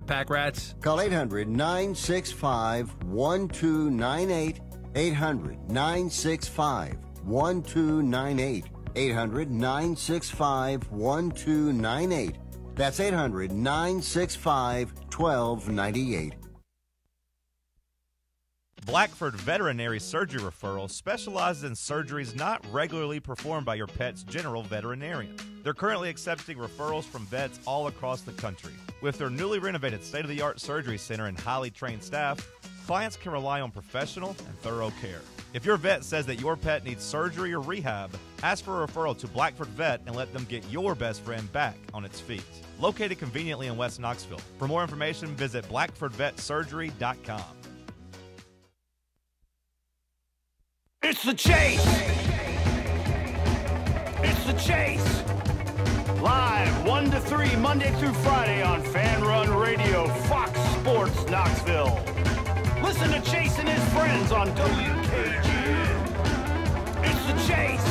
pack rats? Call 800-965-1298. 800-965-1298. 800-965-1298. That's 800-965-1298. Blackford Veterinary Surgery Referral specializes in surgeries not regularly performed by your pet's general veterinarian. They're currently accepting referrals from vets all across the country. With their newly renovated state-of-the-art surgery center and highly trained staff, clients can rely on professional and thorough care. If your vet says that your pet needs surgery or rehab, ask for a referral to Blackford Vet and let them get your best friend back on its feet. Located conveniently in West Knoxville. For more information, visit blackfordvetsurgery.com. It's the Chase! It's the Chase! Live 1 to 3, Monday through Friday on Fan Run Radio, Fox Sports Knoxville. Listen to Chase and his friends on WKGN. It's the Chase!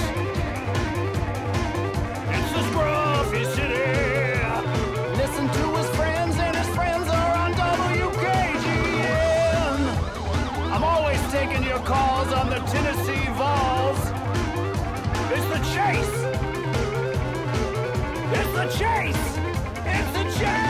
It's the Scruffy City! Listen to his friends, and his friends are on WKGN. I'm always taking your calls on the Tennessee Vols. It's the Chase! It's the Chase! It's the Chase!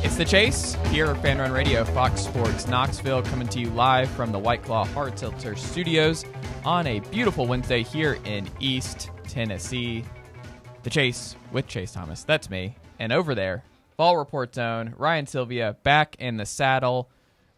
It's the Chase here at Fan Run Radio, Fox Sports Knoxville, coming to you live from the White Claw Hard Seltzer Studios on a beautiful Wednesday here in East Tennessee. The Chase with Chase Thomas, that's me. And over there, Fall Report Zone, Ryan Sylvia back in the saddle.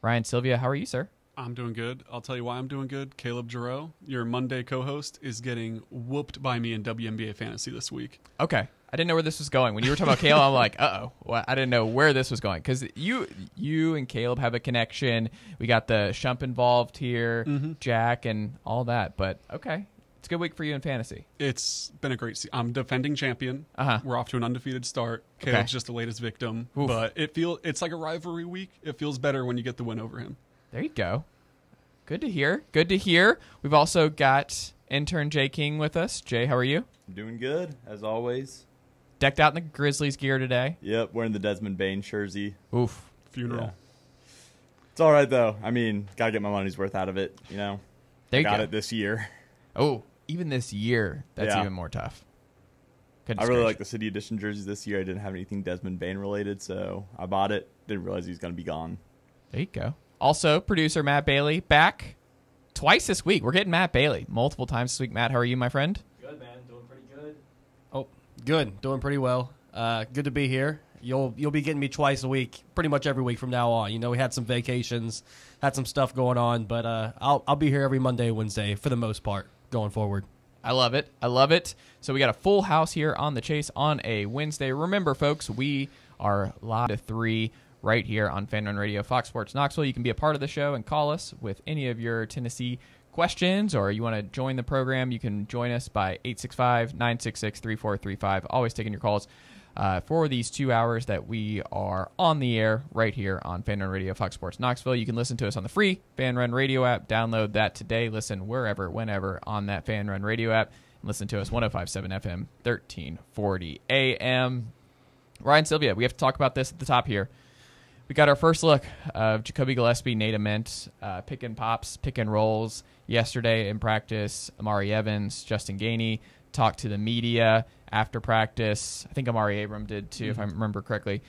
Ryan Sylvia, how are you, sir? I'm doing good. I'll tell you why I'm doing good. Caleb Giroux, your Monday co-host, is getting whooped by me in WNBA Fantasy this week. Okay. I didn't know where this was going. When you were talking about Caleb, I'm like, uh-oh. Well, I didn't know where this was going. Because you and Caleb have a connection. We got the Shump involved here, Jack, and all that. But, okay. It's a good week for you in fantasy. It's been a great season. I'm defending champion. We're off to an undefeated start. Caleb's just the latest victim. Oof. But it's like a rivalry week. It feels better when you get the win over him. There you go. Good to hear. Good to hear. We've also got intern Jay King with us. Jay, how are you? I'm doing good, as always. Decked out in the Grizzlies gear today. Yep, wearing the Desmond Bain jersey. Oof. Funeral. Yeah. It's all right, though. I mean, got to get my money's worth out of it, you know. There you got go. it this year. Oh, even this year, that's even more tough. I really like the City Edition jerseys this year. I didn't have anything Desmond Bain related, so I bought it. Didn't realize he was going to be gone. There you go. Also, producer Matt Bailey back twice this week. We're getting Matt Bailey multiple times this week. Matt, how are you, my friend? Good, man. Doing pretty good. Oh, good. Doing pretty well. Good to be here. You'll be getting me twice a week, pretty much every week from now on. You know, we had some vacations, had some stuff going on, but I'll be here every Monday, Wednesday for the most part going forward. I love it. I love it. So we got a full house here on the Chase on a Wednesday. Remember, folks, we are live to 3 right here on Fan Run Radio, Fox Sports Knoxville. You can be a part of the show and call us with any of your Tennessee questions, or you want to join the program, you can join us by 865-966-3435. Always taking your calls for these 2 hours that we are on the air right here on Fan Run Radio, Fox Sports Knoxville. You can listen to us on the free Fan Run Radio app. Download that today. Listen wherever, whenever on that Fan Run Radio app. And listen to us 105.7 FM, 1340 AM. Ryan Sylvia, we have to talk about this at the top here. We got our first look of Jacoby Gillespie, Nate Ament, pick and pops, pick and rolls yesterday in practice. Amari Evans, Justin Gainey talked to the media after practice. I think Amari Abram did too, if I remember correctly.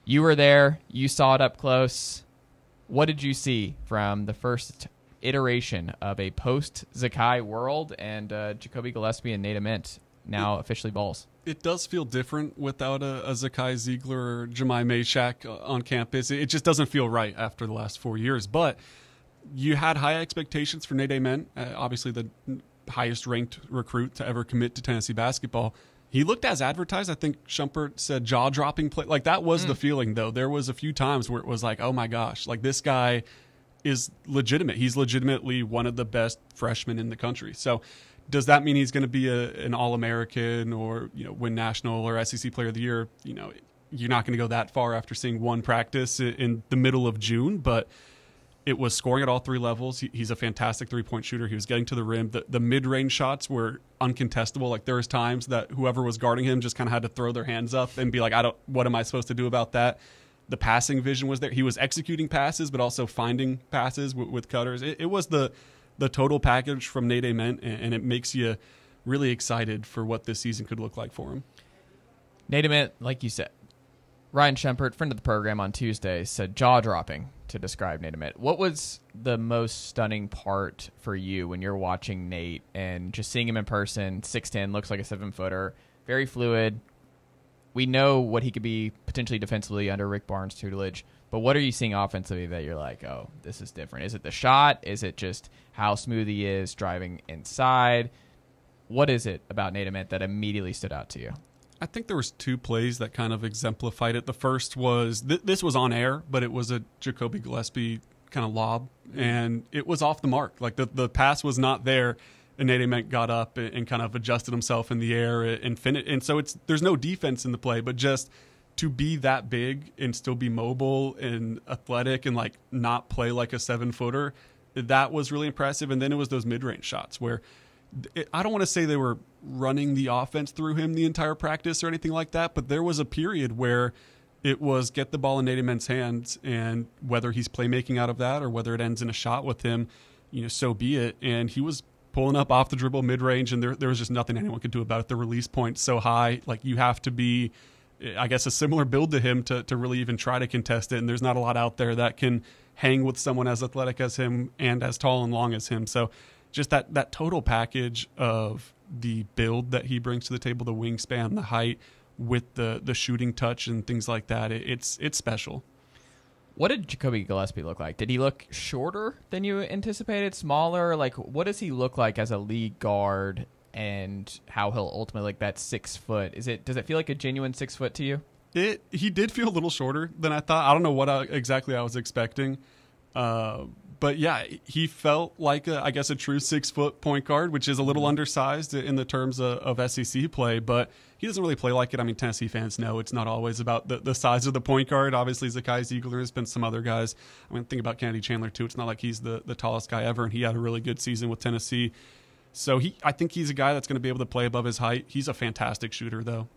You were there. You saw it up close. What did you see from the first iteration of a post-Zakai world and Jacoby Gillespie and Nate Ament now officially balls? It does feel different without a Zakai Ziegler or Jemai Mashak on campus. It just doesn't feel right after the last 4 years. But you had high expectations for Nate Ament, obviously the highest-ranked recruit to ever commit to Tennessee basketball. He looked as advertised. I think Shumpert said jaw-dropping play. Like, that was the feeling, though. There was a few times where it was like, oh, my gosh, like, this guy is legitimate. He's legitimately one of the best freshmen in the country. So does that mean he's going to be an All-American or, you know, win National or SEC Player of the Year? You know, you're not going to go that far after seeing one practice in the middle of June, but it was scoring at all three levels. He's a fantastic three-point shooter. He was getting to the rim. The mid-range shots were uncontestable. Like, there was times that whoever was guarding him just kind of had to throw their hands up and be like, what am I supposed to do about that? The passing vision was there. He was executing passes, but also finding passes with cutters. It was the total package from Nate Ament, and it makes you really excited for what this season could look like for him. Nate Ament, like you said, Ryan Shempert, friend of the program on Tuesday, said jaw-dropping to describe Nate Ament. What was the most stunning part for you when you're watching Nate and just seeing him in person? 6'10", looks like a 7-footer, very fluid. We know what he could be potentially defensively under Rick Barnes' tutelage, but what are you seeing offensively that you're like, oh, this is different? Is it the shot? Is it just how smooth he is driving inside? What is it about Nate Ament that immediately stood out to you? I think there was two plays that kind of exemplified it. The first was, this was on air, but it was a Jacoby Gillespie kind of lob, and it was off the mark. Like, the pass was not there, and Nate Ament got up and kind of adjusted himself in the air and finished. And so there's no defense in the play, but just to be that big and still be mobile and athletic and like not play like a 7-footer, that was really impressive. And then it was those mid-range shots where I don't want to say they were running the offense through him the entire practice or anything like that, but there was a period where it was get the ball in Nate Ament's hands, and whether he's playmaking out of that or whether it ends in a shot with him, so be it. And he was pulling up off the dribble mid-range, and there was just nothing anyone could do about it. The release point so high, like, you have to be, I guess, a similar build to him to really even try to contest it, and there's not a lot out there that can hang with someone as athletic as him and as tall and long as him. So just that total package of the build that he brings to the table, the wingspan, the height, with the shooting touch and things like that, it's special. What did Jacoby Gillespie look like? Did he look shorter than you anticipated, smaller? Like, what does he look like as a league guard, and how he'll ultimately, like, that 6 foot? Does it feel like a genuine 6 foot to you? He did feel a little shorter than I thought. I don't know what exactly I was expecting. But yeah, he felt like a true 6 foot point guard, which is a little undersized in the terms of SEC play, but he doesn't really play like it. I mean, Tennessee fans know it's not always about the size of the point guard. Obviously, Zakai Ziegler has been some other guys. I mean, think about Kennedy Chandler too. It's not like he's the tallest guy ever, and he had a really good season with Tennessee. So I think he's a guy that's going to be able to play above his height. He's a fantastic shooter, though.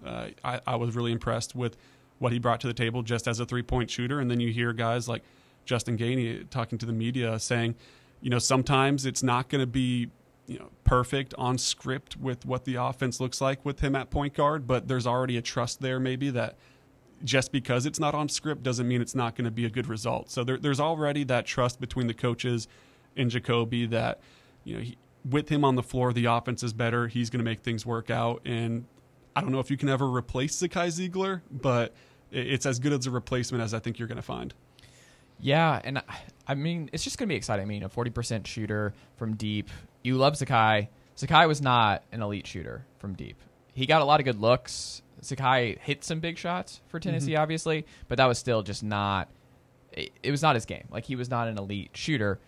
I was really impressed with what he brought to the table just as a 3-point shooter. And then you hear guys like Justin Gainey talking to the media saying, sometimes it's not going to be perfect on script with what the offense looks like with him at point guard, but there's already a trust there maybe that just because it's not on script doesn't mean it's not going to be a good result. So there's already that trust between the coaches and Jacoby that, with him on the floor, the offense is better. He's going to make things work out. And I don't know if you can ever replace Zakai Ziegler, but it's as good as a replacement as I think you're going to find. Yeah, and I mean, it's just going to be exciting. I mean, a 40% shooter from deep. You love Zakai. Zakai was not an elite shooter from deep. He got a lot of good looks. Zakai hit some big shots for Tennessee, obviously, but that was still just not – it was not his game. Like, he was not an elite shooter.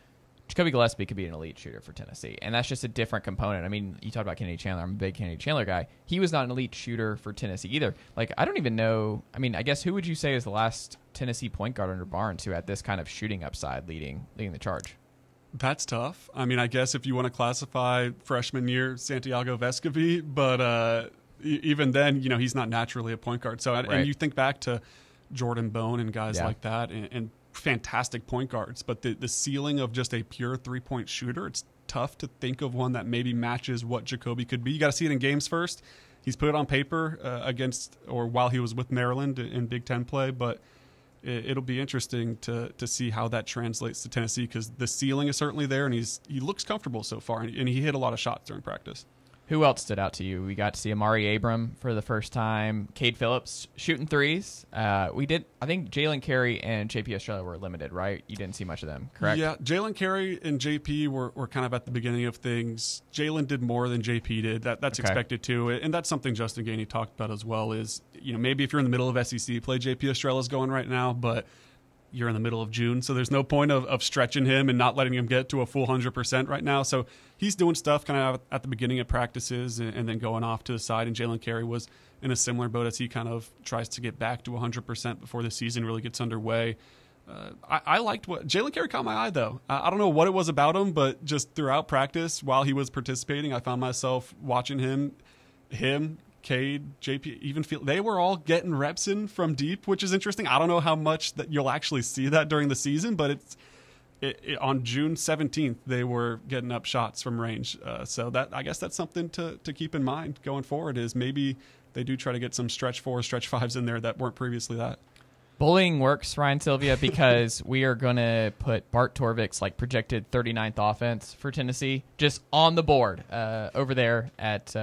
Jacoby Gillespie could be an elite shooter for Tennessee, and that's just a different component. I mean, you talked about Kennedy Chandler. I'm a big Kennedy Chandler guy. He was not an elite shooter for Tennessee either. Like, I don't even know. I mean, I guess who would you say is the last Tennessee point guard under Barnes who had this kind of shooting upside leading the charge? That's tough. I mean, I guess if you want to classify freshman year Santiago Vescovi, but even then, he's not naturally a point guard. So, and you think back to Jordan Bone and guys like that, and fantastic point guards, but the ceiling of just a pure 3-point shooter, it's tough to think of one that maybe matches what Jacoby could be. You got to see it in games first. He's put it on paper while he was with Maryland in Big Ten play, but it'll be interesting to see how that translates to Tennessee, because the ceiling is certainly there, and he looks comfortable so far, and he hit a lot of shots during practice. Who else stood out to you? We got to see Amari Abram for the first time. Cade Phillips shooting threes. I think Jalen Carey and JP Estrella were limited, right? You didn't see much of them, correct? Yeah, Jalen Carey and JP were kind of at the beginning of things. Jalen did more than JP did. That's expected too, and that's something Justin Gainey talked about as well. Is maybe if you're in the middle of SEC play, JP Estrella's going right now, but you're in the middle of June, so there's no point of stretching him and not letting him get to a full 100% right now. So he's doing stuff kind of at the beginning of practices and then going off to the side. And Jalen Carey was in a similar boat as he kind of tries to get back to 100% before the season really gets underway. I liked what Jalen Carey caught my eye, though. I don't know what it was about him, but just throughout practice, while he was participating, I found myself watching him, Cade, JP, even Field. They were all getting reps in from deep, which is interesting. I don't know how much that you'll actually see that during the season, but on June 17th, they were getting up shots from range. So that I guess that's something to keep in mind going forward, is maybe they do try to get some stretch 4s, stretch 5s in there that weren't previously that. Bullying works, Ryan Sylvia, because we are going to put Bart Torvik's projected 39th offense for Tennessee just on the board over there at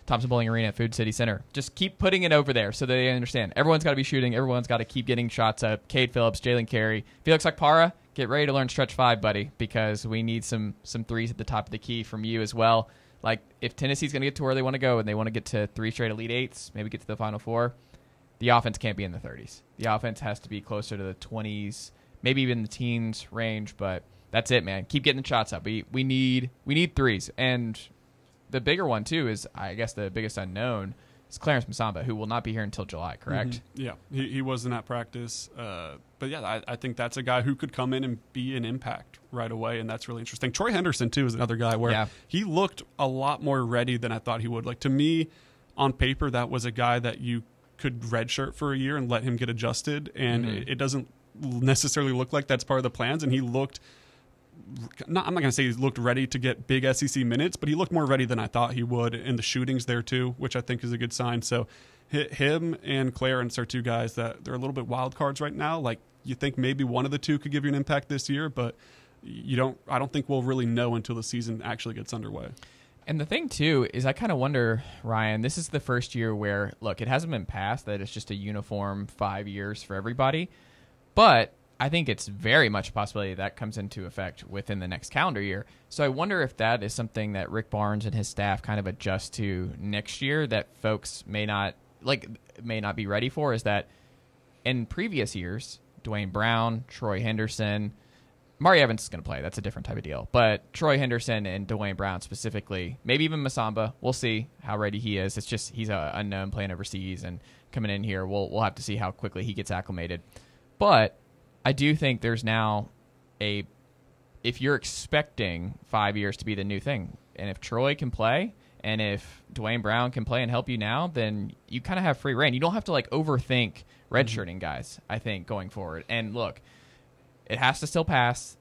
Thompson Bowling Arena at Food City Center. Just keep putting it over there so they understand. Everyone's got to be shooting. Everyone's got to keep getting shots up. Cade Phillips, Jalen Carey, Felix Akpara, get ready to learn stretch 5, buddy, because we need some threes at the top of the key from you as well. If Tennessee's going to get to where they want to go and they want to get to 3 straight Elite Eights, maybe get to the Final Four, the offense can't be in the 30s. The offense has to be closer to the 20s, maybe even the teens range, but that's it, man. Keep getting the shots up. We need threes. And the bigger one, too, is, I guess, the biggest unknown is Clarence Masamba, who will not be here until July, correct? Mm-hmm. Yeah, he wasn't at practice. But, yeah, I think that's a guy who could come in and be an impact right away, and that's really interesting. Troy Henderson, too, is another guy where he looked a lot more ready than I thought he would. To me, on paper, that was a guy that you could redshirt for a year and let him get adjusted, and it doesn't necessarily look like that's part of the plans. And he looked, I'm not going to say he looked ready to get big SEC minutes, but he looked more ready than I thought he would, and the shooting's there too, which I think is a good sign. So him and Clarence are two guys that they're a little bit wild cards right now. You think maybe one of the two could give you an impact this year, but I don't think we'll really know until the season actually gets underway. And the thing, too, is I kind of wonder, Ryan, this is the first year where, look, it hasn't been passed that it's just a uniform 5 years for everybody. But I think it's very much a possibility that comes into effect within the next calendar year. So I wonder if that is something that Rick Barnes and his staff kind of adjust to next year that folks may not be ready for, is that in previous years, Dwayne Brown, Troy Henderson, Mari Evans is going to play. That's a different type of deal. But Troy Henderson and Dwayne Brown specifically, maybe even Masamba, we'll see how ready he is. It's just he's an unknown playing overseas and coming in here. We'll have to see how quickly he gets acclimated. But I do think there's now if you're expecting 5 years to be the new thing, and if Troy can play and if Dwayne Brown can play and help you now, then you kind of have free reign. You don't have to overthink redshirting guys, I think, going forward. And look, it has to still pass,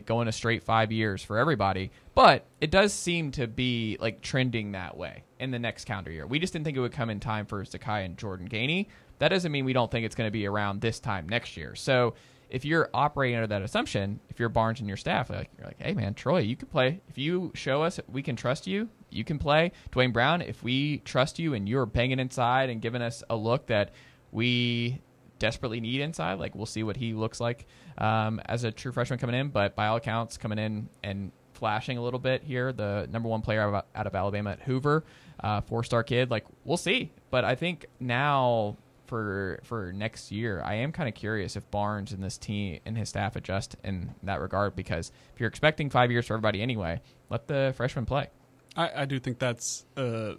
going a straight 5 years for everybody, but it does seem to be trending that way in the next calendar year. We just didn't think it would come in time for Zakai and Jordan Gainey. That doesn't mean we don't think it's going to be around this time next year. So if you're operating under that assumption, if you're Barnes and your staff, you're like, hey man, Troy, you can play. If you show us we can trust you, you can play. Dwayne Brown, if we trust you and you're banging inside and giving us a look that we desperately need inside, we'll see what he looks like as a true freshman coming in, but by all accounts coming in and flashing a little bit here, the number 1 player out of Alabama at Hoover, 4-star kid. We'll see, but I think now for next year, I am kind of curious if Barnes and this team and his staff adjust in that regard, because if you're expecting 5 years for everybody anyway, let the freshmen play. I do think that's a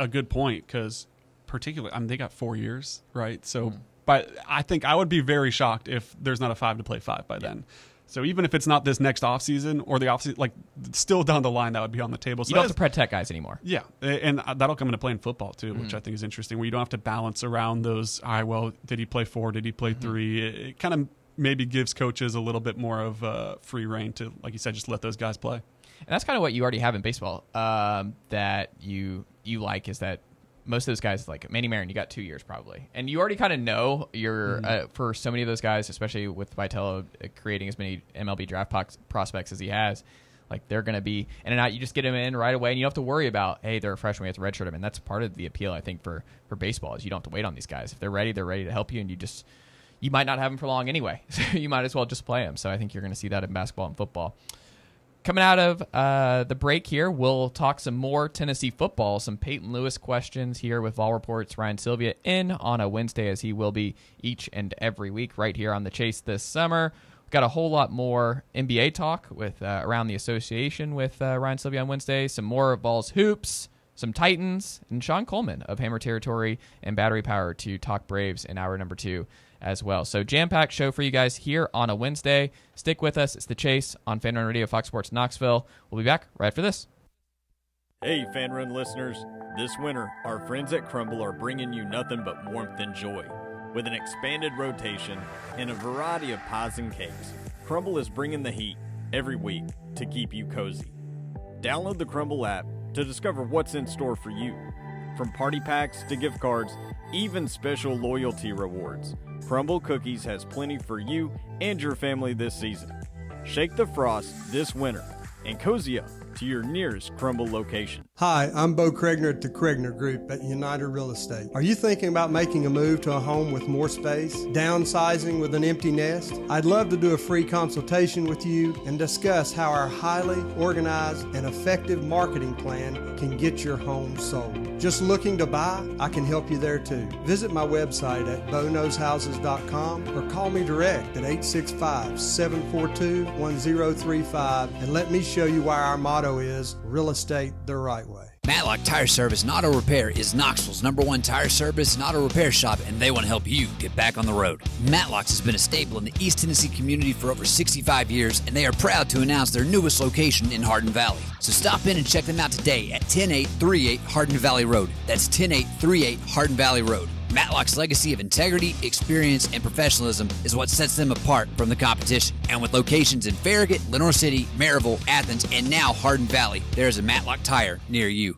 good point, because particularly, they got 4 years, right? So. But I think I would be very shocked if there's not a 5 to play 5 by then. So even if it's not this next offseason or the offseason, still down the line, that would be on the table. So you don't have to protect guys anymore. Yeah, and that'll come into play in football too, which I think is interesting, where you don't have to balance around those, did he play 4, did he play 3? It kind of maybe gives coaches a little bit more of free reign to, like you said, just let those guys play. And that's kind of what you already have in baseball that you like, is that most of those guys, Manny Marin, you got 2 years probably. And you already kind of know for so many of those guys, especially with Vitello creating as many MLB draft prospects as he has, they're going to be in and out. You just get them in right away, and you don't have to worry about, hey, they're a freshman, we have to redshirt them. And that's part of the appeal, I think, for baseball, is you don't have to wait on these guys. If they're ready to help you, and you might not have them for long anyway. So you might as well just play them. So I think you're going to see that in basketball and football. Coming out of the break here, we'll talk some more Tennessee football, some Peyton Lewis questions here with Vol Report's Ryan Sylvia in on a Wednesday, as he will be each and every week right here on The Chase this summer. We've got a whole lot more NBA talk with around the association with Ryan Sylvia on Wednesday, some more Vols hoops, some Titans, and Sean Coleman of Hammer Territory and Battery Power to talk Braves in hour number 2 as well. So jam-packed show for you guys here on a Wednesday. Stick with us. It's The Chase on Fan Run Radio, Fox Sports Knoxville. We'll be back right after this. Hey, Fan Run listeners. This winter, our friends at Crumble are bringing you nothing but warmth and joy. With an expanded rotation and a variety of pies and cakes, Crumble is bringing the heat every week to keep you cozy. Download the Crumble app to discover what's in store for you. From party packs to gift cards, even special loyalty rewards, Crumble Cookies has plenty for you and your family this season. Shake the frost this winter and cozy up to your nearest Crumble location. Hi, I'm Bo Craigner at the Craigner Group at United Real Estate. Are you thinking about making a move to a home with more space, downsizing with an empty nest? I'd love to do a free consultation with you and discuss how our highly organized and effective marketing plan can get your home sold. Just looking to buy? I can help you there too. Visit my website at boknowshouses.com or call me direct at 865-742-1035 and let me show you why our motto is real estate the right way. Matlock Tire Service and Auto Repair is Knoxville's #1 tire service and auto repair shop, and they want to help you get back on the road. Matlock's has been a staple in the East Tennessee community for over 65 years, and they are proud to announce their newest location in Hardin Valley. So stop in and check them out today at 10838 Hardin Valley Road. That's 10838 Hardin Valley Road. Matlock's legacy of integrity, experience, and professionalism is what sets them apart from the competition. And with locations in Farragut, Lenore City, Maryville, Athens, and now Hardin Valley, there is a Matlock Tire near you.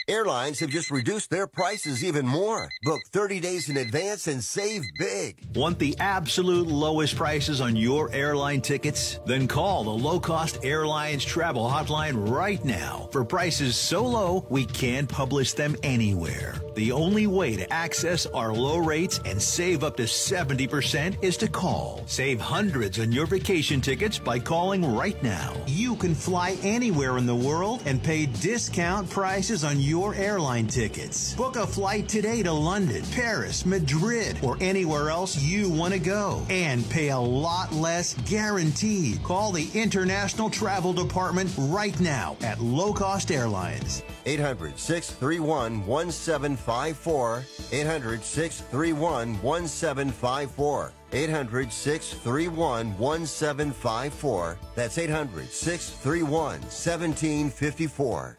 Airlines have just reduced their prices even more. Book 30 days in advance and save big. Want the absolute lowest prices on your airline tickets? Then call the Low Cost Airlines Travel Hotline right now. For prices so low, we can't publish them anywhere. The only way to access our low rates and save up to 70% is to call. Save hundreds on your vacation tickets by calling right now. You can fly anywhere in the world and pay discount prices on your airline tickets. Book a flight today to London, Paris, Madrid, or anywhere else you want to go and pay a lot less guaranteed. Call the International Travel Department right now at Low Cost Airlines. 800-631-1754. 800-631-1754. 800-631-1754. That's 800-631-1754.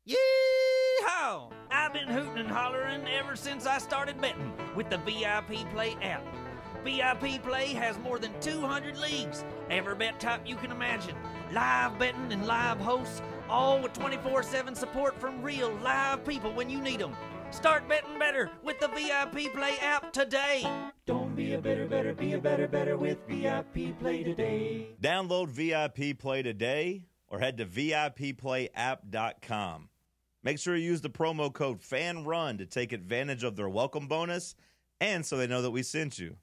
Yee-haw! I've been hooting and hollering ever since I started betting with the VIP Play app. VIP Play has more than 200 leagues, every bet type you can imagine, live betting and live hosts, all with 24/7 support from real live people when you need them. Start betting better with the VIP Play app today. Don't be a better, be a better with VIP Play today. Download VIP Play today or head to VIPPlayApp.com. Make sure you use the promo code FANRUN to take advantage of their welcome bonus and so they know that we sent you.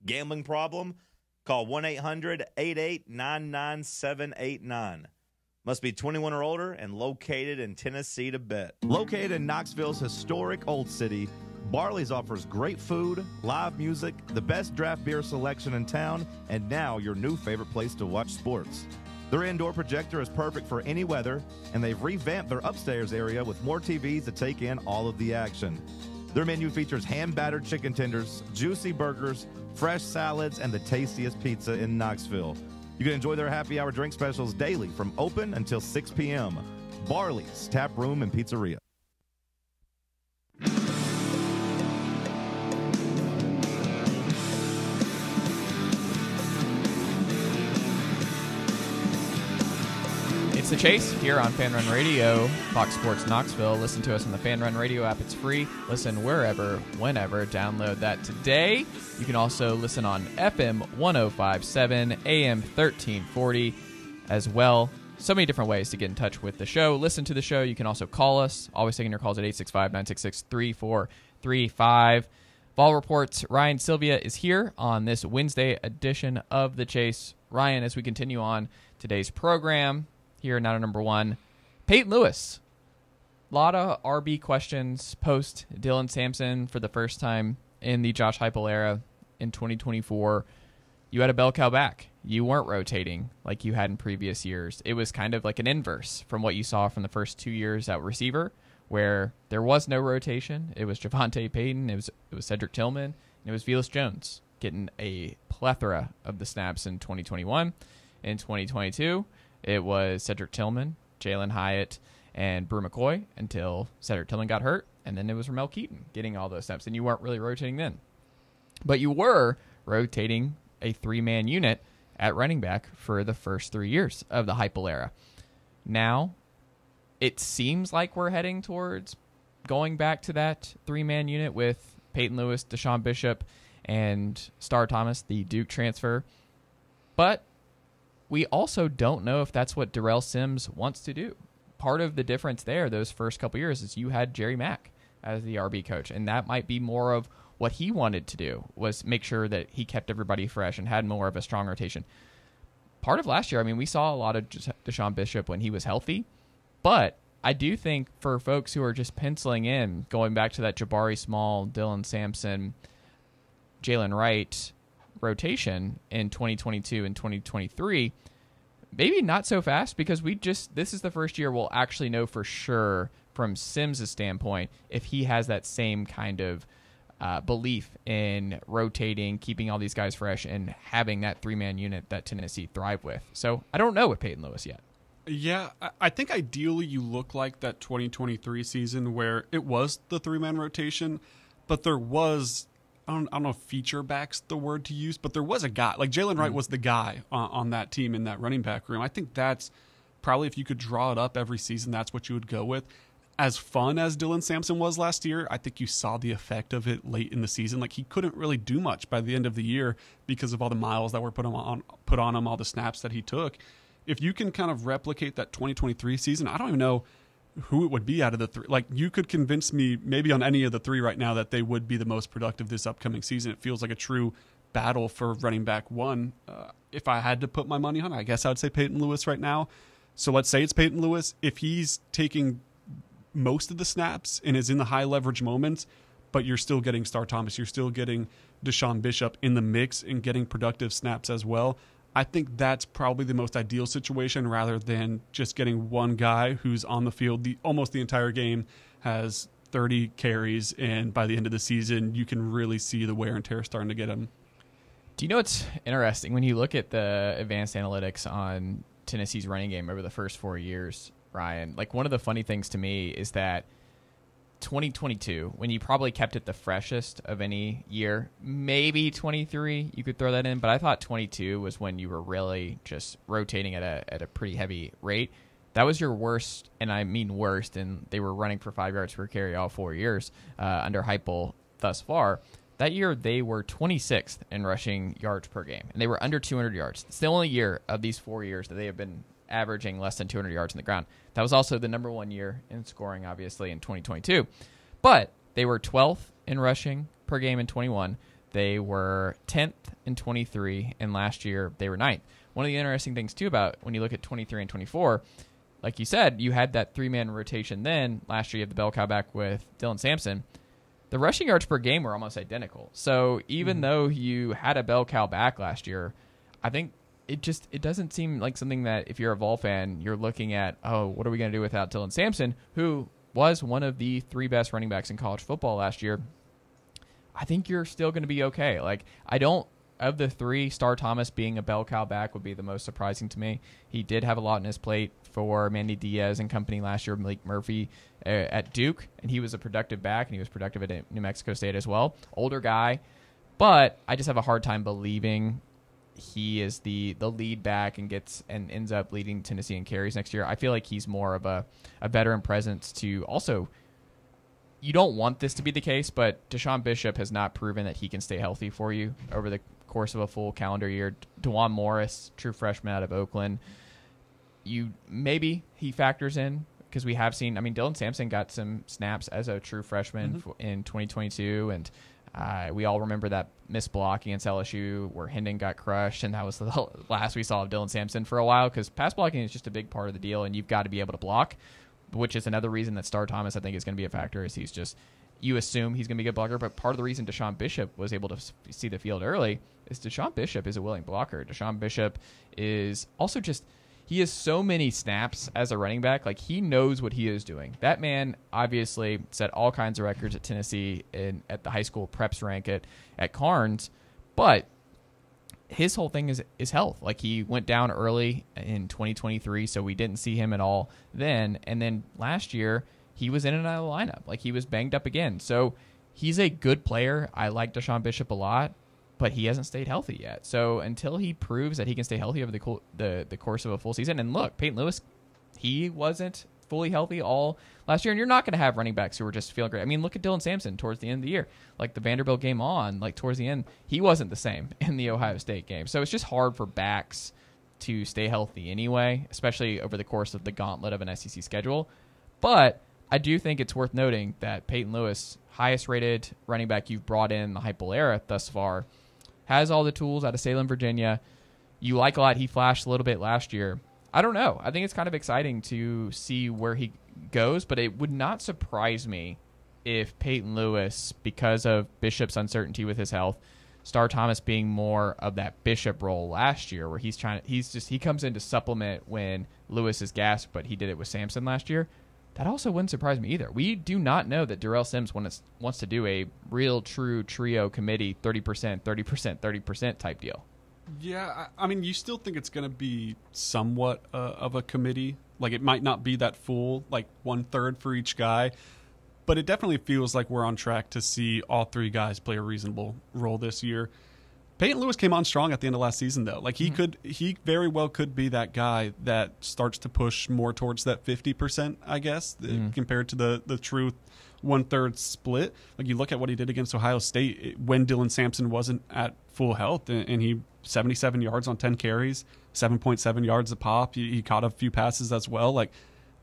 Gambling problem? Call 1-800-8899-789. Must be 21 or older and located in Tennessee to bet. Located in Knoxville's historic Old City, Barley's offers great food, live music, the best draft beer selection in town, and now your new favorite place to watch sports. Their indoor projector is perfect for any weather, and they've revamped their upstairs area with more TVs to take in all of the action. Their menu features hand-battered chicken tenders, juicy burgers, fresh salads, and the tastiest pizza in Knoxville. You can enjoy their happy hour drink specials daily from open until 6 p.m. Barley's Tap Room and Pizzeria. It's The Chase here on Fan Run Radio, Fox Sports Knoxville. Listen to us on the Fan Run Radio app. It's free. Listen wherever, whenever. Download that today. You can also listen on FM 105.7, AM 1340 as well. So many different ways to get in touch with the show. Listen to the show. You can also call us. Always taking your calls at 865-966-3435. Ball Reports, Ryan Sylvia is here on this Wednesday edition of The Chase. Ryan, as we continue on today's program, here now to number 1, Peyton Lewis. A lot of RB questions post Dylan Sampson for the first time in the Josh Heupel era in 2024. you had a bell cow back. You weren't rotating like you had in previous years. It was kind of like an inverse from what you saw from the first 2 years at receiver, where there was no rotation. It was Javonte Peyton, it was Cedric Tillman, and it was Velus Jones getting a plethora of the snaps in 2021. In 2022, it was Cedric Tillman, Jalen Hyatt, and Brew McCoy until Cedric Tillman got hurt, and then it was Ramel Keaton getting all those snaps, and you weren't really rotating then. But you were rotating a 3-man unit at running back for the first 3 years of the Heupel era. Now, it seems like we're heading towards going back to that 3-man unit with Peyton Lewis, Deshaun Bishop, and Star Thomas, the Duke transfer. But we also don't know if that's what Darrell Sims wants to do. Part of the difference there, those first couple years, is you had Jerry Mack as the RB coach, and that might be more of what he wanted to do, was make sure that he kept everybody fresh and had more of a strong rotation. Part of last year, I mean, we saw a lot of Deshaun Bishop when he was healthy, but I do think for folks who are just penciling in, going back to that Jabari Small, Dylan Sampson, Jalen Wright rotation in 2022 and 2023, maybe not so fast, because this is the first year we'll actually know for sure from Sims' standpoint if he has that same kind of belief in rotating, keeping all these guys fresh, and having that 3-man unit that Tennessee thrive with. So I don't know with Peyton Lewis yet. Yeah, I think ideally you look like that 2023 season where it was the 3-man rotation, but there was, I don't know if feature back's the word to use, but there was a guy. Like Jalen Wright was the guy on that team in that running back room. I think that's probably, if you could draw it up every season, that's what you would go with. As fun as Dylan Sampson was last year, I think you saw the effect of it late in the season. Like, he couldn't really do much by the end of the year because of all the miles that were put on him, all the snaps that he took. If you can kind of replicate that 2023 season, I don't even know who it would be out of the three. Like, you could convince me maybe on any of the three right now that they would be the most productive this upcoming season. It feels like a true battle for running back one. If I had to put my money on it, I guess I would say Peyton Lewis right now. So let's say it's Peyton Lewis. If he's taking most of the snaps and is in the high leverage moments, but you're still getting Star Thomas, you're still getting Deshaun Bishop in the mix and getting productive snaps as well, I think that's probably the most ideal situation, rather than just getting one guy who's on the field almost the entire game, has 30 carries, and by the end of the season you can really see the wear and tear starting to get him. Do you know what's interesting? When you look at the advanced analytics on Tennessee's running game over the first 4 years, Ryan, like, one of the funny things to me is that 2022, when you probably kept it the freshest of any year, maybe 23, you could throw that in, but I thought 22 was when you were really just rotating at a pretty heavy rate. That was your worst, and I mean worst, and they were running for 5 yards per carry all 4 years under Heupel thus far. That year, they were 26th in rushing yards per game, and they were under 200 yards. It's the only year of these 4 years that they have been averaging less than 200 yards in the ground. That was also the number one year in scoring, obviously, in 2022. But they were 12th in rushing per game in 21. They were 10th in 23, and last year they were 9th. One of the interesting things, too, about when you look at 23 and 24, like you said, you had that 3-man rotation then. Last year you had the bell cow back with Dylan Sampson. The rushing yards per game were almost identical. So even though you had a bell cow back last year, I think it doesn't seem like something that, if you're a Vol fan, you're looking at, oh, what are we going to do without Dylan Sampson, who was one of the 3 best running backs in college football last year. I think you're still going to be okay. Like, of the 3, Star Thomas being a bell cow back would be the most surprising to me. He did have a lot in his plate for Manny Diaz and company last year, Malik Murphy at Duke, and he was a productive back, and he was productive at New Mexico State as well. Older guy, but I just have a hard time believing he is the lead back and ends up leading Tennessee in carries next year. I feel like he's more of a veteran presence to also. You don't want this to be the case, but Deshaun Bishop has not proven that he can stay healthy for you over the course of a full calendar year. DeJuan Morris, true freshman out of Oakland, maybe he factors in, because we have seen, Dylan Sampson got some snaps as a true freshman in 2022, and we all remember that missed block against LSU where Hendon got crushed, and that was the last we saw of Dylan Sampson for a while, because pass blocking is just a big part of the deal, and you've got to be able to block, which is another reason that Star Thomas, I think, is going to be a factor, is you assume he's going to be a good blocker. But part of the reason Deshaun Bishop was able to see the field early is Deshaun Bishop is a willing blocker. Deshaun Bishop is also just, he has so many snaps as a running back. Like, he knows what he is doing. That man obviously set all kinds of records at Tennessee and at the high school preps rank at Carnes. But his whole thing is health. Like, he went down early in 2023, so we didn't see him at all then. And then last year, he was in and out of the lineup. Like, he was banged up again. So he's a good player. I like Deshaun Bishop a lot, but he hasn't stayed healthy yet. So until he proves that he can stay healthy over the course of a full season, and look, Peyton Lewis, he wasn't fully healthy all last year, and you're not going to have running backs who are just feeling great. I mean, look at Dylan Sampson towards the end of the year. Like, the Vanderbilt game on, like, towards the end, he wasn't the same in the Ohio State game. So it's just hard for backs to stay healthy anyway, especially over the course of the gauntlet of an SEC schedule. But I do think it's worth noting that Peyton Lewis, highest-rated running back you've brought in the Heupel era thus far, has all the tools out of Salem, Virginia. You like a lot. He flashed a little bit last year. I don't know. I think it's kind of exciting to see where he goes, but it would not surprise me if Peyton Lewis, because of Bishop's uncertainty with his health, Star Thomas being more of that Bishop role last year, where he comes in to supplement when Lewis is gassed, but he did it with Sampson last year. That also wouldn't surprise me either. We do not know that Darrell Sims wants to do a real true trio committee 30%, 30%, 30% type deal. Yeah, I mean, you still think it's going to be somewhat of a committee. Like, it might not be that full, like 1/3 for each guy, but it definitely feels like we're on track to see all three guys play a reasonable role this year. Peyton Lewis came on strong at the end of last season, though. Like, he very well could be that guy that starts to push more towards that 50%, I guess, compared to the true 1/3 split. Like, you look at what he did against Ohio State when Dylan Sampson wasn't at full health, and he 77 yards on 10 carries, 7.7 yards a pop. He caught a few passes as well. Like,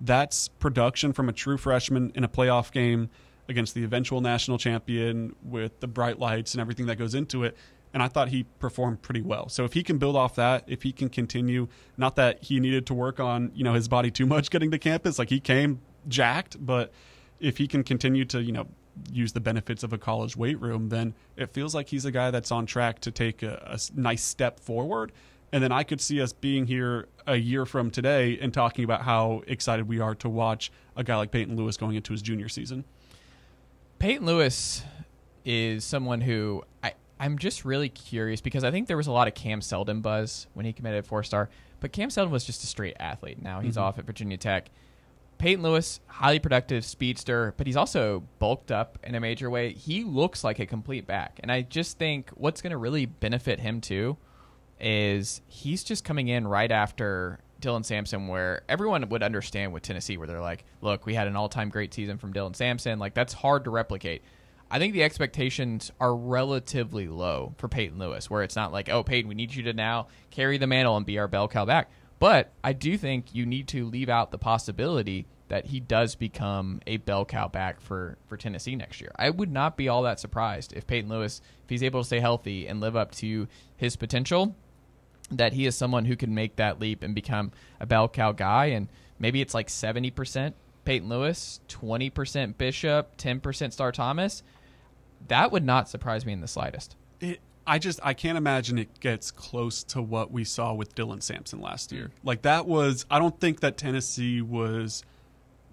that's production from a true freshman in a playoff game against the eventual national champion with the bright lights and everything that goes into it. And I thought he performed pretty well. So if he can build off that, if he can continue, not that he needed to work on, his body too much getting to campus, like, he came jacked, but if he can continue to, use the benefits of a college weight room, then it feels like he's a guy that's on track to take a nice step forward. And then I could see us being here a year from today and talking about how excited we are to watch a guy like Peyton Lewis going into his junior season. Peyton Lewis is someone who I'm just really curious, because I think there was a lot of Cam Seldon buzz when he committed 4-star, but Cam Seldon was just a straight athlete. Now he's off at Virginia Tech. Peyton Lewis, highly productive speedster, but he's also bulked up in a major way. He looks like a complete back. And I just think what's going to really benefit him too is he's just coming in right after Dylan Sampson, where everyone would understand with Tennessee, where they're like, look, we had an all-time great season from Dylan Sampson. Like, that's hard to replicate. I think the expectations are relatively low for Peyton Lewis, where it's not like, oh, Peyton, we need you to now carry the mantle and be our bell cow back. But I do think you need to leave out the possibility that he does become a bell cow back for Tennessee next year. I would not be all that surprised if Peyton Lewis, if he's able to stay healthy and live up to his potential, that he is someone who can make that leap and become a bell cow guy. And maybe it's like 70% Peyton Lewis, 20% Bishop, 10% Star Thomas. That would not surprise me in the slightest. I can't imagine it gets close to what we saw with Dylan Sampson last year. Like, that was, I don't think that Tennessee was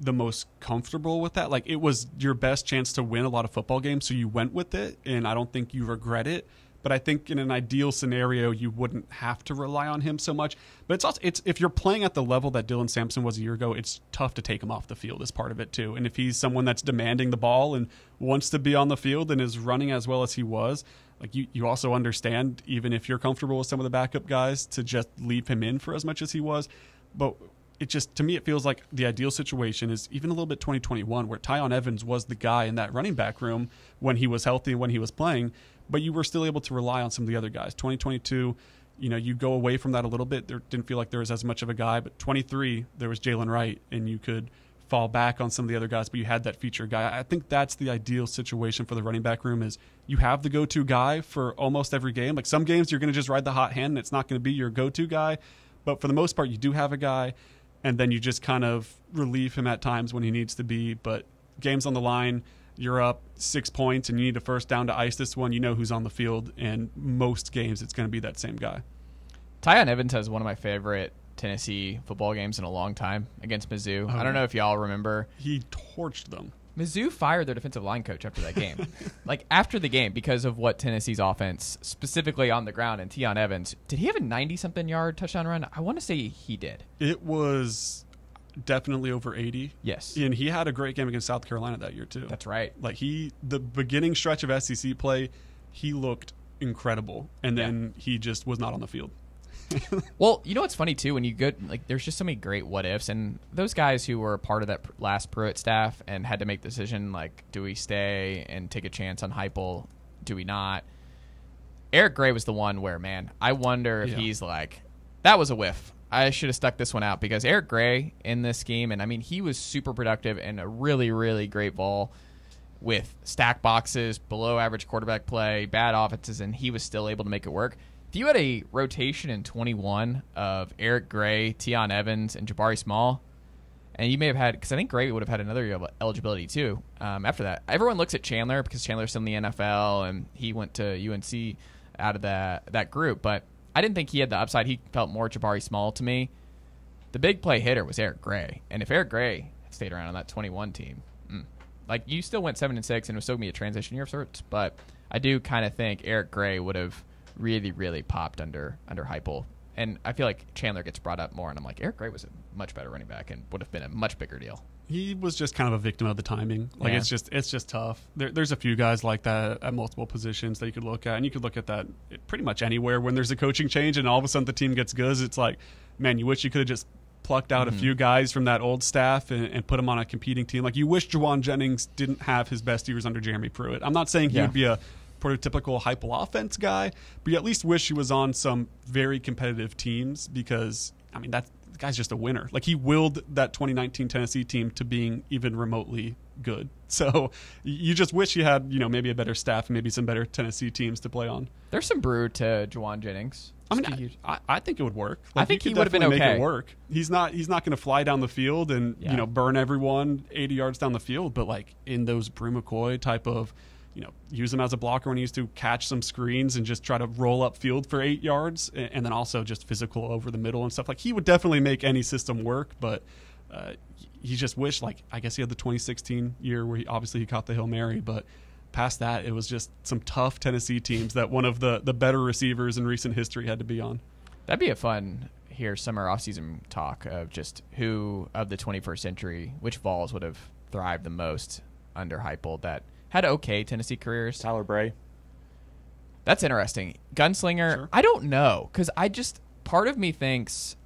the most comfortable with that. Like, it was your best chance to win a lot of football games, so you went with it, and I don't think you regret it. But I think in an ideal scenario, you wouldn't have to rely on him so much. But it's also, if you're playing at the level that Dylan Sampson was a year ago, it's tough to take him off the field as part of it too. And if he's someone that's demanding the ball and wants to be on the field and is running as well as he was, like, you also understand, even if you're comfortable with some of the backup guys, to just leave him in for as much as he was. But it just, to me, it feels like the ideal situation is even a little bit 2021, where Tyon Evans was the guy in that running back room when he was healthy and when he was playing, but you were still able to rely on some of the other guys. 2022, you go away from that a little bit. There didn't feel like there was as much of a guy, but 23, there was Jalen Wright, and you could fall back on some of the other guys, but you had that feature guy. I think that's the ideal situation for the running back room, is you have the go-to guy for almost every game. Like, some games you're going to just ride the hot hand and it's not going to be your go-to guy, but for the most part you do have a guy, and then you just kind of relieve him at times when he needs to be. But games on the line, you're up 6 points and you need a first down to ice this one, you know who's on the field, and most games it's going to be that same guy. Tyon Evans has one of my favorite Tennessee football games in a long time against Mizzou. I don't know if y'all remember. He torched them. Mizzou fired their defensive line coach after that game. Like, after the game, because of what Tennessee's offense, specifically on the ground, and Tyon Evans, did he have a 90-something yard touchdown run? I want to say he did. It was definitely over 80. Yes. And he had a great game against South Carolina that year, too. That's right. Like, the beginning stretch of SEC play, he looked incredible. And then he just was not on the field. Well, you know what's funny too, when you go, like, there's just so many great what ifs, and those guys who were part of that last Pruitt staff and had to make the decision, like, do we stay and take a chance on Heupel, do we not? Eric Gray was the one where, man, I wonder if he's like, that was a whiff. I should have stuck this one out, because Eric Gray in this scheme, and I mean, he was super productive and a really, really great ball with stack boxes, below average quarterback play, bad offenses, and he was still able to make it work. If you had a rotation in 21 of Eric Gray, Tyon Evans, and Jabari Small, and you may have had, because I think Gray would have had another year of eligibility too after that. Everyone looks at Chandler because Chandler's still in the NFL, and he went to UNC out of that group, but I didn't think he had the upside. He felt more Jabari Small to me. The big play hitter was Eric Gray, and if Eric Gray stayed around on that 21 team, like, you still went 7-6, and it was still going to be a transition year of sorts, but I do kind of think Eric Gray would have really, really popped under Heupel. And I feel like Chandler gets brought up more, and I'm like, Eric Gray was a much better running back and would have been a much bigger deal. He was just kind of a victim of the timing. Like, it's just tough. There's a few guys like that at multiple positions that you could look at, and you could look at that pretty much anywhere when there's a coaching change and all of a sudden the team gets good. It's like, man, you wish you could have just plucked out a few guys from that old staff and put them on a competing team. Like, you wish Juwan Jennings didn't have his best years under Jeremy Pruitt. I'm not saying he would be a prototypical Heupel offense guy, but you at least wish he was on some very competitive teams, because, I mean, the guy's just a winner. Like, he willed that 2019 Tennessee team to being even remotely good. So you just wish you had, maybe a better staff and maybe some better Tennessee teams to play on. There's some brew to Juwan Jennings. I mean, I think it would work. Like, I think he would have been okay. Make it work. He's not going to fly down the field and burn everyone 80 yards down the field, but like in those Brew McCoy type of, use him as a blocker when he used to catch some screens and just try to roll up field for 8 yards, and then also just physical over the middle and stuff. Like, he would definitely make any system work, but he just wished, like, I guess he had the 2016 year where he caught the Hail Mary, but past that, it was just some tough Tennessee teams that one of the better receivers in recent history had to be on. That'd be a fun summer offseason talk of just who of the 21st century, which Vols would have thrived the most under Heupel that had okay Tennessee careers. Tyler Bray. That's interesting. Gunslinger, sure. I don't know, because part of me thinks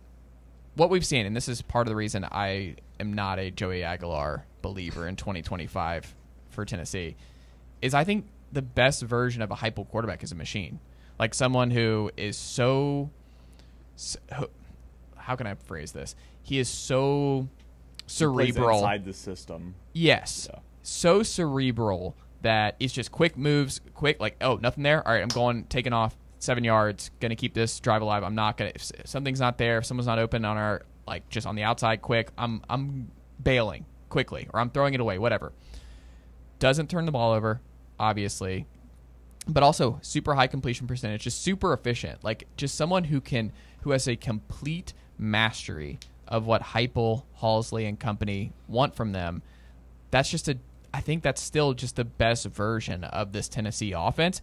what we've seen, and this is part of the reason I am not a Joey Aguilar believer in 2025 for Tennessee, is I think the best version of a Heupel quarterback is a machine. Like, someone who is so how can I phrase this? He is so cerebral. Inside the system. Yes. Yeah. So cerebral that it's just quick moves, like, oh, nothing there? All right, I'm taking off 7 yards, going to keep this drive alive. I'm not going to, if something's not there, if someone's not open on our, like, just on the outside quick, I'm bailing quickly, or I'm throwing it away, whatever. Doesn't turn the ball over, obviously, but also super high completion percentage, just super efficient. Like, just someone who has a complete mastery of what Heupel, Halsley, and company want from them. I think that's still just the best version of this Tennessee offense.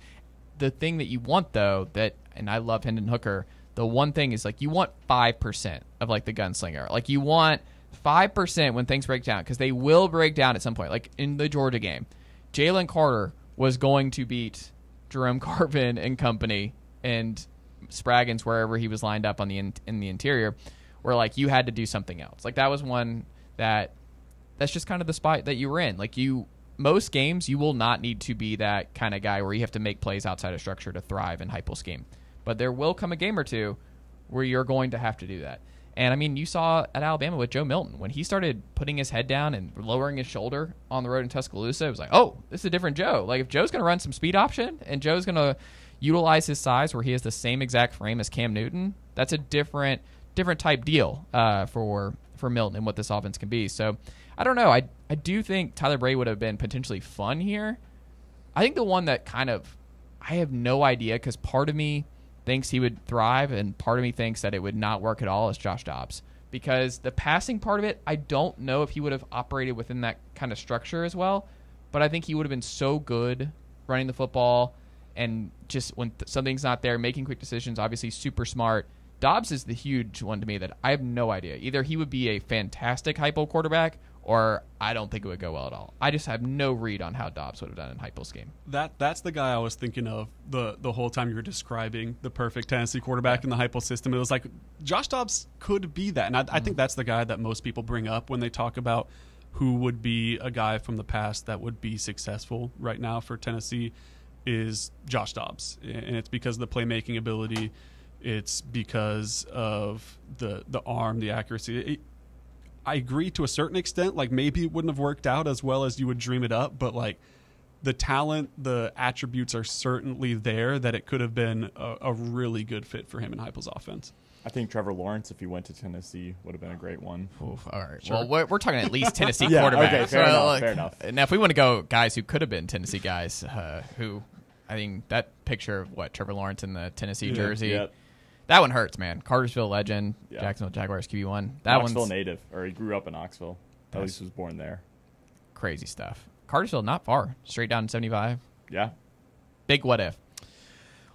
The thing that you want, though, and I love Hendon Hooker, the one thing is, like, you want 5% of, like, the gunslinger. Like, you want 5% when things break down, because they will break down at some point. Like, in the Georgia game, Jalen Carter was going to beat Jerome Carvin and company and Spraggins wherever he was lined up in the interior, where, like, you had to do something else. Like, that was one that's just kind of the spot that you were in. Like, most games, you will not need to be that kind of guy where you have to make plays outside of structure to thrive in Heupel's scheme. But there will come a game or two where you're going to have to do that. And, I mean, you saw at Alabama with Joe Milton, when he started putting his head down and lowering his shoulder on the road in Tuscaloosa, it was like, oh, this is a different Joe. Like, if Joe's going to run some speed option and Joe's going to utilize his size where he has the same exact frame as Cam Newton, that's a different type deal for Milton and what this offense can be. So I don't know. I do think Tyler Bray would have been potentially fun here. I think the one that kind of, I have no idea, because part of me thinks he would thrive and part of me thinks that it would not work at all, is Josh Dobbs. Because the passing part of it, I don't know if he would have operated within that kind of structure as well, but I think he would have been so good running the football and just when something's not there, making quick decisions, obviously super smart. Dobbs is the huge one to me that I have no idea. Either he would be a fantastic hypo quarterback, or I don't think it would go well at all. I just have no read on how Dobbs would have done in Heupel's game. That's the guy I was thinking of the whole time you were describing the perfect Tennessee quarterback in the Heupel system. It was like Josh Dobbs could be that. And I think that's the guy that most people bring up when they talk about who would be a guy from the past that would be successful right now for Tennessee is Josh Dobbs. And it's because of the playmaking ability. It's because of the arm, the accuracy. I agree to a certain extent. Like, maybe it wouldn't have worked out as well as you would dream it up, but like the talent, the attributes are certainly there that it could have been a really good fit for him in Heupel's offense. I think Trevor Lawrence, if he went to Tennessee, would have been a great one. Oof, all right. Sure. Well, we're talking at least Tennessee yeah, quarterbacks. Okay, fair enough. Now, if we want to go guys who could have been Tennessee guys, who, I think that picture of Trevor Lawrence in the Tennessee jersey, yep. That one hurts, man. Cartersville legend, Jacksonville Jaguars QB1. That Knoxville one's native, or he grew up in Knoxville. At least was born there. Crazy stuff. Cartersville, not far. Straight down 75. Yeah. Big what if.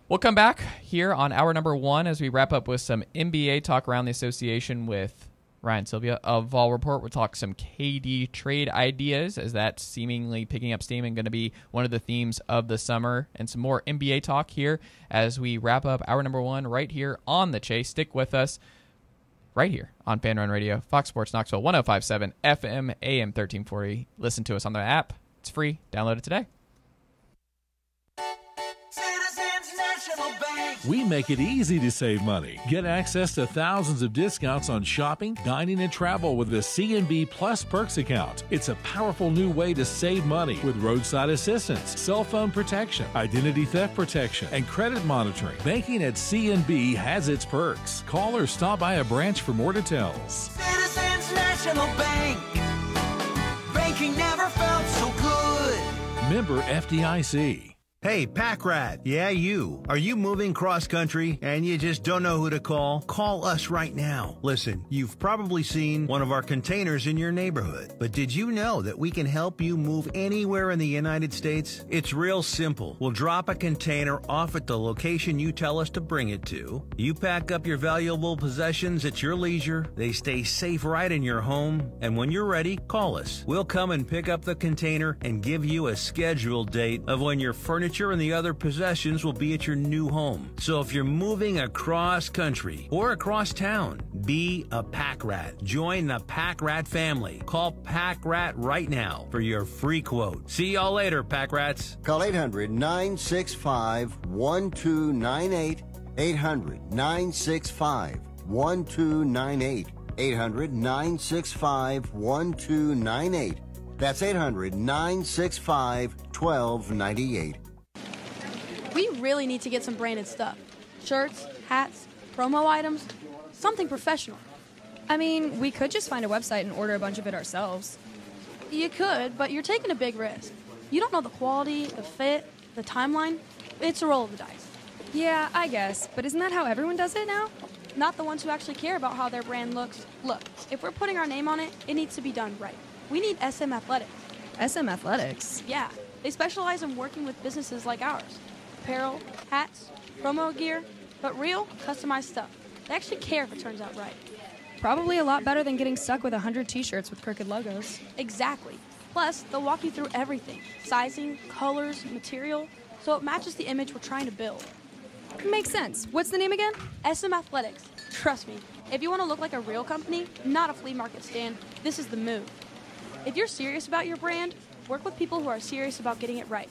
We'll come back here on hour number 1 as we wrap up with some NBA talk around the association with Ryan Sylvia of Vol Report. We'll talk some KD trade ideas, as that's seemingly picking up steam and going to be one of the themes of the summer, and some more NBA talk here as we wrap up hour number 1 right here on The Chase. Stick with us right here on Fan Run Radio, Fox Sports Knoxville, 105.7 FM, AM 1340. Listen to us on the app. It's free. Download it today. We make it easy to save money. Get access to thousands of discounts on shopping, dining, and travel with the C&B Plus Perks account. It's a powerful new way to save money with roadside assistance, cell phone protection, identity theft protection, and credit monitoring. Banking at C&B has its perks. Call or stop by a branch for more details. Citizens National Bank. Banking never felt so good. Member FDIC. Hey, Pack Rat. Yeah, you. Are you moving cross-country and you just don't know who to call? Call us right now. Listen, you've probably seen one of our containers in your neighborhood. But did you know that we can help you move anywhere in the United States? It's real simple. We'll drop a container off at the location you tell us to bring it to. You pack up your valuable possessions at your leisure. They stay safe right in your home. And when you're ready, call us. We'll come and pick up the container and give you a scheduled date of when your furniture and the other possessions will be at your new home. So if you're moving across country or across town, be a Pack Rat. Join the Pack Rat family. Call Pack Rat right now for your free quote. See y'all later, Pack Rats. Call 800-965-1298. 800-965-1298. 800-965-1298. That's 800-965-1298. We really need to get some branded stuff. Shirts, hats, promo items, something professional. I mean, we could just find a website and order a bunch of it ourselves. You could, but you're taking a big risk. You don't know the quality, the fit, the timeline. It's a roll of the dice. Yeah, I guess, but isn't that how everyone does it now? Not the ones who actually care about how their brand looks. Look, if we're putting our name on it, it needs to be done right. We need SM Athletics. SM Athletics? Yeah, they specialize in working with businesses like ours. Apparel, hats, promo gear, but real, customized stuff. They actually care if it turns out right. Probably a lot better than getting stuck with 100 t-shirts with crooked logos. Exactly. Plus, they'll walk you through everything. Sizing, colors, material, so it matches the image we're trying to build. Makes sense. What's the name again? SM Athletics. Trust me, if you want to look like a real company, not a flea market stand, this is the move. If you're serious about your brand, work with people who are serious about getting it right.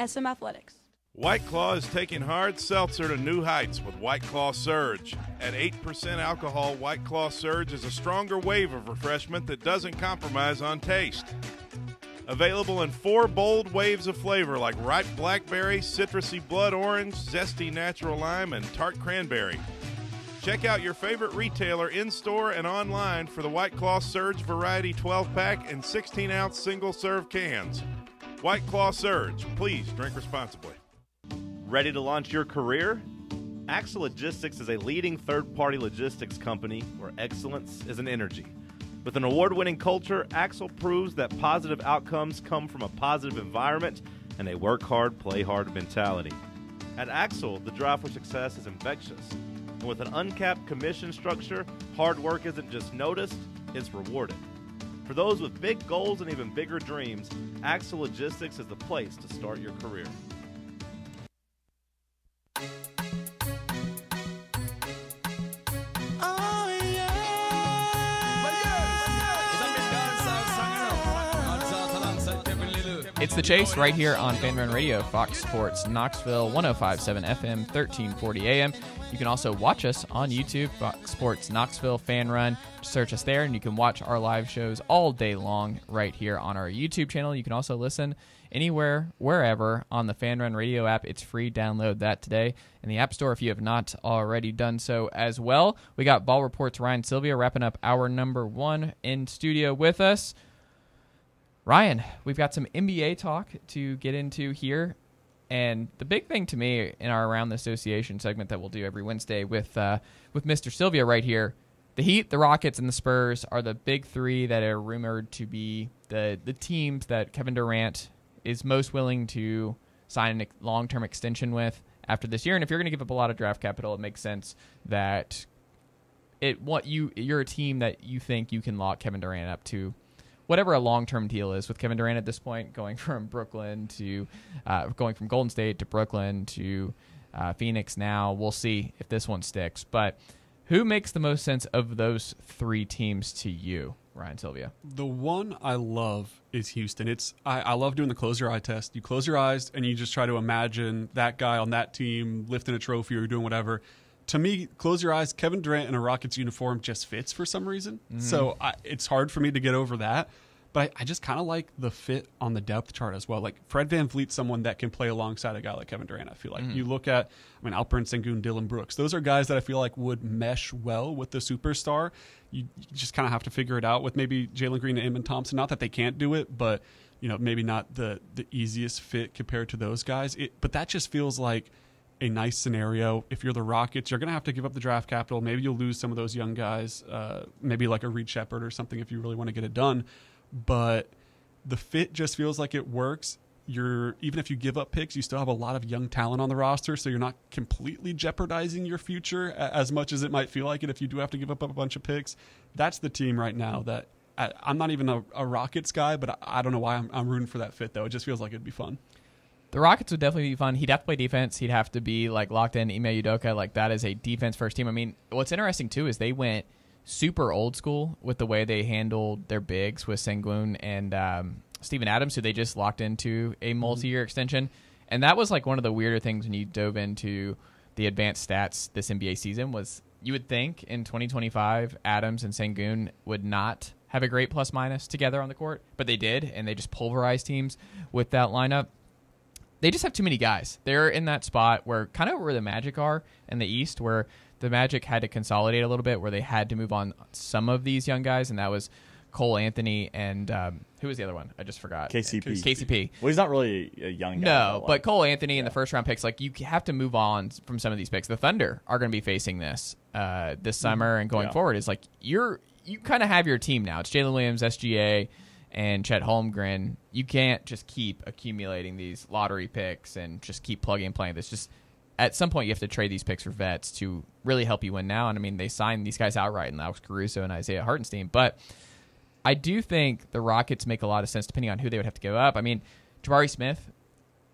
SM Athletics. White Claw is taking hard seltzer to new heights with White Claw Surge. At 8% alcohol, White Claw Surge is a stronger wave of refreshment that doesn't compromise on taste. Available in 4 bold waves of flavor like ripe blackberry, citrusy blood orange, zesty natural lime, and tart cranberry. Check out your favorite retailer in-store and online for the White Claw Surge Variety 12-pack and 16-ounce single-serve cans. White Claw Surge. Please drink responsibly. Ready to launch your career? Axle Logistics is a leading third-party logistics company where excellence is an energy. With an award-winning culture, Axle proves that positive outcomes come from a positive environment and a work hard, play hard mentality. At Axle, the drive for success is infectious. And with an uncapped commission structure, hard work isn't just noticed, it's rewarded. For those with big goals and even bigger dreams, Axle Logistics is the place to start your career. It's The Chase right here on Fan Run Radio, Fox Sports Knoxville, 105.7 FM, 1340 AM. You can also watch us on YouTube, Fox Sports Knoxville Fan Run. Search us there, and you can watch our live shows all day long right here on our YouTube channel. You can also listen anywhere, wherever on the Fan Run Radio app. It's free. Download that today in the App Store if you have not already done so as well. We got Ball Report's Ryan Sylvia wrapping up hour number 1 in studio with us. Ryan, we've got some NBA talk to get into here, and the big thing to me in our Around the Association segment that we'll do every Wednesday with Mr. Sylvia right here, the Heat, the Rockets, and the Spurs are the big three that are rumored to be the teams that Kevin Durant is most willing to sign a long-term extension with after this year. And if you're going to give up a lot of draft capital, it makes sense that you're a team that you think you can lock Kevin Durant up to whatever a long-term deal is with Kevin Durant at this point, going from Golden State to Brooklyn to Phoenix now. We'll see if this one sticks. But who makes the most sense of those three teams to you, Ryan Sylvia? The one I love is Houston. I love doing the close your eye test. You close your eyes and you just try to imagine that guy on that team lifting a trophy or doing whatever. To me, close your eyes, Kevin Durant in a Rockets uniform just fits for some reason. Mm-hmm. So it's hard for me to get over that. But I just kind of like the fit on the depth chart as well. Like Fred VanVleet's someone that can play alongside a guy like Kevin Durant, I feel like. You look at, Alperen Sengun, Dylan Brooks. Those are guys that I feel like would mesh well with the superstar. You just kind of have to figure it out with maybe Jalen Green and Amen Thompson. Not that they can't do it, but maybe not the easiest fit compared to those guys. But that just feels like a nice scenario. If you're the Rockets, you're going to have to give up the draft capital. Maybe you'll lose some of those young guys, maybe like a Reed Shepherd or something if you really want to get it done. But the fit just feels like it works. Even if you give up picks, you still have a lot of young talent on the roster, so you're not completely jeopardizing your future as much as it might feel like it if you do have to give up a bunch of picks. That's the team right now that I'm not even a Rockets guy, but I don't know why I'm rooting for that fit, though. It just feels like it'd be fun. The Rockets would definitely be fun. He'd have to play defense. He'd have to be locked in. Ime Udoka, that is a defense-first team. What's interesting, too, is they went super old school with the way they handled their bigs with Sengun and Steven Adams, who they just locked into a multi-year extension. And that was one of the weirder things when you dove into the advanced stats this NBA season was you would think in 2025 Adams and Sengun would not have a great plus-minus together on the court, but they did, and they just pulverized teams with that lineup. They just have too many guys. They're in that spot where the Magic are in the East, where the Magic had to consolidate a little bit, where they had to move on some of these young guys, and that was Cole Anthony and who was the other one? I just forgot. KCP. Well, he's not really a young guy. No, but Cole Anthony in the first-round picks, you have to move on from some of these picks. The Thunder are going to be facing this summer and going forward. Is you kind of have your team now. It's Jalen Williams, SGA, and Chet Holmgren. You can't just keep accumulating these lottery picks and just keep plugging and playing this. Just at some point, you have to trade these picks for vets to really help you win now. And, they signed these guys outright, and Alex Caruso and Isaiah Hartenstein. But I do think the Rockets make a lot of sense depending on who they would have to give up. Jabari Smith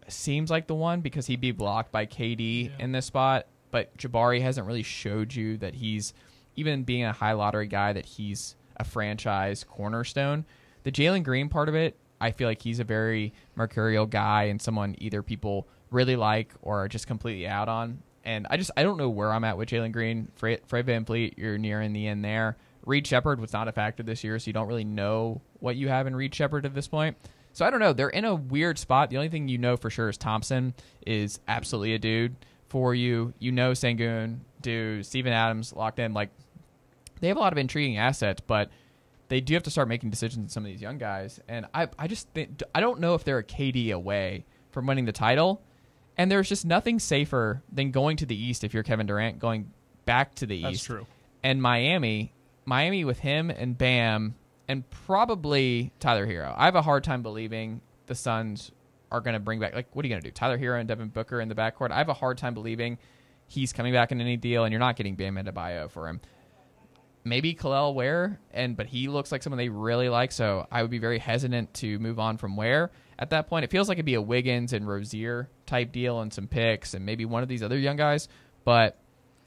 seems like the one because he'd be blocked by KD in this spot. But Jabari hasn't really showed you that he's, even being a high lottery guy, that he's a franchise cornerstone. The Jalen Green part of it, I feel like he's a very mercurial guy and someone either people really like or are just completely out on. And I don't know where I'm at with Jalen Green. Fred VanVleet, you're nearing the end there. Reed Shepherd was not a factor this year, so you don't really know what you have in Reed Shepherd at this point. So I don't know. They're in a weird spot. The only thing you know for sure is Thompson is absolutely a dude for you. You know Sengun, do Steven Adams locked in? Like, they have a lot of intriguing assets, but they do have to start making decisions on some of these young guys. And I just think, I don't know if they're a KD away from winning the title. And there's just nothing safer than going to the East if you're Kevin Durant, going back to the East. That's true. And Miami with him and Bam and probably Tyler Hero. I have a hard time believing the Suns are going to bring back, like, what are you going to do? Tyler Hero and Devin Booker in the backcourt? I have a hard time believing he's coming back in any deal, and you're not getting Bam Adebayo for him. Maybe Khalil Ware, but he looks like someone they really like, so I would be very hesitant to move on from Ware at that point. It feels like it'd be a Wiggins and Rozier type deal and some picks and maybe one of these other young guys, but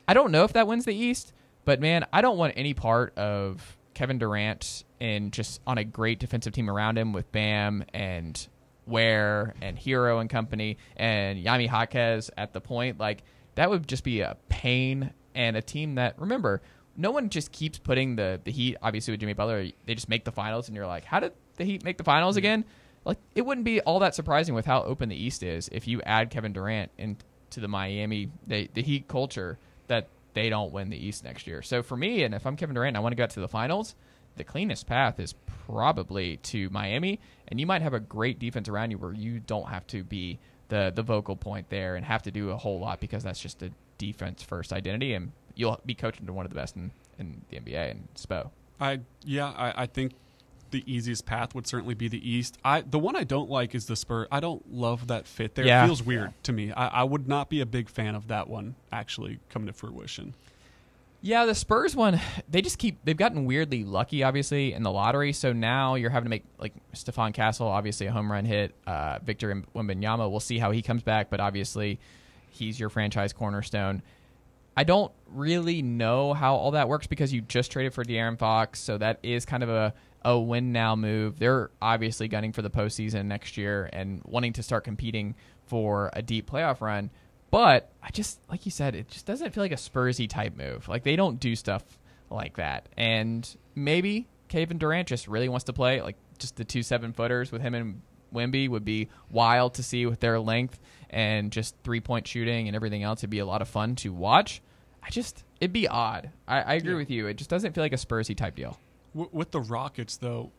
I don't know if that wins the East. But, man, I don't want any part of Kevin Durant and just on a great defensive team around him with Bam and Ware and Hero and company and Yami Jaquez at the point. Like, that would just be a pain, and a team that, remember, no one just keeps putting the Heat, obviously with Jimmy Butler, they just make the finals, and you're like, how did the Heat make the finals again? Like, it wouldn't be all that surprising with how open the East is if you add Kevin Durant into the Miami, the Heat culture, that they don't win the East next year. So for me, and if I'm Kevin Durant and I want to go out to the finals, the cleanest path is probably to Miami, and you might have a great defense around you where you don't have to be the vocal point there and have to do a whole lot, because that's just a defense-first identity, and you'll be coaching to one of the best in the NBA and Spo. I think the easiest path would certainly be the East. The one I don't like is the Spurs. I don't love that fit there. Yeah. It feels weird to me. I would not be a big fan of that one actually coming to fruition. Yeah, the Spurs one, they've gotten weirdly lucky, obviously, in the lottery. So now you're having to make, like, Stephon Castle, obviously a home run hit. Victor Wembanyama, we'll see how he comes back, but obviously he's your franchise cornerstone. I don't really know how all that works because you just traded for De'Aaron Fox, so that is kind of a win-now move. They're obviously gunning for the postseason next year and wanting to start competing for a deep playoff run. But I just, like you said, it just doesn't feel like a Spursy type move. Like, they don't do stuff like that. And maybe Kevin Durant just really wants to play, like, just the 2 7-footers with him and Wemby would be wild to see with their length and just three-point shooting and everything else. It'd be a lot of fun to watch. It'd be odd. I agree with you. It just doesn't feel like a Spursy type deal. With the Rockets, though,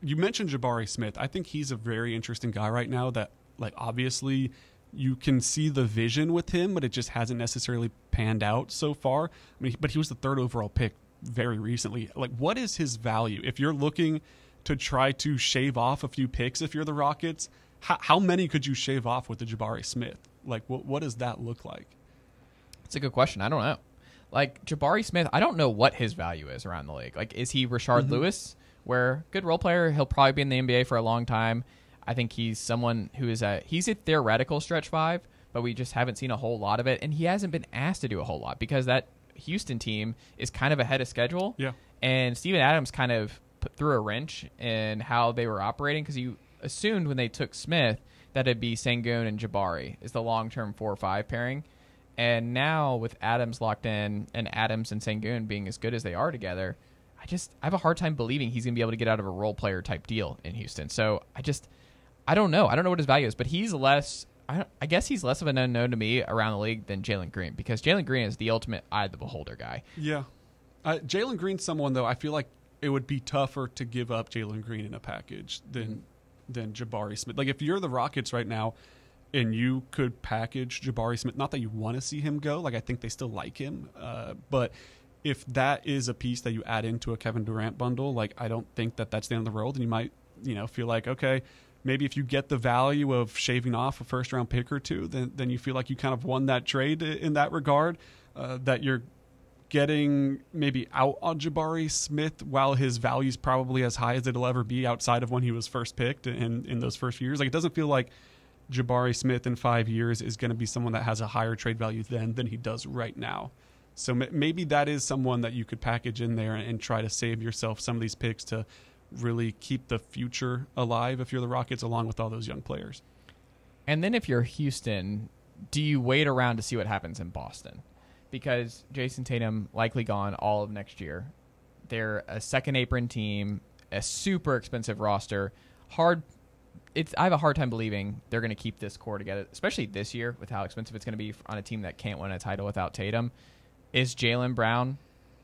you mentioned Jabari Smith. I think he's a very interesting guy right now that, like, obviously you can see the vision with him, but it just hasn't necessarily panned out so far. I mean, but he was the 3rd overall pick very recently. Like, what is his value? If you're looking to try to shave off a few picks, if you're the Rockets, how many could you shave off with the Jabari Smith? Like, what does that look like? It's a good question. I don't know. Like, Jabari Smith, I don't know what his value is around the league. Like, is he Rashard Lewis, where good role player, he'll probably be in the NBA for a long time. I think he's someone who is he's a theoretical stretch 5, but we just haven't seen a whole lot of it. And he hasn't been asked to do a whole lot because that Houston team is kind of ahead of schedule. Yeah. And Steven Adams kind of threw a wrench in how they were operating, because you assumed when they took Smith that it'd be Sengun and Jabari is the long-term 4 or 5 pairing. And now with Adams locked in and Adams and Sengun being as good as they are together, I have a hard time believing he's going to be able to get out of a role player type deal in Houston. So I don't know. I don't know what his value is, but he's less, I guess he's less of an unknown to me around the league than Jalen Green, because Jalen Green is the ultimate eye of the beholder guy. Yeah. Jalen Green's someone, though, I feel like it would be tougher to give up Jalen Green in a package than Jabari Smith. Like, if you're the Rockets right now and you could package Jabari Smith, not that you want to see him go, like, I think they still like him, but if that is a piece that you add into a Kevin Durant bundle, like, I don't think that's the end of the world, and you might, feel like, okay, maybe if you get the value of shaving off a first-round pick or two, then you feel like you kind of won that trade in that regard, that you're getting maybe out on Jabari Smith while his value is probably as high as it'll ever be outside of when he was first picked in those first few years. Like, it doesn't feel like Jabari Smith in 5 years is going to be someone that has a higher trade value than he does right now. So maybe that is someone that you could package in there and try to save yourself some of these picks to really keep the future alive if you're the Rockets, along with all those young players. And then if you're Houston, do you wait around to see what happens in Boston? Because Jason Tatum likely gone all of next year. They're a second apron team, a super expensive roster. I have a hard time believing they're going to keep this core together, especially this year with how expensive it's going to be on a team that can't win a title without Tatum. is Jaylen Brown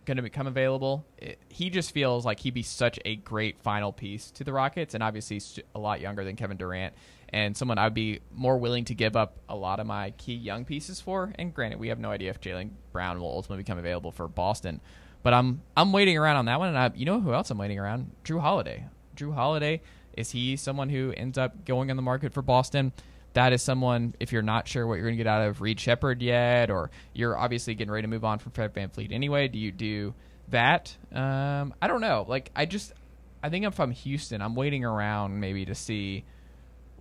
going to become available? He just feels like he'd be such a great final piece to the Rockets, and obviously a lot younger than Kevin Durant, and someone I'd be more willing to give up a lot of my key young pieces for. And granted, we have no idea if Jaylen Brown will ultimately become available for Boston, but I'm waiting around on that one. And you know who else I'm waiting around? Drew Holiday. Drew Holiday, is he someone who ends up going on the market for Boston? That is someone, if you're not sure what you're going to get out of Reed Shepherd yet, or you're obviously getting ready to move on from Fred VanVleet anyway, do you do that? I don't know. Like, I think if I'm Houston, I'm waiting around maybe to see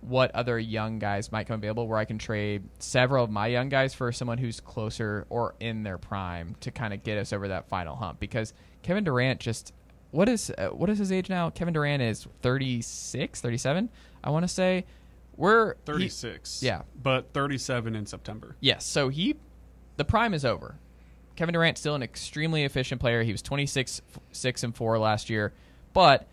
what other young guys might come available where I can trade several of my young guys for someone who's closer or in their prime to kind of get us over that final hump. Because Kevin Durant just, what is his age now? Kevin Durant is 36, 37, I want to say. We're 36. Yeah. But 37 in September. Yes. So the prime is over. Kevin Durant's still an extremely efficient player. He was 26-6-4 last year. But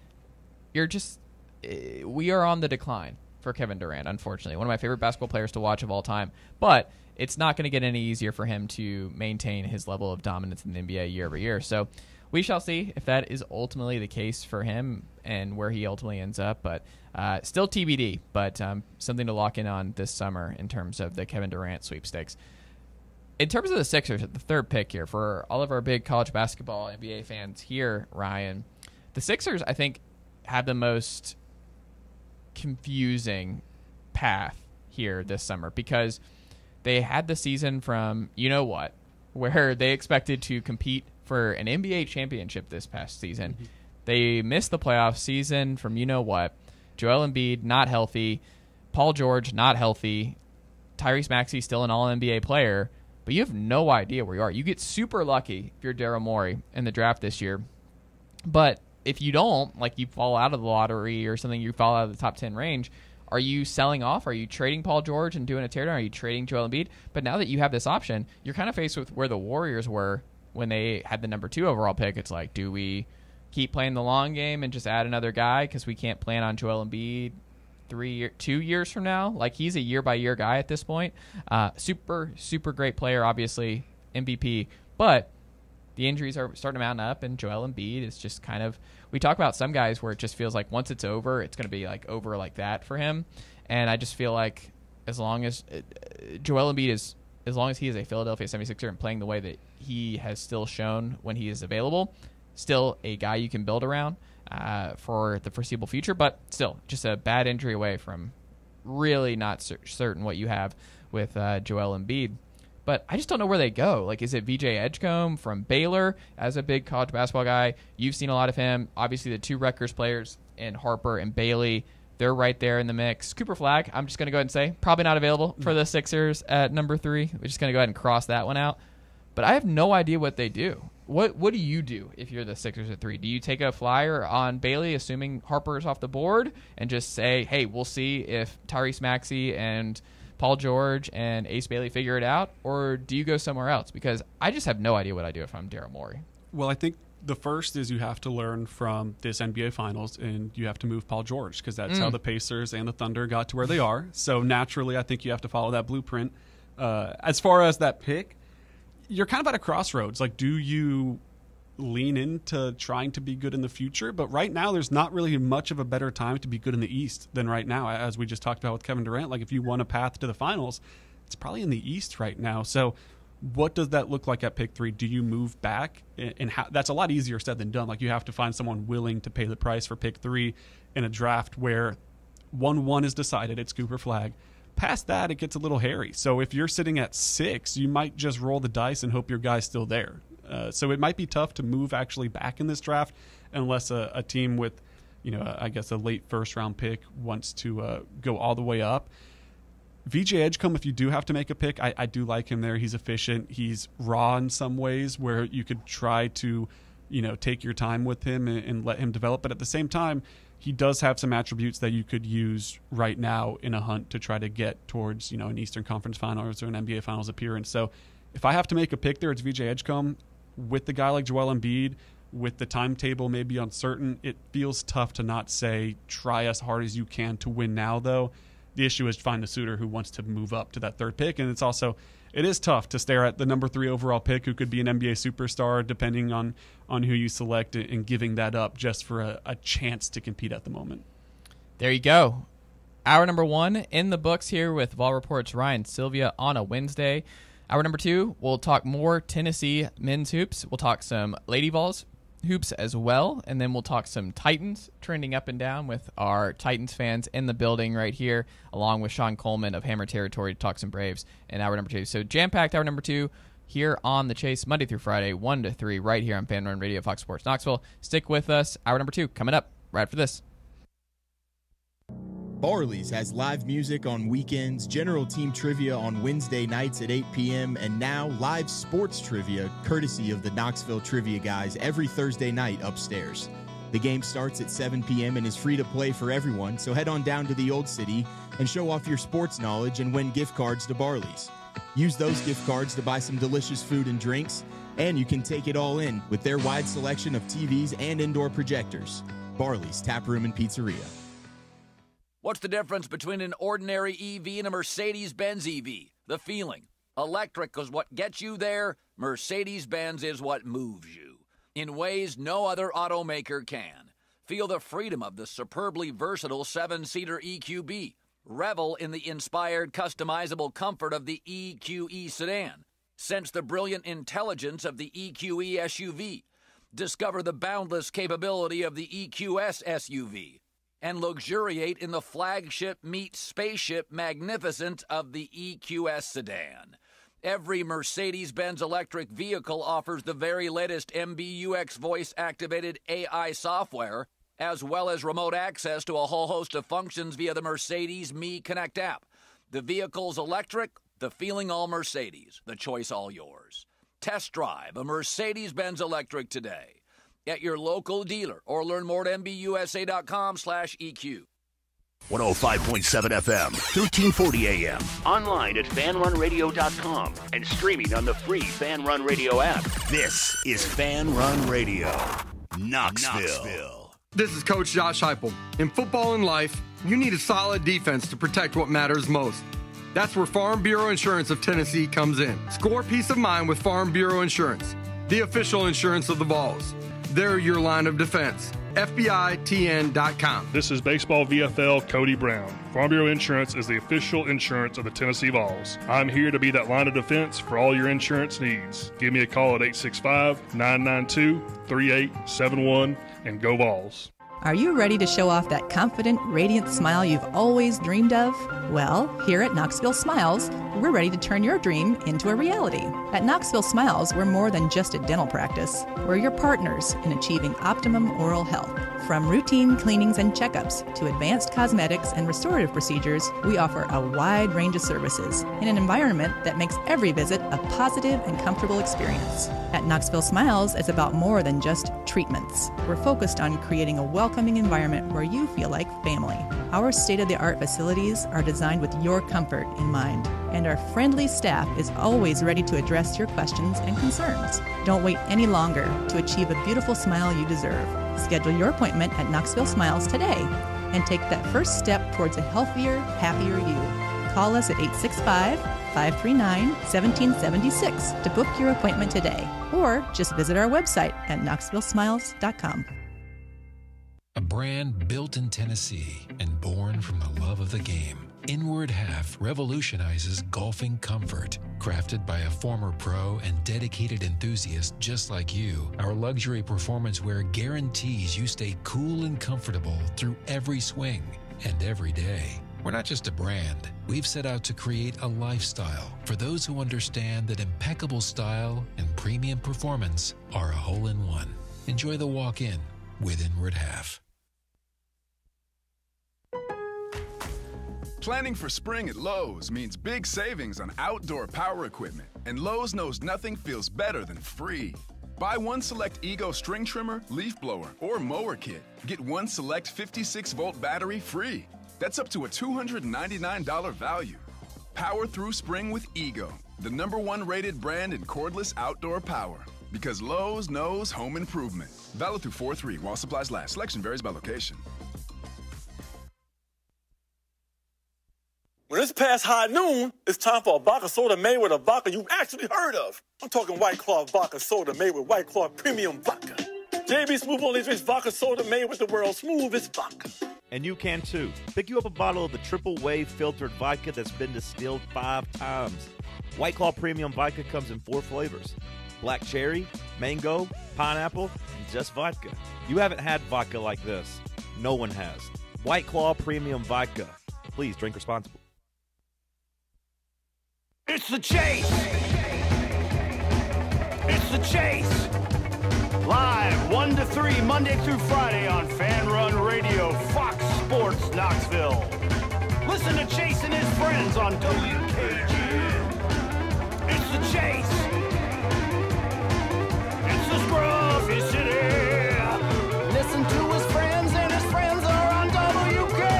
we are on the decline for Kevin Durant, unfortunately. One of my favorite basketball players to watch of all time. But it's not going to get any easier for him to maintain his level of dominance in the NBA year over year. So we shall see if that is ultimately the case for him and where he ultimately ends up. But still TBD, but something to lock in on this summer in terms of the Kevin Durant sweepstakes. In terms of the Sixers, the third pick here, for all of our big college basketball NBA fans here, Ryan, the Sixers, I think, have the most confusing path here this summer because they had the season from you-know-what, where they expected to compete for an NBA championship this past season. Mm-hmm. They missed the playoff season from you-know-what. Joel Embiid, not healthy. Paul George, not healthy. Tyrese Maxey, still an all-NBA player. But you have no idea where you are. You get super lucky if you're Daryl Morey in the draft this year. But if you don't, like you fall out of the lottery or something, you fall out of the top 10 range, are you selling off? Are you trading Paul George and doing a teardown? Are you trading Joel Embiid? But now that you have this option, you're kind of faced with where the Warriors were when they had the number 2 overall pick. It's like, do we keep playing the long game and just add another guy because we can't plan on Joel Embiid 2 years from now? Like, he's a year-by-year guy at this point. Super, super great player, obviously, MVP. But the injuries are starting to mount up, and Joel Embiid is just kind of – we talk about some guys where it just feels like once it's over, it's going to be like over like that for him. And I just feel like as long as Joel Embiid is – as long as he is a Philadelphia 76er and playing the way that he has still shown when he is available, still a guy you can build around for the foreseeable future, but still just a bad injury away from really not certain what you have with Joel Embiid. But I just don't know where they go. Like, is it VJ Edgecombe from Baylor as a big college basketball guy? You've seen a lot of him. Obviously, the two Rutgers players in Harper and Bailey, they're right there in the mix. Cooper Flagg, I'm just going to go ahead and say, probably not available for the Sixers at number 3. We're just going to go ahead and cross that one out. But I have no idea what they do. What do you do if you're the Sixers at 3? Do you take a flyer on Bailey, assuming Harper's off the board, and just say, hey, we'll see if Tyrese Maxey and Paul George and Ace Bailey figure it out? Or do you go somewhere else? Because I just have no idea what I do if I'm Daryl Morey. Well, I think the first is you have to learn from this NBA Finals, and you have to move Paul George, because that's how the Pacers and the Thunder got to where they are. So naturally, I think you have to follow that blueprint. As far as that pick, you're kind of at a crossroads. Like, do you lean into trying to be good in the future? But right now, there's not really much of a better time to be good in the East than right now, as we just talked about with Kevin Durant. Like, if you want a path to the finals, it's probably in the East right now. So what does that look like at pick 3? Do you move back? And that's a lot easier said than done. Like, you have to find someone willing to pay the price for pick 3 in a draft where 1-1 is decided. It's Cooper Flagg. Past that, it gets a little hairy. So if you're sitting at 6, you might just roll the dice and hope your guy's still there. So it might be tough to move actually back in this draft unless a team with, I guess a late first-round pick wants to go all the way up. VJ Edgecombe, if you do have to make a pick, I do like him there. He's efficient. He's raw in some ways where you could try to, take your time with him and let him develop. But at the same time, he does have some attributes that you could use right now in a hunt to try to get towards, an Eastern Conference Finals or an NBA Finals appearance. So if I have to make a pick there, it's VJ Edgecombe. With the guy like Joel Embiid, with the timetable maybe uncertain, it feels tough to not say try as hard as you can to win now, though. The issue is to find a suitor who wants to move up to that third pick. And it's also, it is tough to stare at the number 3 overall pick who could be an NBA superstar depending on who you select and giving that up just for a chance to compete at the moment. There you go. Hour number 1 in the books here with Vol Report's Ryan Sylvia on a Wednesday. Hour number 2, we'll talk more Tennessee men's hoops. We'll talk some Lady Vols hoops as well, and then we'll talk some Titans trending up and down with our Titans fans in the building right here, along with Sean Coleman of Hammer Territory to talk some Braves in hour number 2. So jam-packed hour number 2 here on The Chase, Monday through Friday, 1 to 3, right here on Fan Run Radio, Fox Sports Knoxville. Stick with us. Hour number 2 coming up right after this. Barley's has live music on weekends, general team trivia on Wednesday nights at 8 p.m., and now live sports trivia courtesy of the Knoxville Trivia Guys every Thursday night upstairs. The game starts at 7 p.m. and is free to play for everyone, so head on down to the Old City and show off your sports knowledge and win gift cards to Barley's. Use those gift cards to buy some delicious food and drinks, and you can take it all in with their wide selection of TVs and indoor projectors. Barley's Tap Room and Pizzeria. What's the difference between an ordinary EV and a Mercedes-Benz EV? The feeling. Electric is what gets you there. Mercedes-Benz is what moves you in ways no other automaker can. Feel the freedom of the superbly versatile 7-seater EQB. Revel in the inspired, customizable comfort of the EQE sedan. Sense the brilliant intelligence of the EQE SUV. Discover the boundless capability of the EQS SUV. And luxuriate in the flagship meets spaceship magnificence of the EQS sedan. Every Mercedes-Benz electric vehicle offers the very latest MBUX voice-activated AI software, as well as remote access to a whole host of functions via the Mercedes Me Connect app. The vehicle's electric, the feeling all Mercedes, the choice all yours. Test drive a Mercedes-Benz electric today at your local dealer, or learn more at mbusa.com/EQ. 105.7 FM, 1340 AM. Online at fanrunradio.com and streaming on the free Fan Run Radio app. This is Fan Run Radio, Knoxville. This is Coach Josh Heupel. In football and life, you need a solid defense to protect what matters most. That's where Farm Bureau Insurance of Tennessee comes in. Score peace of mind with Farm Bureau Insurance, the official insurance of the Vols. They're your line of defense. FBITN.com. This is Baseball VFL Cody Brown. Farm Bureau Insurance is the official insurance of the Tennessee Vols. I'm here to be that line of defense for all your insurance needs. Give me a call at 865-992-3871 and go Vols. Are you ready to show off that confident, radiant smile you've always dreamed of? Well, here at Knoxville Smiles, we're ready to turn your dream into a reality. At Knoxville Smiles, we're more than just a dental practice. We're your partners in achieving optimum oral health. From routine cleanings and checkups to advanced cosmetics and restorative procedures, we offer a wide range of services in an environment that makes every visit a positive and comfortable experience. At Knoxville Smiles, it's about more than just treatments. We're focused on creating a welcoming environment where you feel like family. Our state-of-the-art facilities are designed with your comfort in mind, and our friendly staff is always ready to address your questions and concerns. Don't wait any longer to achieve a beautiful smile you deserve. Schedule your appointment at Knoxville Smiles today and take that first step towards a healthier, happier you. Call us at 865-539-1776 to book your appointment today, or just visit our website at knoxvillesmiles.com. A brand built in Tennessee and born from the love of the game. Inward Half revolutionizes golfing comfort. Crafted by a former pro and dedicated enthusiast just like you, our luxury performance wear guarantees you stay cool and comfortable through every swing and every day. We're not just a brand. We've set out to create a lifestyle for those who understand that impeccable style and premium performance are a hole-in-one. Enjoy the walk-in with Inward Half. Planning for spring at Lowe's means big savings on outdoor power equipment, and Lowe's knows nothing feels better than free. Buy one select Ego string trimmer, leaf blower, or mower kit. Get one select 56-volt battery free. That's up to a $299 value. Power through spring with Ego, the #1 rated brand in cordless outdoor power. Because Lowe's knows home improvement. Valid through 4/3 while supplies last. Selection varies by location. When When it's past high noon, it's time for a vodka soda made with a vodka you've actually heard of. I'm talking White Claw vodka soda made with White Claw premium vodka. JB Smooth only drinks vodka soda made with the world's smoothest vodka. And you can too. Pick you up a bottle of the triple wave filtered vodka that's been distilled 5 times. White Claw premium vodka comes in 4 flavors: black cherry, mango, pineapple, and just vodka. You haven't had vodka like this. No one has. White Claw premium vodka. Please drink responsibly. It's the Chase! It's the Chase! Live 1 to 3, Monday through Friday on Fan Run Radio, Fox Sports Knoxville. Listen to Chase and his friends on WKGN. It's the Chase! It's the Scruffy City! Listen to his friends, and his friends are on WKGN.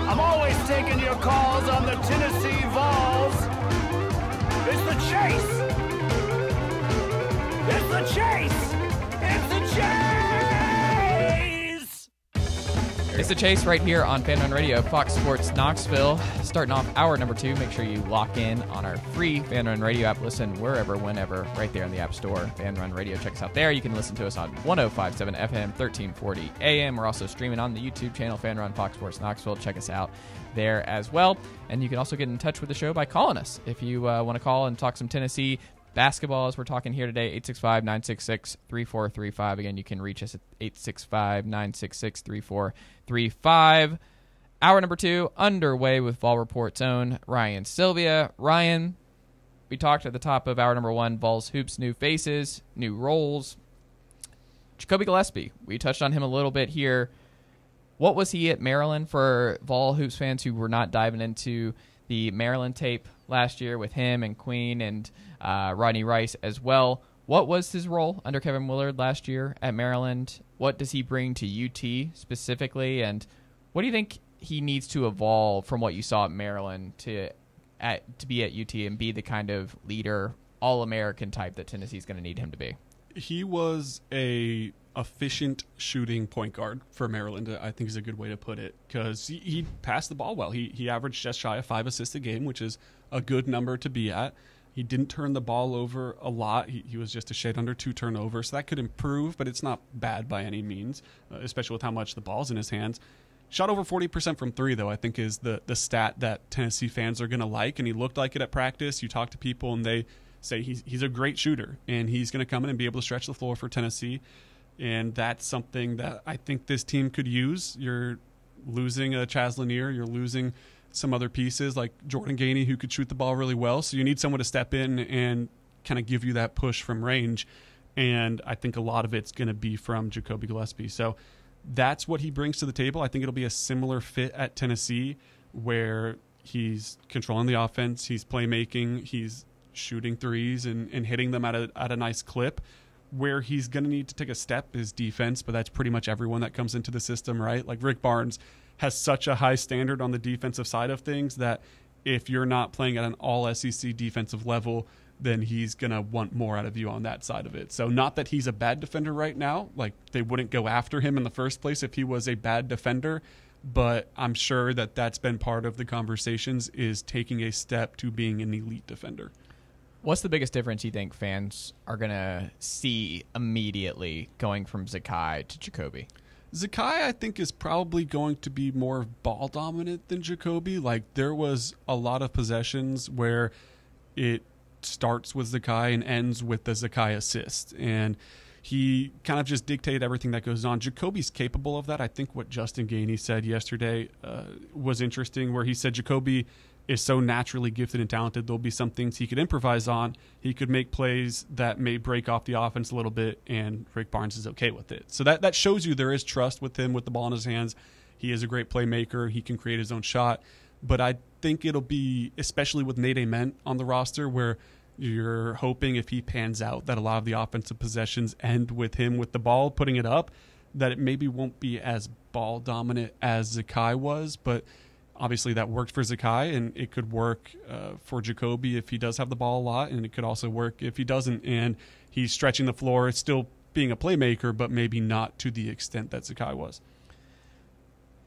I'm always taking your calls on the Tennessee Vols. It's the Chase! It's the Chase! It's the Chase! It's the Chase right here on Fan Run Radio, Fox Sports Knoxville. Starting off hour number 2, make sure you lock in on our free Fan Run Radio app. Listen wherever, whenever, right there in the App Store. Fan Run Radio, check us out there. You can listen to us on 105.7 FM, 1340 AM. We're also streaming on the YouTube channel, Fan Run Fox Sports Knoxville. Check us out there as well. And you can also get in touch with the show by calling us. If you want to call and talk some Tennessee basketball, as we're talking here today, 865-966-3435. Again, you can reach us at 865-966-3435. Hour number 2 underway with Vol Report's own Ryan Sylvia. Ryan, we talked at the top of hour number 1, Vol's Hoops, new faces, new roles. Jacoby Gillespie, we touched on him a little bit here. What was he at Maryland for Vol Hoops fans who were not diving into the Maryland tape last year with him and Queen and Rodney Rice as well? What was his role under Kevin Willard last year at Maryland? What does he bring to UT specifically? And what do you think he needs to evolve from what you saw at Maryland to be at UT and be the kind of leader, all-American type that Tennessee's going to need him to be? He was a efficient shooting point guard for Maryland, I think is a good way to put it, because he passed the ball well. He averaged just shy of 5 assists a game, which is a good number to be at. He didn't turn the ball over a lot. He was just a shade under 2 turnovers, so that could improve, but it's not bad by any means, especially with how much the ball's in his hands. Shot over 40% from 3, though, I think is the stat that Tennessee fans are going to like, and he looked like it at practice. You talk to people, and they say he's a great shooter, and he's going to come in and be able to stretch the floor for Tennessee, and that's something that I think this team could use. You're losing a Chaz Lanier. You're losing some other pieces like Jordan Gainey, who could shoot the ball really well, so you need someone to step in and kind of give you that push from range, and I think a lot of it's going to be from Jacoby Gillespie. So that's what he brings to the table. I think it'll be a similar fit at Tennessee, where he's controlling the offense, he's playmaking, he's shooting threes and hitting them at a nice clip. Where he's going to need to take a step is defense, but that's pretty much everyone that comes into the system, right? Like Rick Barnes has such a high standard on the defensive side of things that if you're not playing at an all-SEC defensive level, then he's going to want more out of you on that side of it. So not that he's a bad defender right now. Like, they wouldn't go after him in the first place if he was a bad defender, but I'm sure that that's been part of the conversations, is taking a step to being an elite defender. What's the biggest difference you think fans are going to see immediately going from Zakai to Jacoby? Zakai, I think, is probably going to be more ball dominant than Jacoby. Like, there was a lot of possessions where it starts with Zakai and ends with the Zakai assist, and he kind of just dictated everything that goes on. Jacoby's capable of that. I think what Justin Gainey said yesterday was interesting, where he said Jacoby is so naturally gifted and talented, there'll be some things he could improvise on. He could make plays that may break off the offense a little bit, and Rick Barnes is okay with it. So that shows you there is trust with him with the ball in his hands. He is a great playmaker. He can create his own shot. But I think it'll be, especially with Nate Ament on the roster, where you're hoping if he pans out that a lot of the offensive possessions end with him with the ball, putting it up, that it maybe won't be as ball dominant as Zakai was, but obviously that worked for Zakai, and it could work for Jacoby if he does have the ball a lot, and it could also work if he doesn't, and he's stretching the floor, still being a playmaker, but maybe not to the extent that Zakai was.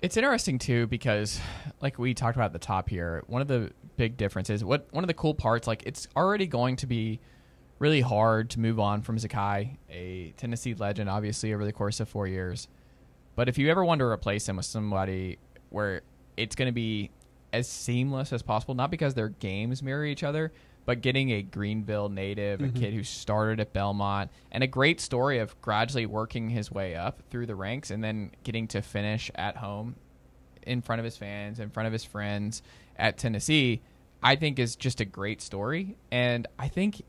It's interesting, too, because like we talked about at the top here, one of the big differences, one of the cool parts, like it's already going to be really hard to move on from Zakai, a Tennessee legend, obviously, over the course of 4 years. But if you ever want to replace him with somebody where it's going to be as seamless as possible, not because their games mirror each other, but getting a Greenville native, a kid who started at Belmont, and a great story of gradually working his way up through the ranks and then getting to finish at home in front of his fans, in front of his friends at Tennessee, I think is just a great story. And I think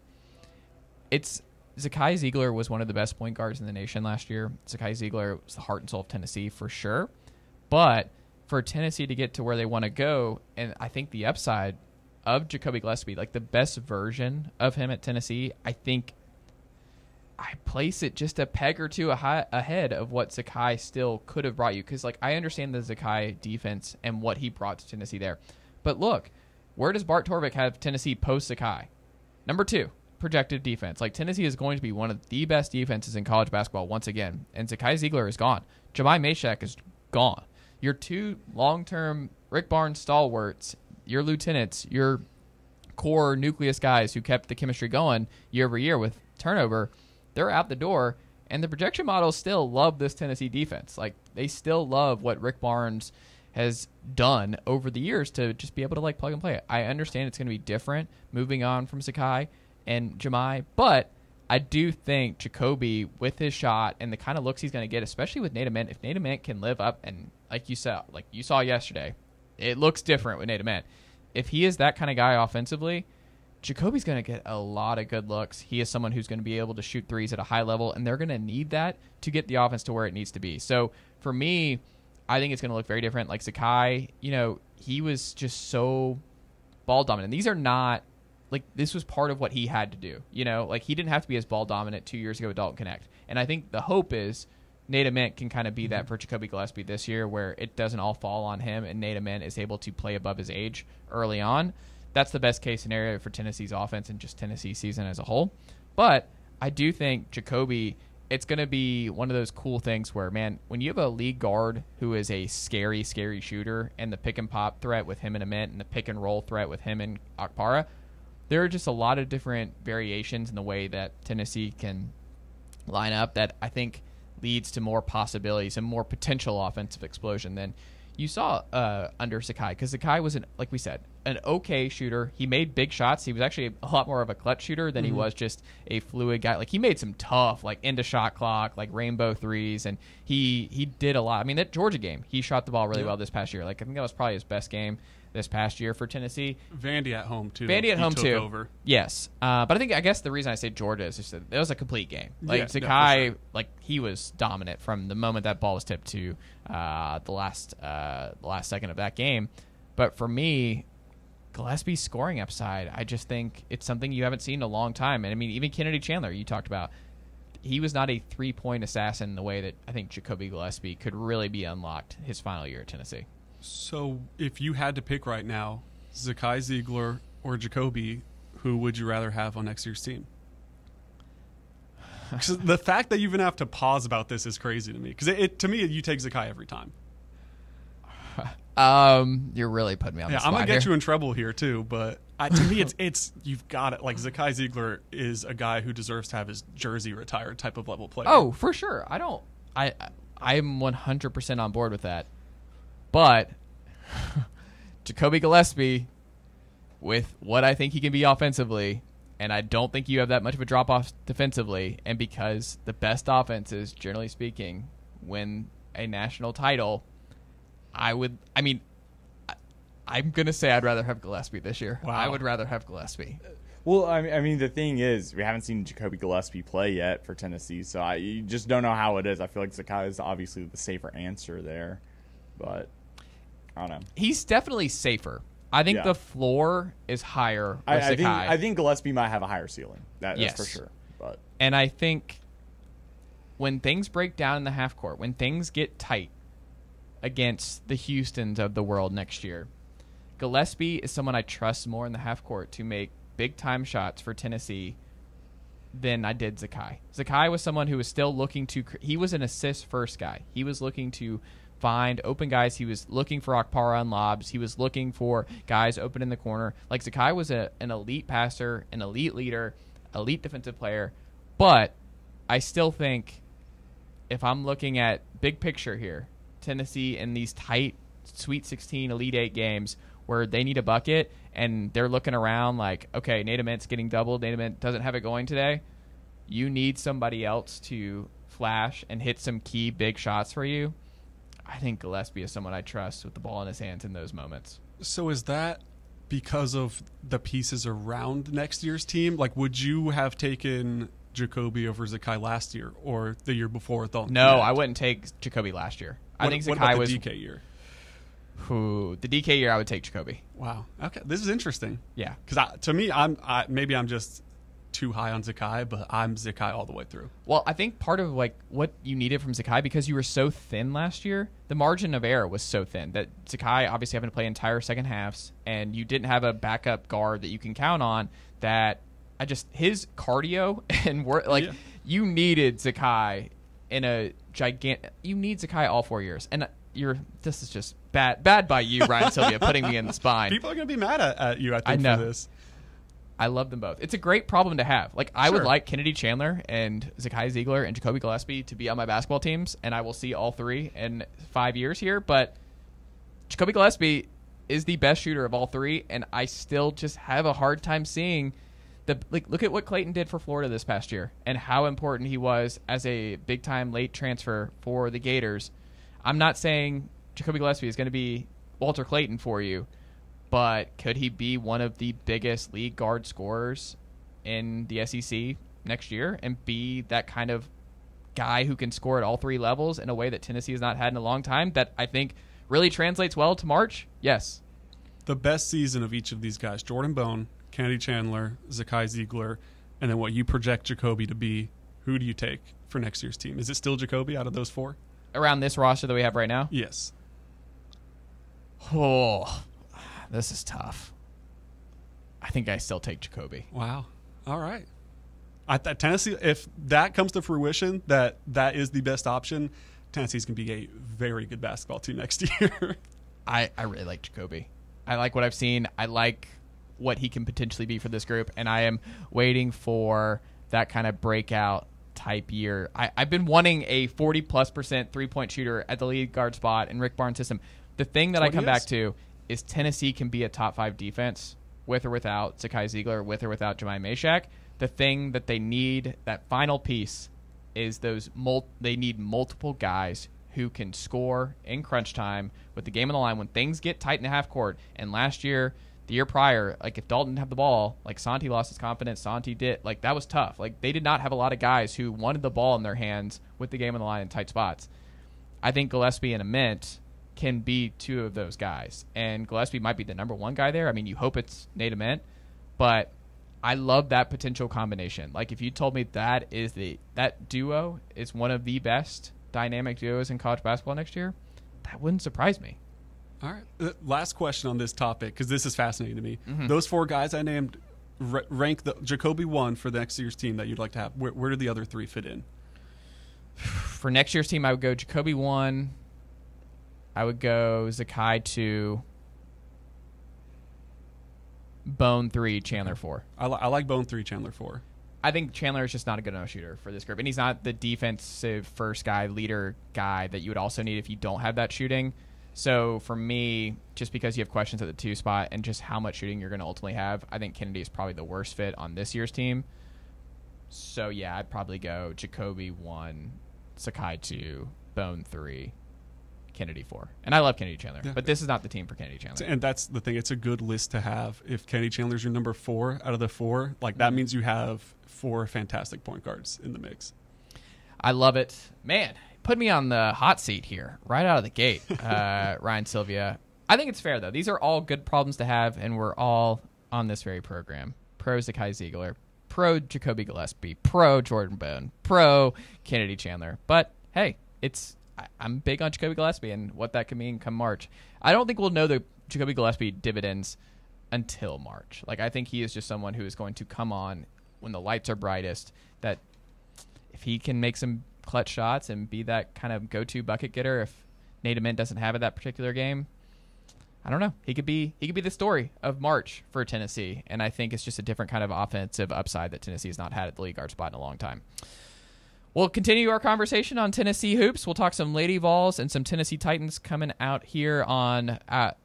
Zakai Ziegler was one of the best point guards in the nation last year. Zakai Ziegler was the heart and soul of Tennessee for sure. But for Tennessee to get to where they want to go, and I think the upside of Jacoby Gillespie, like the best version of him at Tennessee, I think I place it just a peg or two ahead of what Zakai still could have brought you. Because like I understand the Zakai defense and what he brought to Tennessee there. But look, where does Bart Torvik have Tennessee post Zakai? Number 2, projected defense. Like Tennessee is going to be one of the best defenses in college basketball once again. And Zakai Ziegler is gone. Jemai Mashak is gone. Your 2 long-term Rick Barnes stalwarts, your lieutenants, your core nucleus guys who kept the chemistry going year over year with turnover, they're out the door, and the projection models still love this Tennessee defense. Like, they still love what Rick Barnes has done over the years to just be able to, like, plug and play it. I understand it's going to be different moving on from Zakai and Jemai, but I do think Jacoby, with his shot and the kind of looks he's going to get, especially with Nate Ament, if Nate Ament can live up, and like you saw yesterday, it looks different with Nate Ament. If he is that kind of guy offensively, Jacoby's going to get a lot of good looks. He is someone who's going to be able to shoot threes at a high level, and they're going to need that to get the offense to where it needs to be. So for me, I think it's going to look very different. Like Zakai, he was just so ball dominant. These are not, like, this was part of what he had to do. Like, he didn't have to be as ball dominant 2 years ago with Dalton Connect. And I think the hope is Nate Ament can kind of be that for Jacoby Gillespie this year, where it doesn't all fall on him and Nate Ament is able to play above his age early on. That's the best case scenario for Tennessee's offense and just Tennessee season as a whole. But I do think Jacoby, it's going to be one of those cool things where, man, when you have a league guard who is a scary, scary shooter, and the pick and pop threat with him and Ament and the pick and roll threat with him and Akpara, there are just a lot of different variations in the way that Tennessee can line up that I think leads to more possibilities and more potential offensive explosion than you saw under Zakai. Because Zakai was, like we said, an okay shooter. He made big shots. He was actually a lot more of a clutch shooter than he was just a fluid guy. Like, he made some tough, like, into shot clock, like, rainbow threes, and he did a lot. I mean, that Georgia game, he shot the ball really well this past year. Like, I think that was probably his best game this past year for Tennessee. Vandy at home, too. Vandy at home, too. Over. Yes. But I guess the reason I say Georgia is just that it was a complete game. Like, Zakai, sure, like, he was dominant from the moment that ball was tipped to the last second of that game. But for me, Gillespie's scoring upside, I just think it's something you haven't seen in a long time. And, I mean, even Kennedy Chandler, you talked about, he was not a three-point assassin in the way that I think Jacoby Gillespie could really be unlocked his final year at Tennessee. So if you had to pick right now, Zakai Ziegler or Jacoby, who would you rather have on next year's team? The fact that you even have to pause about this is crazy to me. Because to me, you take Zakai every time. You're really putting me on the spot. I'm going to get you in trouble here, too. But to me, it's you've got it. Like, Zakai Ziegler is a guy who deserves to have his jersey retired type of level player. Oh, for sure. I'm 100% on board with that. But Jacoby Gillespie, with what I think he can be offensively, and I don't think you have that much of a drop-off defensively, and because the best offenses, generally speaking, win a national title, I'm going to say I'd rather have Gillespie this year. Wow. I would rather have Gillespie. Well, I mean, the thing is, we haven't seen Jacoby Gillespie play yet for Tennessee, so you just don't know how it is. I feel like Zakai is obviously the safer answer there, but I don't know. He's definitely safer. I think the floor is higher with Zakai. I think Gillespie might have a higher ceiling. That's for sure. And I think when things break down in the half court, when things get tight against the Houstons of the world next year, Gillespie is someone I trust more in the half court to make big-time shots for Tennessee than I did Zakai. Zakai was someone who was still looking to – he was an assist-first guy. He was looking to find open guys. He was looking for Akpara on lobs. He was looking for guys open in the corner. Like, Zakai was an elite passer, an elite leader, elite defensive player. But I still think if I'm looking at big picture here, Tennessee in these tight Sweet 16, Elite 8 games where they need a bucket and they're looking around like, okay, Nate Ament's getting doubled. Nate Ament doesn't have it going today. You need somebody else to flash and hit some key big shots for you. I think Gillespie is someone I trust with the ball in his hands in those moments. So is that because of the pieces around next year's team? Like, would you have taken Jacoby over Zakai last year or the year before? No, I wouldn't take Jacoby last year. I think Zakai was the DK year. The DK year, I would take Jacoby. Wow. Okay, this is interesting. Yeah, because to me, maybe I'm just too high on Zakai, but I'm Zakai all the way through. Well, I think part of like what you needed from Zakai, because you were so thin last year, the margin of error was so thin that Zakai obviously having to play entire second halves, and you didn't have a backup guard that you can count on. That his cardio and work, like, you needed Zakai in a gigantic. You need Zakai all 4 years, and this is just bad by you, Ryan Sylvia, putting me in the spine. People are going to be mad at you, I think, for this. I love them both. It's a great problem to have. Like, I would like Kennedy Chandler and Zakai Ziegler and Jacoby Gillespie to be on my basketball teams, and I will see all three in 5 years here. But Jacoby Gillespie is the best shooter of all three, and I still just have a hard time seeing look at what Clayton did for Florida this past year and how important he was as a big-time late transfer for the Gators. I'm not saying Jacoby Gillespie is going to be Walter Clayton for you, but could he be one of the biggest league guard scorers in the SEC next year and be that kind of guy who can score at all three levels in a way that Tennessee has not had in a long time that I think really translates well to March? Yes. The best season of each of these guys, Jordan Bone, Kennedy Chandler, Zakai Ziegler, and then what you project Jacoby to be, who do you take for next year's team? Is it still Jacoby out of those four? Around this roster that we have right now? Yes. Oh, this is tough. I think I still take Jacoby. Wow. All right. Tennessee, if that comes to fruition, that is the best option, Tennessee's going to be a very good basketball team next year. I really like Jacoby. I like what I've seen. I like what he can potentially be for this group, and I am waiting for that kind of breakout type year. I've been wanting a 40+% three-point shooter at the lead guard spot in Rick Barnes' system. The thing that I come back to is Tennessee can be a top 5 defense with or without Zakai Ziegler, with or without Jemai Mashak. The thing that they need, that final piece, is they need multiple guys who can score in crunch time with the game on the line when things get tight in the half court. And last year, the year prior, like, if Dalton didn't have the ball, like, Santi lost his confidence, Santi did, like, that was tough. Like, they did not have a lot of guys who wanted the ball in their hands with the game on the line in tight spots. I think Gillespie and Ament can be two of those guys. And Gillespie might be the number one guy there. I mean, you hope it's Nate Ament, but I love that potential combination. Like, if you told me that duo is one of the best dynamic duos in college basketball next year, that wouldn't surprise me. All right. Last question on this topic, because this is fascinating to me. Mm-hmm. Those four guys I named, rank the Jacoby 1 for the next year's team that you'd like to have. Where do the other three fit in? For next year's team, I would go Jacoby 1. I would go Zakai 2. Bone 3, Chandler 4. I like Bone 3, Chandler 4. I think Chandler is just not a good enough shooter for this group. And he's not the defensive first guy, leader guy that you would also need if you don't have that shooting. So for me, just because you have questions at the 2 spot and just how much shooting you're going to ultimately have, I think Kennedy is probably the worst fit on this year's team. So yeah, I'd probably go Jacoby 1, Zakai 2, Bone 3, Kennedy 4. And I love Kennedy Chandler, but this is not the team for Kennedy Chandler. And that's the thing. It's a good list to have. If Kennedy Chandler's your number 4 out of the 4, like, that means you have 4 fantastic point guards in the mix. I love it. Man, put me on the hot seat here right out of the gate, Ryan Sylvia. I think it's fair, though. These are all good problems to have, and we're all on this very program. Pro Zakai Ziegler, pro Jacoby Gillespie, pro Jordan Bone, pro Kennedy Chandler. But, hey, I'm big on Jacoby Gillespie and what that could mean come March. I don't think we'll know the Jacoby Gillespie dividends until March. Like, I think he is just someone who is going to come on when the lights are brightest, that if he can make some clutch shots and be that kind of go-to bucket getter, if Nate Ament doesn't have at that particular game, I don't know. He could be the story of March for Tennessee, and I think it's just a different kind of offensive upside that Tennessee has not had at the lead guard spot in a long time. We'll continue our conversation on Tennessee hoops. We'll talk some Lady Vols and some Tennessee Titans coming out here on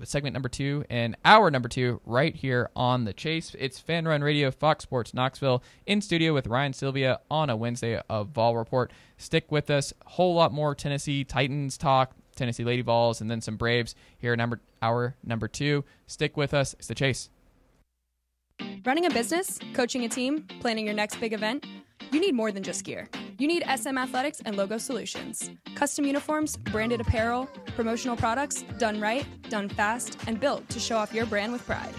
segment number 2 and hour number 2 right here on The Chase. It's Fan Run Radio, Fox Sports Knoxville, in studio with Ryan Sylvia on a Wednesday of Vol Report. Stick with us. Whole lot more Tennessee Titans talk, Tennessee Lady Vols, and then some Braves here in hour number 2. Stick with us. It's The Chase. Running a business, coaching a team, planning your next big event, you need more than just gear. You need SM Athletics and Logo Solutions. Custom uniforms, branded apparel, promotional products, done right, done fast, and built to show off your brand with pride.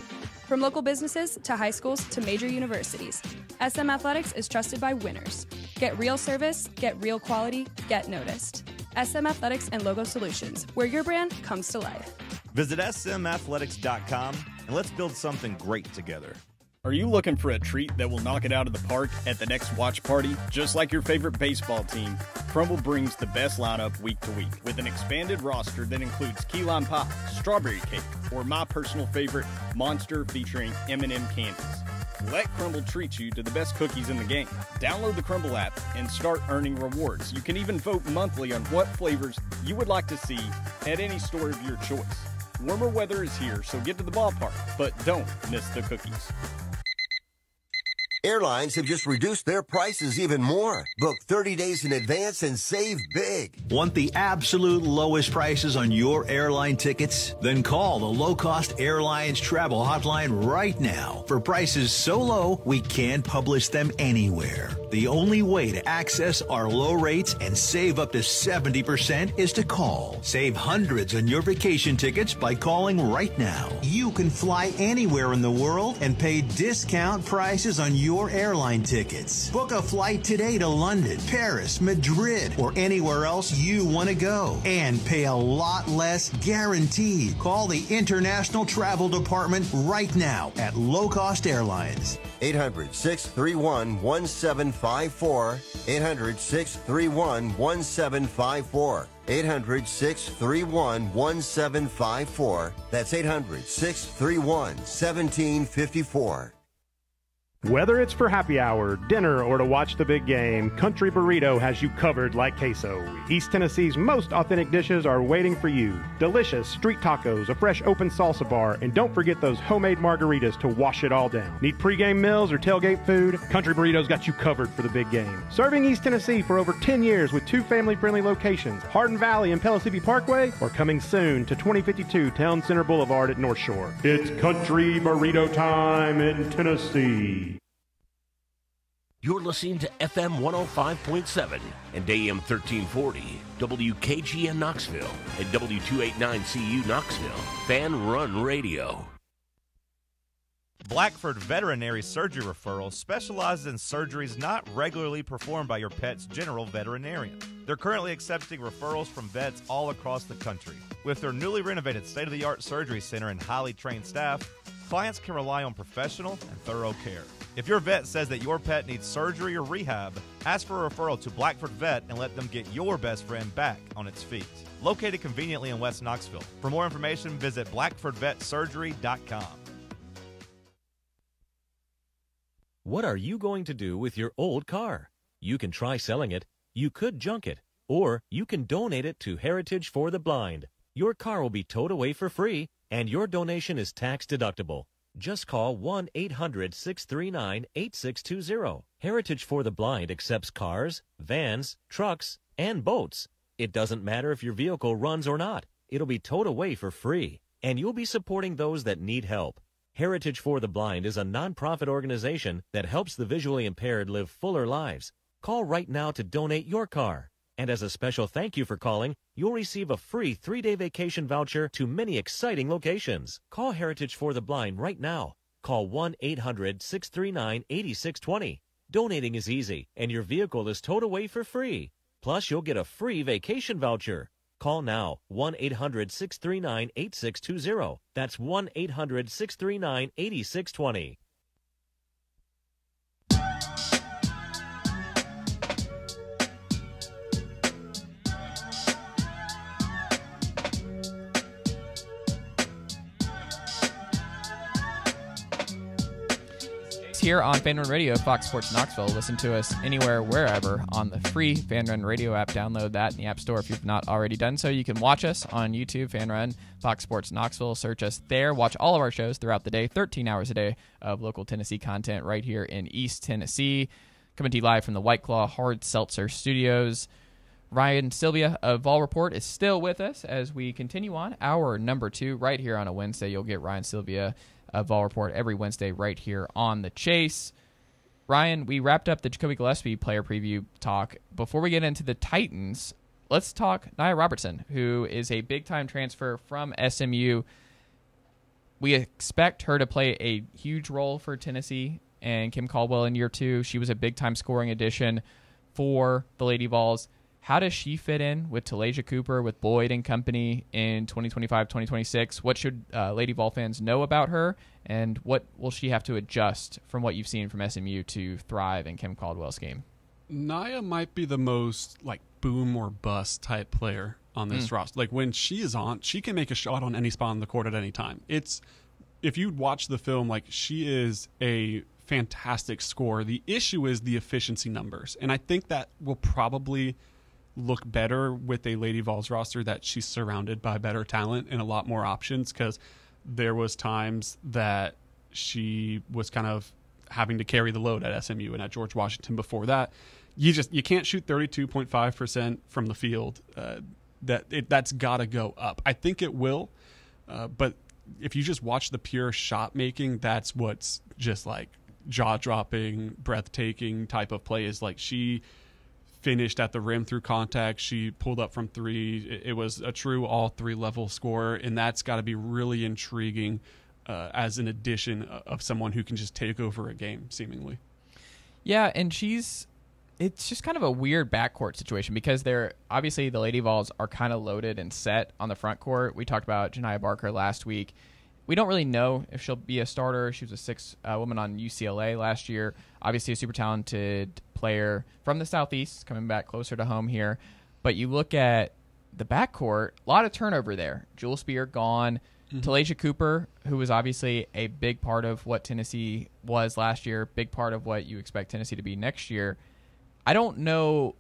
From local businesses to high schools to major universities, SM Athletics is trusted by winners. Get real service, get real quality, get noticed. SM Athletics and Logo Solutions, where your brand comes to life. Visit smathletics.com and let's build something great together. Are you looking for a treat that will knock it out of the park at the next watch party? Just like your favorite baseball team, Crumble brings the best lineup week to week with an expanded roster that includes key lime pie, strawberry cake, or my personal favorite, Monster featuring M&M candies. Let Crumble treat you to the best cookies in the game. Download the Crumble app and start earning rewards. You can even vote monthly on what flavors you would like to see at any store of your choice. Warmer weather is here, so get to the ballpark, but don't miss the cookies. Airlines have just reduced their prices even more. Book 30 days in advance and save big. Want the absolute lowest prices on your airline tickets? Then call the Low Cost Airlines Travel Hotline right now for prices so low we can't publish them anywhere. The only way to access our low rates and save up to 70% is to call. Save hundreds on your vacation tickets by calling right now. You can fly anywhere in the world and pay discount prices on your airline tickets. Book a flight today to London, Paris, Madrid, or anywhere else you want to go and pay a lot less guaranteed. Call the International Travel Department right now at Low Cost Airlines. 800-631-1754. 800-631-1754. 800-631-1754. That's 800-631-1754. Whether it's for happy hour, dinner, or to watch the big game, Country Burrito has you covered like queso. East Tennessee's most authentic dishes are waiting for you. Delicious street tacos, a fresh open salsa bar, and don't forget those homemade margaritas to wash it all down. Need pregame meals or tailgate food? Country Burrito's got you covered for the big game. Serving East Tennessee for over 10 years with 2 family-friendly locations, Hardin Valley and Pellissippi Parkway, or coming soon to 2052 Town Center Boulevard at North Shore. It's Country Burrito time in Tennessee. You're listening to FM 105.7 and AM 1340, WKGN Knoxville, and W289CU Knoxville, Fan Run Radio. Blackford Veterinary Surgery Referral specializes in surgeries not regularly performed by your pet's general veterinarian. They're currently accepting referrals from vets all across the country. With their newly renovated state-of-the-art surgery center and highly trained staff, clients can rely on professional and thorough care. If your vet says that your pet needs surgery or rehab, ask for a referral to Blackford Vet and let them get your best friend back on its feet. Located conveniently in West Knoxville. For more information, visit blackfordvetsurgery.com. What are you going to do with your old car? You can try selling it, you could junk it, or you can donate it to Heritage for the Blind. Your car will be towed away for free, and your donation is tax deductible. Just call 1-800-639-8620. Heritage for the Blind accepts cars, vans, trucks, and boats. It doesn't matter if your vehicle runs or not. It'll be towed away for free, and you'll be supporting those that need help. Heritage for the Blind is a nonprofit organization that helps the visually impaired live fuller lives. Call right now to donate your car. And as a special thank you for calling, you'll receive a free 3-day vacation voucher to many exciting locations. Call Heritage for the Blind right now. Call 1-800-639-8620. Donating is easy, and your vehicle is towed away for free. Plus, you'll get a free vacation voucher. Call now, 1-800-639-8620. That's 1-800-639-8620. here on Fan Run Radio, Fox Sports Knoxville. Listen to us anywhere, wherever on the free Fan Run Radio app. Download that in the App Store if you've not already done so. You can watch us on YouTube, Fan Run, Fox Sports Knoxville. Search us there. Watch all of our shows throughout the day, 13 hours a day of local Tennessee content right here in East Tennessee. Coming to you live from the White Claw Hard Seltzer Studios. Ryan Sylvia of Vol Report is still with us as we continue on hour number 2 right here on a Wednesday. You'll get Ryan Sylvia of Vol Report every Wednesday right here on The Chase. Ryan, we wrapped up the Jacoby Gillespie player preview talk. Before we get into the Titans, let's talk Nia Robertson, who is a big-time transfer from SMU. We expect her to play a huge role for Tennessee and Kim Caldwell in year 2. She was a big-time scoring addition for the Lady Vols. How does she fit in with Talasia Cooper, with Boyd and company in 2025-2026? What should Lady Vol fans know about her, and what will she have to adjust from what you've seen from SMU to thrive in Kim Caldwell's game? Nia might be the most boom or bust type player on this roster. When she is on, she can make a shot on any spot on the court at any time. If you watch the film, she is a fantastic scorer. The issue is the efficiency numbers, and I think that will probably look better with a Lady Vols roster that she's surrounded by better talent and a lot more options, because there was times that she was kind of having to carry the load at SMU and at George Washington before that. You can't shoot 32.5% from the field. That's got to go up. I think it will, but if you just watch the pure shot making, that's what's just jaw-dropping, breathtaking type of play. Is she finished at the rim through contact. She pulled up from 3. It was a true all 3-level scorer, and that's got to be really intriguing as an addition of someone who can just take over a game, seemingly. Yeah, and it's just kind of a weird backcourt situation because obviously the Lady Vols are kind of loaded and set on the front court. We talked about Janiah Barker last week. We don't really know if she'll be a starter. She was a 6th woman on UCLA last year. Obviously a super talented player from the Southeast, coming back closer to home here. But you look at the backcourt, a lot of turnover there. Jewel Spear gone. Talasia Cooper, who was obviously a big part of what Tennessee was last year, big part of what you expect Tennessee to be next year. I don't know,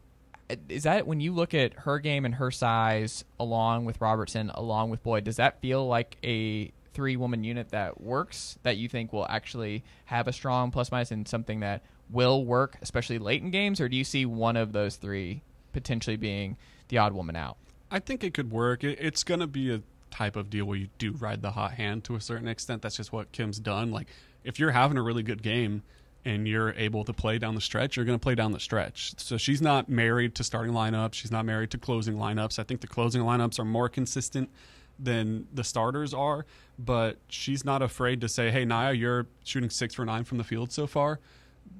is that when you look at her game and her size along with Robertson, along with Boyd, does that feel like a 3-woman unit that works, that you think will actually have a strong plus-minus and something that will work, especially late in games, or do you see one of those 3 potentially being the odd woman out? I think it could work. It's going to be a type of deal where you do ride the hot hand to a certain extent. That's just what Kim's done. If you're having a really good game and you're able to play down the stretch, you're going to play down the stretch. So she's not married to starting lineups. She's not married to closing lineups. I think the closing lineups are more consistent than the starters are, but she's not afraid to say, hey, Nia, you're shooting 6 for 9 from the field so far.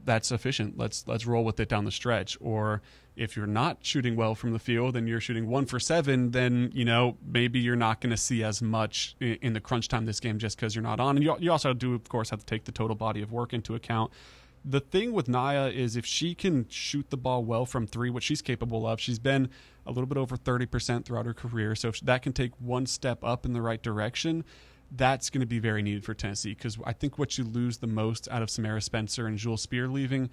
That's efficient. Let's roll with it down the stretch. Or if you're not shooting well from the field and you're shooting 1 for 7, then maybe you're not going to see as much in the crunch time this game just because you're not on. And you also do, of course, have to take the total body of work into account. The thing with Nia is if she can shoot the ball well from 3, what she's capable of, she's been a little bit over 30% throughout her career. So if that can take one step up in the right direction, that's going to be very needed for Tennessee, because I think what you lose the most out of Samara Spencer and Jewel Spear leaving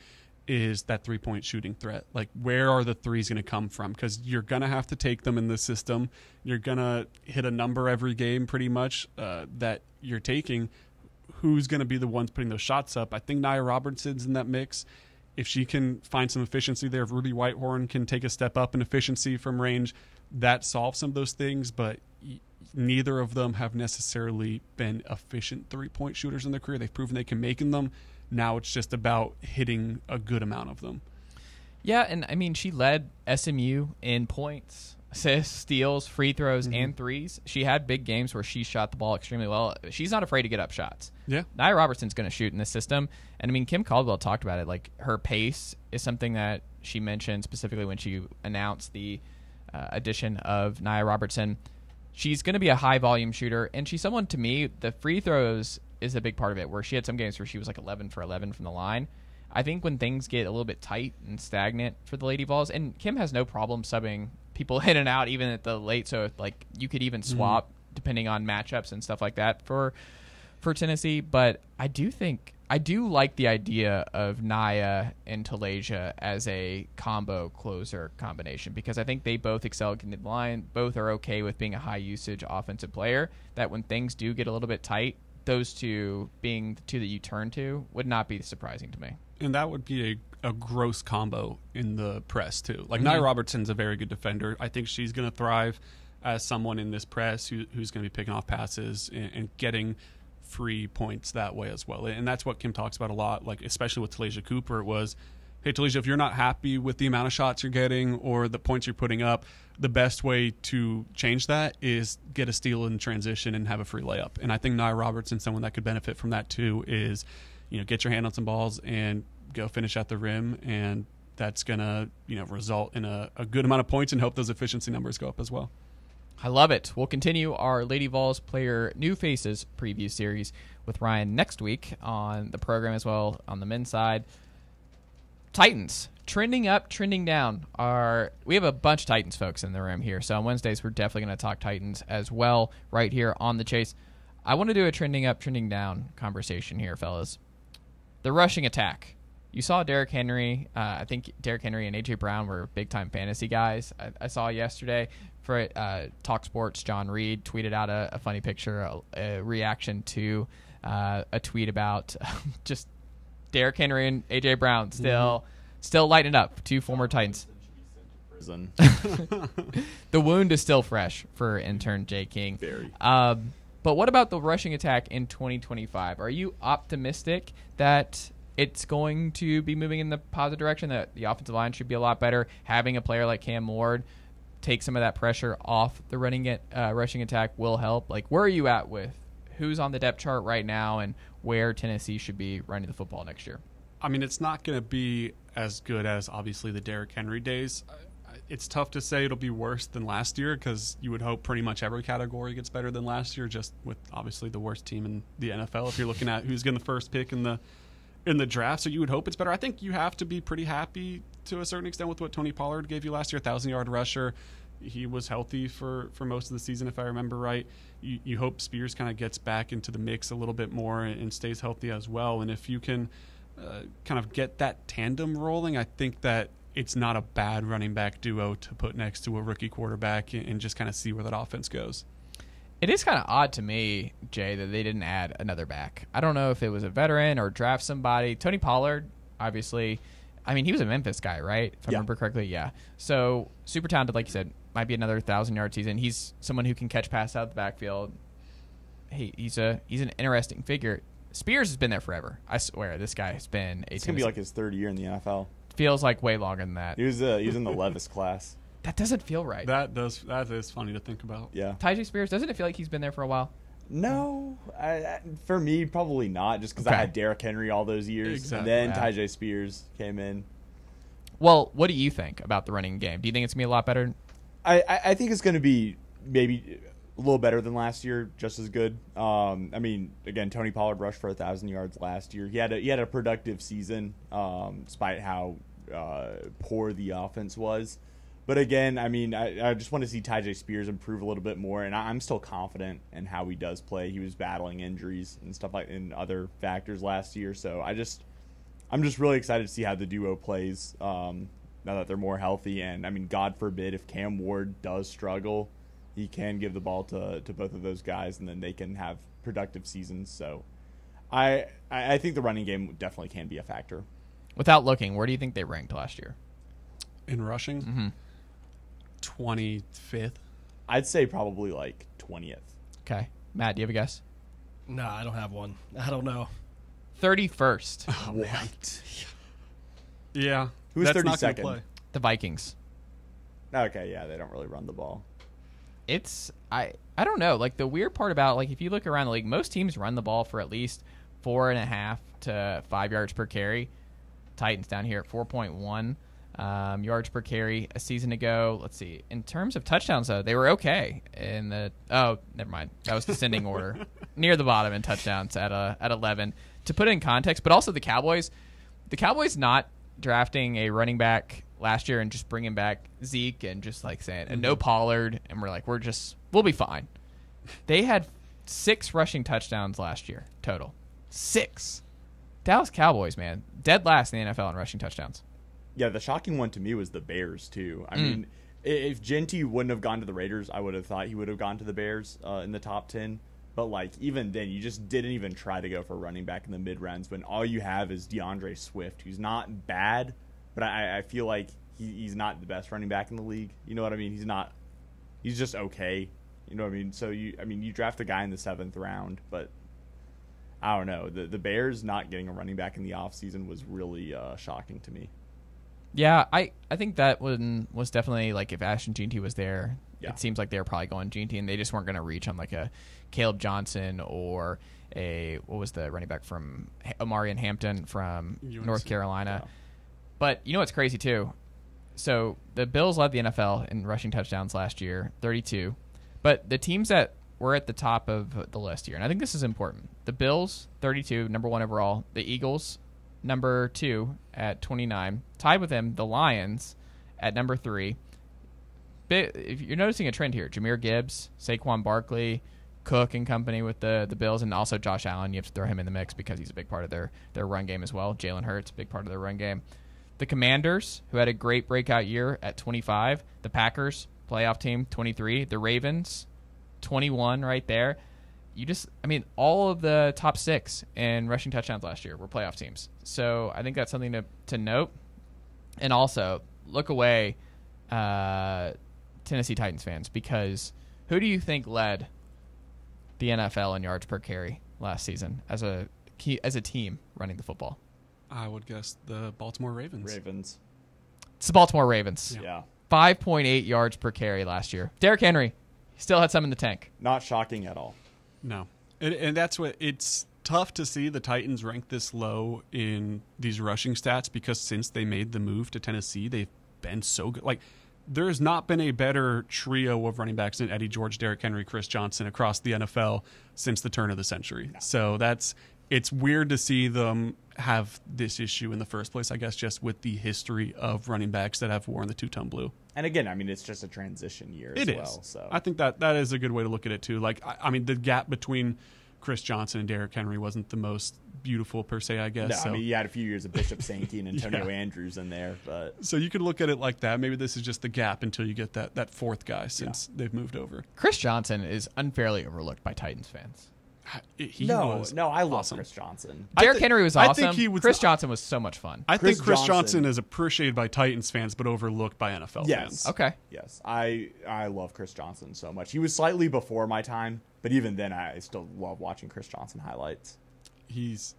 is that 3-point shooting threat. Where are the threes going to come from? Because you're going to have to take them in the system. You're going to hit a number every game pretty much that you're taking. Who's going to be the ones putting those shots up? I think Nia Robertson's in that mix. If she can find some efficiency there, if Ruby Whitehorn can take a step up in efficiency from range, that solves some of those things, but neither of them have necessarily been efficient 3-point shooters in their career. They've proven they can make them. Now it's just about hitting a good amount of them. Yeah, and I mean, she led SMU in points, assists, steals, free throws, and threes. She had big games where she shot the ball extremely well. She's not afraid to get up shots. Yeah. Nia Robertson's going to shoot in this system. And I mean, Kim Caldwell talked about it. Her pace is something that she mentioned specifically when she announced the addition of Nia Robertson. She's going to be a high-volume shooter, and she's someone, to me, the free throws is a big part of it, where she had some games where she was 11 for 11 from the line. I think when things get a little bit tight and stagnant for the Lady Vols, and Kim has no problem subbing people in and out, even at the late, so you could even swap depending on matchups and stuff like that for for Tennessee, but I do like the idea of Naya and Talasia as a combo closer combination, because I think they both excel at the line. Both are okay with being a high usage offensive player, that when things do get a little bit tight, those two being the two that you turn to would not be surprising to me. And that would be a gross combo in the press, too. Like, Mm-hmm. Nia Robertson's a very good defender. I think she's going to thrive as someone in this press who's going to be picking off passes and getting free points that way as well. And that's what Kim talks about a lot, like especially with Talasia Cooper. It was, hey, Talasia, if you're not happy with the amount of shots you're getting or the points you're putting up, the best way to change that is get a steal in transition and have a free layup. And I think Nia Robertson, someone that could benefit from that too, is, get your hand on some balls and go finish at the rim, and that's going to, result in a good amount of points and help those efficiency numbers go up as well. I love it. We'll continue our Lady Vols player new faces preview series with Ryan next week on the program as well on the men's side. Titans, trending up, trending down. We have a bunch of Titans folks in the room here, so on Wednesdays we're definitely going to talk Titans as well right here on The Chase. I want to do a trending up, trending down conversation here, fellas. The rushing attack. You saw Derrick Henry. I think Derrick Henry and A.J. Brown were big-time fantasy guys. I saw yesterday for Talk Sports, John Reed tweeted out a funny picture, a reaction to a tweet about just Derrick Henry and A.J. Brown still lighting up, two former Titans. The wound is still fresh for intern Jay King. Very. But what about the rushing attack in 2025? Are you optimistic that it's going to be moving in the positive direction, that the offensive line should be a lot better, having a player like Cam Ward take some of that pressure off the rushing attack will help? Like, where are you at with who's on the depth chart right now and where Tennessee should be running the football next year? I mean, it's not going to be as good as, obviously, the Derrick Henry days. It's tough to say it'll be worse than last year, because you would hope pretty much every category gets better than last year, just with, obviously, the worst team in the NFL if you're looking at who's getting the first pick in the draft. So you would hope it's better. I think you have to be pretty happy to a certain extent with what Tony Pollard gave you last year, 1,000-yard rusher. He was healthy for most of the season, if I remember right. You hope Spears kind of gets back into the mix a little bit more and stays healthy as well. And if you can kind of get that tandem rolling, I think that it's not a bad running back duo to put next to a rookie quarterback and just kind of see where that offense goes. It is kind of odd to me, Jay, that they didn't add another back. I don't know if it was a veteran or draft somebody. Tony Pollard, obviously, I mean, he was a Memphis guy, right? If I remember correctly, yeah. So super talented, like you said, might be another 1,000-yard season. He's someone who can catch pass out of the backfield. He's an interesting figure. Spears has been there forever. I swear, this guy has been. It's gonna be like his third year in the NFL. Feels like way longer than that. He was in the Levis class. That doesn't feel right. That is funny to think about. Yeah. Tyjae Spears, doesn't it feel like he's been there for a while? No, for me, probably not, just because I had Derrick Henry all those years. Exactly. And then Tyjae Spears came in. Well, what do you think about the running game? Do you think it's going to be a lot better? I think it's going to be maybe a little better than last year, just as good. I mean, again, Tony Pollard rushed for 1,000 yards last year. He had a productive season, despite how poor the offense was. But again, I mean, I just want to see Tyjae Spears improve a little bit more, and I'm still confident in how he does play. He was battling injuries and stuff and other factors last year, so I'm just really excited to see how the duo plays now that they're more healthy. And I mean, God forbid if Cam Ward does struggle, he can give the ball to both of those guys, and then they can have productive seasons. So I think the running game definitely can be a factor. Without looking, where do you think they ranked last year? In rushing? Mm-hmm. 25th. I'd say probably like 20th. Okay. Matt, do you have a guess? No, I don't have one. I don't know. 31st. Oh, what? Yeah. Who's 32nd? The Vikings. Okay, yeah, they don't really run the ball. It's I don't know. Like, the weird part about, like, if you look around the league, most teams run the ball for at least 4.5 to 5 yards per carry. Titans down here at 4.1 yards per carry a season ago. Let's see. In terms of touchdowns, though, they were okay in the. Oh, never mind. That was descending order, near the bottom in touchdowns at 11. To put it in context, but also the Cowboys not drafting a running back last year and just bringing back Zeke and just like saying and no Pollard, and we're like we'll be fine. They had 6 rushing touchdowns last year total. 6. Dallas Cowboys, man, dead last in the NFL in rushing touchdowns. Yeah, the shocking one to me was the Bears, too. I mean, if Genty wouldn't have gone to the Raiders, I would have thought he would have gone to the Bears in the top 10. But, like, even then, you just didn't even try to go for running back in the mid-rounds when all you have is DeAndre Swift, who's not bad, but I feel like he's not the best running back in the league. You know what I mean? He's just okay. You know what I mean? So, you draft a guy in the 7th round, but I don't know. The Bears not getting a running back in the offseason was really shocking to me. Yeah, I think that one was definitely, like, if Ashton Jeanty was there, it seems like they were probably going Jeanty, and they just weren't going to reach on, like, a Caleb Johnson or what was the running back from Omarion Hampton from North Carolina. Yeah. But you know what's crazy, too? So the Bills led the NFL in rushing touchdowns last year, 32. But the teams that were at the top of the list here, and I think this is important, the Bills, 32, number 1 overall. The Eagles, number 2 at 29. Tied with them, the Lions at number 3. If you're noticing a trend here, Jahmyr Gibbs, Saquon Barkley, Cook and company with the Bills, and also Josh Allen. You have to throw him in the mix because he's a big part of their run game as well. Jalen Hurts, big part of their run game. The Commanders, who had a great breakout year at 25. The Packers, playoff team, 23. The Ravens, 21 right there. All of the top 6 in rushing touchdowns last year were playoff teams. So I think that's something to note. And also, look away, Tennessee Titans fans, because who do you think led the NFL in yards per carry last season as a team running the football? I would guess the Baltimore Ravens. It's the Baltimore Ravens. Yeah. 5.8 yards per carry last year. Derrick Henry still had some in the tank. Not shocking at all. No. And that's what it's tough to see the Titans rank this low in these rushing stats because since they made the move to Tennessee, they've been so good. Like, there's not been a better trio of running backs than Eddie George, Derrick Henry, Chris Johnson across the NFL since the turn of the century. No. So it's weird to see them have this issue in the first place, I guess, just with the history of running backs that have worn the two-tone blue. And again, it's just a transition year as well. So I think that is a good way to look at it, too. Like, the gap between Chris Johnson and Derrick Henry wasn't the most beautiful per se, I guess. No, you had a few years of Bishop Sankey and Antonio Andrews in there. But so you could look at it like that. Maybe this is just the gap until you get that fourth guy since they've moved over. Chris Johnson is unfairly overlooked by Titans fans. I love Chris Johnson. Derrick Henry was awesome. Chris Johnson was so much fun. I think Chris Johnson is appreciated by Titans fans, but overlooked by NFL fans. Okay. Yes, I love Chris Johnson so much. He was slightly before my time, but even then, I still love watching Chris Johnson highlights. He's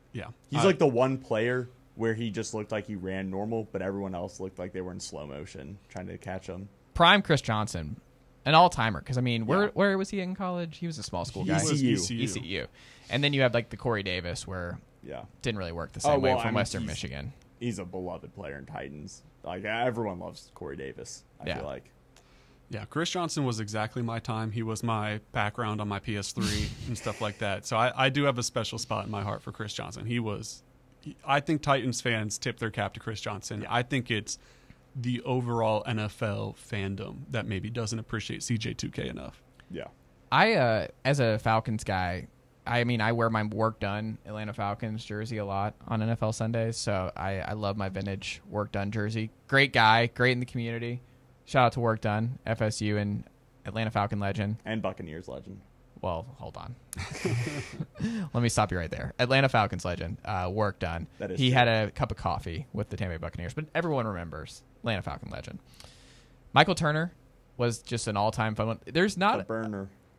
like the one player where he just looked like he ran normal, but everyone else looked like they were in slow motion trying to catch him. Prime Chris Johnson. An all-timer, because, where was he in college? He was a small school guy. ECU. And then you have, like, the Corey Davis, where didn't really work the same way from Western Michigan. He's a beloved player in Titans. Like, everyone loves Corey Davis, I feel like. Yeah, Chris Johnson was exactly my time. He was my background on my PS3 and stuff like that. So I do have a special spot in my heart for Chris Johnson. I think Titans fans tip their cap to Chris Johnson. Yeah. I think it's the overall NFL fandom that maybe doesn't appreciate CJ2K enough. Yeah. I, as a Falcons guy, I wear my Work Done Atlanta Falcons jersey a lot on NFL Sundays, so I love my vintage Work Done jersey. Great guy, great in the community. Shout out to Work Done, FSU and Atlanta Falcon legend. And Buccaneers legend. Well, hold on. Let me stop you right there. Atlanta Falcons legend, Work Done. He had a cup of coffee with the Tampa Bay Buccaneers, but everyone remembers Atlanta Falcon legend. Michael Turner was just an all-time fun one. There's not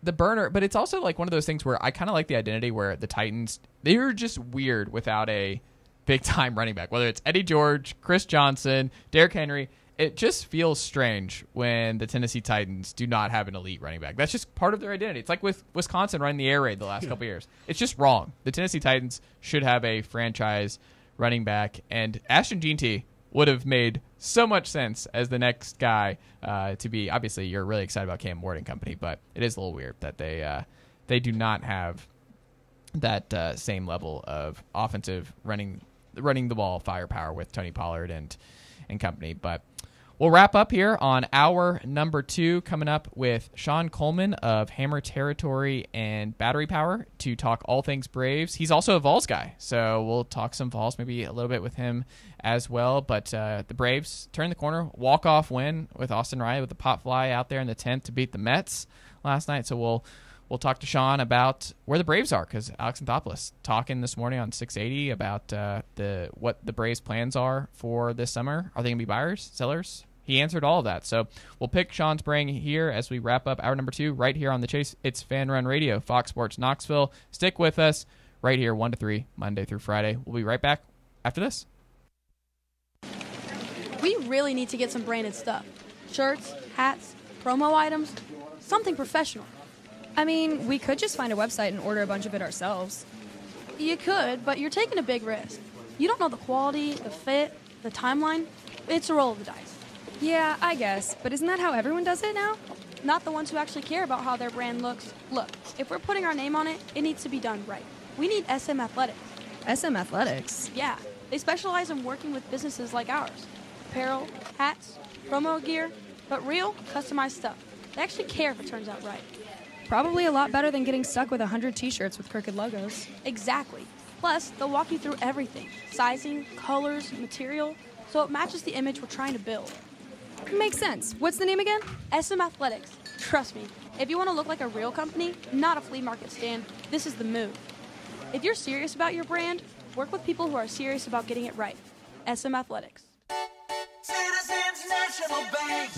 the burner, but it's also like one of those things where I kind of like the identity where the Titans, they were just weird without a big-time running back, whether it's Eddie George, Chris Johnson, Derrick Henry. It just feels strange when the Tennessee Titans do not have an elite running back. That's just part of their identity. It's like with Wisconsin running the air raid the last couple years. It's just wrong. The Tennessee Titans should have a franchise running back, and Ashton Jeanty would have made so much sense as the next guy to be. Obviously, you're really excited about Cam Ward and company, but it is a little weird that they do not have that same level of offensive running the ball firepower with Tony Pollard and company. But We'll wrap up here on hour number 2, coming up with Sean Coleman of Hammer Territory and Battery Power to talk all things Braves. He's also a Vols guy, so we'll talk some Vols, maybe a little bit with him as well. But the Braves turn the corner, walk-off win with Austin Riley with the pop fly out there in the 10th to beat the Mets last night. So we'll talk to Sean about where the Braves are, because Alex Anthopoulos talking this morning on 680 about what the Braves' plans are for this summer. Are they going to be buyers, sellers? He answered all of that. So we'll pick Sean's brain here as we wrap up hour number 2 right here on The Chase. It's Fan Run Radio, Fox Sports Knoxville. Stick with us right here 1 to 3, Monday through Friday. We'll be right back after this. We really need to get some branded stuff. Shirts, hats, promo items, something professional. I mean, we could just find a website and order a bunch of it ourselves. You could, but you're taking a big risk. You don't know the quality, the fit, the timeline. It's a roll of the dice. Yeah, I guess. But isn't that how everyone does it now? Not the ones who actually care about how their brand looks. Look, if we're putting our name on it, it needs to be done right. We need SM Athletics. SM Athletics? Yeah. They specialize in working with businesses like ours. Apparel, hats, promo gear, but real, customized stuff. They actually care if it turns out right. Probably a lot better than getting stuck with 100 t-shirts with crooked logos. Exactly. Plus, they'll walk you through everything. Sizing, colors, material, so it matches the image we're trying to build. Makes sense. What's the name again? SM Athletics. Trust me, if you want to look like a real company, not a flea market stand, this is the move. If you're serious about your brand, work with people who are serious about getting it right. SM Athletics.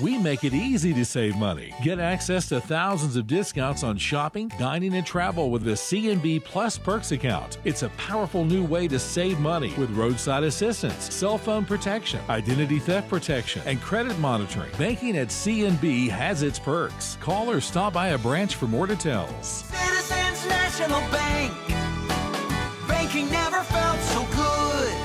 We make it easy to save money. Get access to thousands of discounts on shopping, dining, and travel with the C&B Plus Perks account. It's a powerful new way to save money with roadside assistance, cell phone protection, identity theft protection, and credit monitoring. Banking at C&B has its perks. Call or stop by a branch for more details. Citizens National Bank. Banking never felt so good.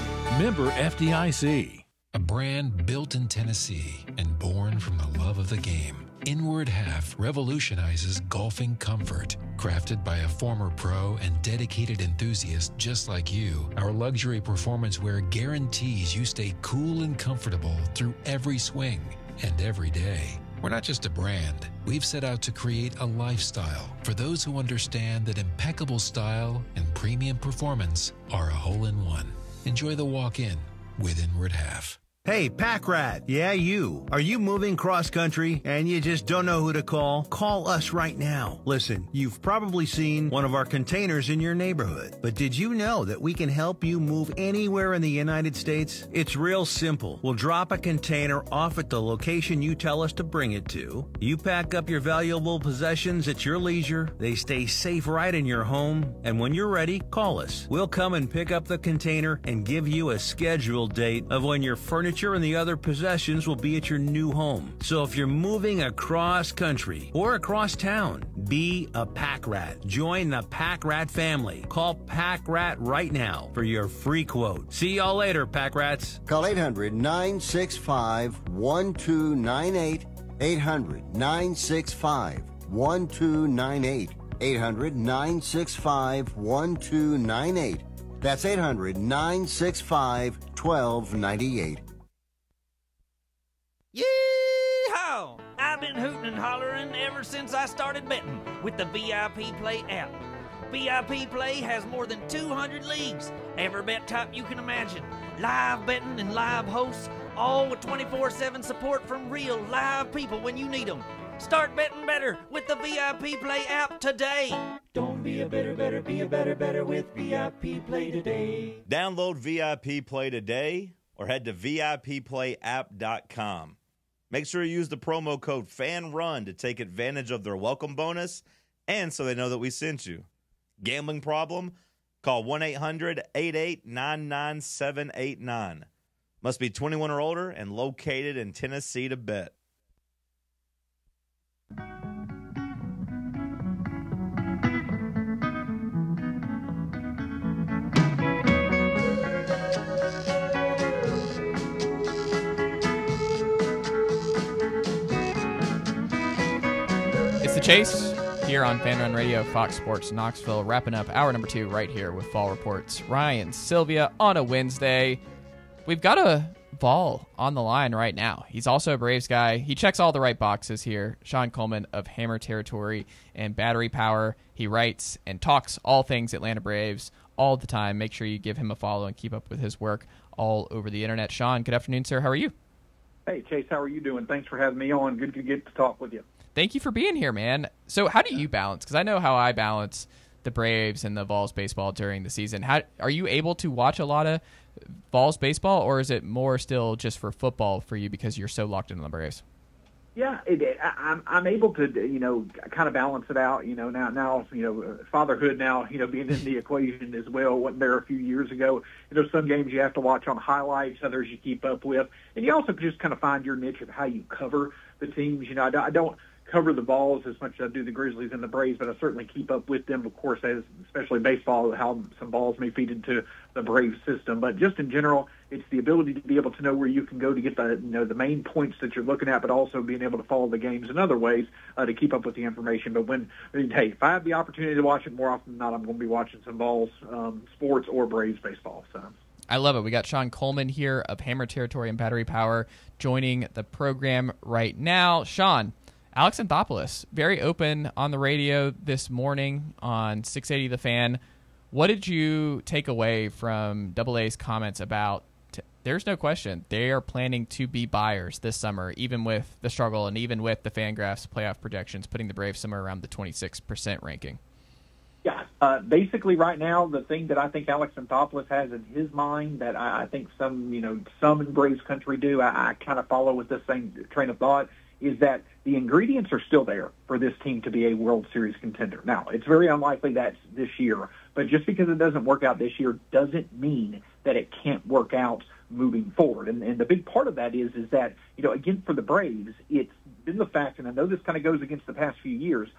Member FDIC. A brand built in Tennessee and born from the love of the game. Inward Half revolutionizes golfing comfort. Crafted by a former pro and dedicated enthusiast just like you, our luxury performance wear guarantees you stay cool and comfortable through every swing and every day. We're not just a brand. We've set out to create a lifestyle for those who understand that impeccable style and premium performance are a hole-in-one. Enjoy the walk-in with Inward Half. Hey, Pack Rat. Yeah, you. Are you moving cross-country and you just don't know who to call? Call us right now. Listen, you've probably seen one of our containers in your neighborhood. But did you know that we can help you move anywhere in the United States? It's real simple. We'll drop a container off at the location you tell us to bring it to. You pack up your valuable possessions at your leisure. They stay safe right in your home. And when you're ready, call us. We'll come and pick up the container and give you a scheduled date of when your furniture and the other possessions will be at your new home. So if you're moving across country or across town, be a Pack Rat. Join the Pack Rat family. Call Pack Rat right now for your free quote. See y'all later, Pack Rats. Call 800-965-1298. 800-965-1298. 800-965-1298. That's 800-965-1298. Yee-haw! I've been hooting and hollering ever since I started betting with the VIP Play app. VIP Play has more than 200 leagues, every bet type you can imagine, live betting and live hosts, all with 24/7 support from real live people when you need them. Start betting better with the VIP Play app today. Don't be a better, be a better with VIP Play today. Download VIP Play today or head to VIPPlayApp.com. Make sure you use the promo code FANRUN to take advantage of their welcome bonus and so they know that we sent you. Gambling problem? Call 1-800-8899-789. Must be 21 or older and located in Tennessee to bet. The Chase here on Fan Run Radio, Fox Sports Knoxville, wrapping up hour number 2 right here with Fall Reports. Ryan, Sylvia on a Wednesday. We've got a Vol on the line right now. He's also a Braves guy. He checks all the right boxes here. Sean Coleman of Hammer Territory and Battery Power. He writes and talks all things Atlanta Braves all the time. Make sure you give him a follow and keep up with his work all over the internet. Sean, good afternoon, sir. How are you? Hey, Chase, how are you doing? Thanks for having me on. Good to get to talk with you. Thank you for being here, man. So how do you balance? Because I know how I balance the Braves and the Vols baseball during the season. How are you able to watch a lot of Vols baseball, or is it more still just for football for you because you're so locked into the Braves? Yeah, I'm able to, kind of balance it out. Now, fatherhood now, being in the equation as well. Wasn't there a few years ago? Some games you have to watch on highlights, others you keep up with, and you also just kind of find your niche of how you cover the teams. I don't cover the Vols as much as I do the Grizzlies and the Braves, but I certainly keep up with them, of course, as especially baseball, how some balls may feed into the Braves system. But just in general, it's the ability to be able to know where you can go to get the main points that you're looking at, but also being able to follow the games in other ways to keep up with the information. But if I have the opportunity to watch it, more often than not, I'm going to be watching some Vols sports or Braves baseball. So I love it. We got Sean Coleman here of Hammer Territory and Battery Power joining the program right now. Sean, Alex Anthopoulos, very open on the radio this morning on 680 The Fan. What did you take away from AA's comments about there's no question they are planning to be buyers this summer, even with the struggle and even with the Fangraphs playoff projections, putting the Braves somewhere around the 26% ranking? Yeah, basically right now, the thing that I think Alex Anthopoulos has in his mind that I think some in Braves country do, I kind of follow with this same train of thought, is that the ingredients are still there for this team to be a World Series contender. Now, it's very unlikely that's this year, but just because it doesn't work out this year doesn't mean that it can't work out moving forward. And the big part of that is that, again, for the Braves, it's been the fact, and I know this kind of goes against the past few years,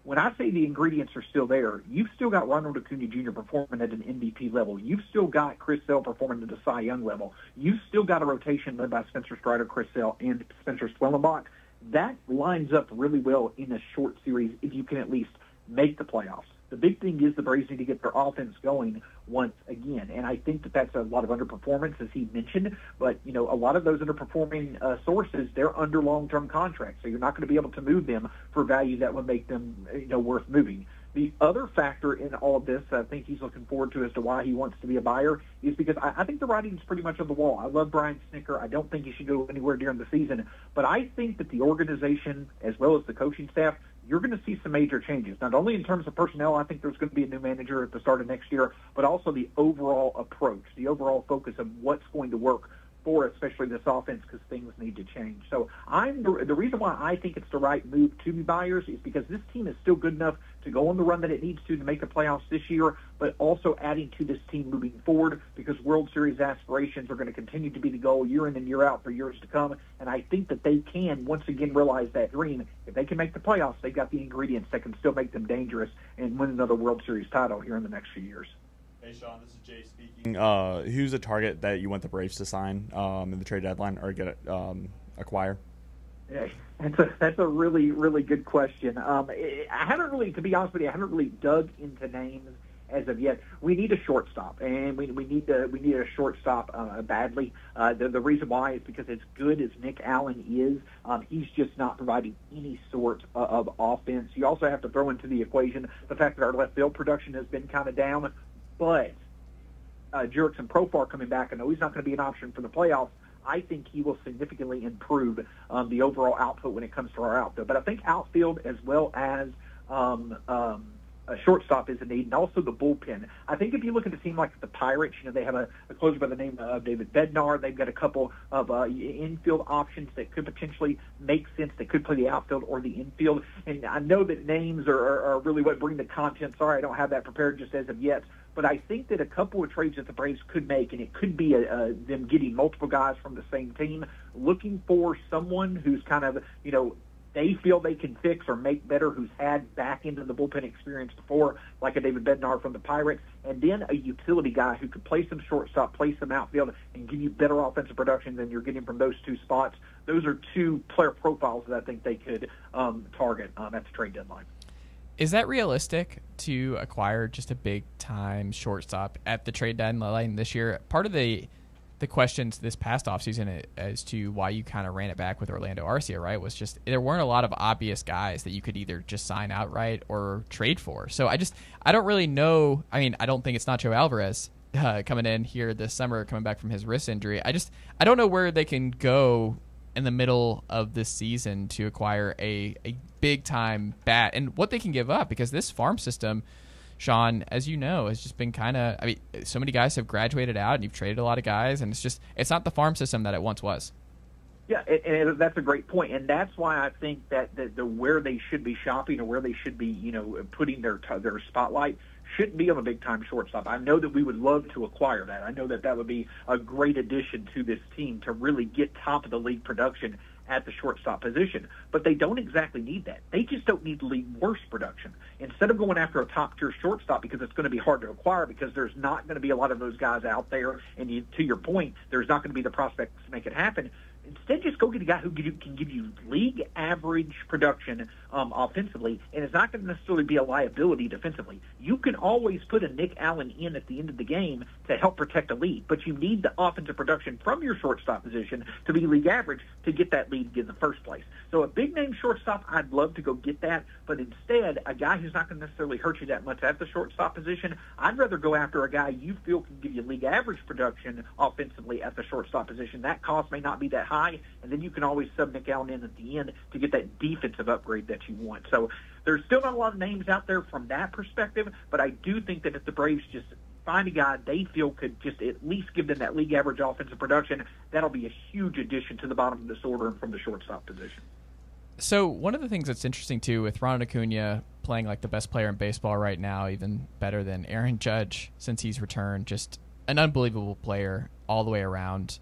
when I say the ingredients are still there, you've still got Ronald Acuna Jr. performing at an MVP level. You've still got Chris Sale performing at a Cy Young level. You've still got a rotation led by Spencer Strider, Chris Sale, and Spencer Swellenbach. That lines up really well in a short series if you can at least make the playoffs. The big thing is the Braves need to get their offense going once again, and I think that that's a lot of underperformance, as he mentioned, but, a lot of those underperforming sources, they're under long-term contracts, so you're not going to be able to move them for value that would make them, worth moving. The other factor in all of this I think he's looking forward to as to why he wants to be a buyer is because I think the writing's pretty much on the wall. I love Brian Snicker. I don't think he should go anywhere during the season. But I think that the organization, as well as the coaching staff, you're going to see some major changes. Not only in terms of personnel, I think there's going to be a new manager at the start of next year, but also the overall approach, the overall focus of what's going to work for especially this offense because things need to change. So the reason why I think it's the right move to be buyers is because this team is still good enough to go on the run that it needs to make the playoffs this year, but also adding to this team moving forward because World Series aspirations are going to continue to be the goal year in and year out for years to come. And I think that they can once again realize that dream. If they can make the playoffs, they've got the ingredients that can still make them dangerous and win another World Series title here in the next few years. Hey, Sean, this is Jay speaking. Who's a target that you want the Braves to sign in the trade deadline or acquire? Yeah, that's a really, really good question. I haven't really, to be honest with you, I haven't really dug into names as of yet. We need a shortstop, and we need a shortstop badly. The reason why is because as good as Nick Allen is, he's just not providing any sort of offense. You also have to throw into the equation the fact that our left field production has been kind of down. But Jurickson Profar coming back, I know he's not going to be an option for the playoffs. I think he will significantly improve the overall output when it comes to our outfield. But I think outfield as well as a shortstop is a need, and also the bullpen. I think if you look at a team like the Pirates, they have a closer by the name of David Bednar. They've got a couple of infield options that could potentially make sense. They could play the outfield or the infield. And I know that names are really what bring the content. Sorry, I don't have that prepared just as of yet. But I think that a couple of trades that the Braves could make, and it could be them getting multiple guys from the same team, looking for someone who's kind of, they feel they can fix or make better, who's had back into the bullpen experience before, like a David Bednar from the Pirates, and then a utility guy who could play some shortstop, play some outfield, and give you better offensive production than you're getting from those two spots. Those are two player profiles that I think they could target at the trade deadline. Is that realistic to acquire just a big-time shortstop at the trade deadline this year? Part of the the questions this past offseason as to why you kind of ran it back with Orlando Arcia, right, was just there weren't a lot of obvious guys that you could either just sign outright or trade for. So I don't really know. I mean, I don't think it's Nacho Alvarez coming in here this summer, coming back from his wrist injury. I don't know where they can go in the middle of this season to acquire a big-time bat and what they can give up, because this farm system, Sean, as you know, has just been kind of, I mean, so many guys have graduated out and you've traded a lot of guys, and it's not the farm system that it once was. Yeah, and that's a great point, and that's why I think that the where they should be shopping or where they should be, putting their spotlight shouldn't be on a big-time shortstop. I know that we would love to acquire that. I know that would be a great addition to this team to really get top-of-the-league production at the shortstop position. But they don't exactly need that. They just don't need league worst production. Instead of going after a top-tier shortstop, because it's going to be hard to acquire, because there's not going to be a lot of those guys out there, and to your point, there's not going to be the prospects to make it happen. Instead, just go get a guy who can give you league average production offensively, and it's not going to necessarily be a liability defensively. You can always put a Nick Allen in at the end of the game to help protect a lead, but you need the offensive production from your shortstop position to be league average to get that lead in the first place. So a big-name shortstop, I'd love to go get that, but instead, a guy who's not going to necessarily hurt you that much at the shortstop position, I'd rather go after a guy you feel can give you league average production offensively at the shortstop position. That cost may not be that high, and then you can always sub Nick Allen in at the end to get that defensive upgrade that you want. So there's still not a lot of names out there from that perspective, but I do think that if the Braves just find a guy they feel could just at least give them that league average offensive production, that'll be a huge addition to the bottom of this order and from the shortstop position. So one of the things that's interesting, too, with Ronald Acuna playing like the best player in baseball right now, even better than Aaron Judge since he's returned, just an unbelievable player all the way around.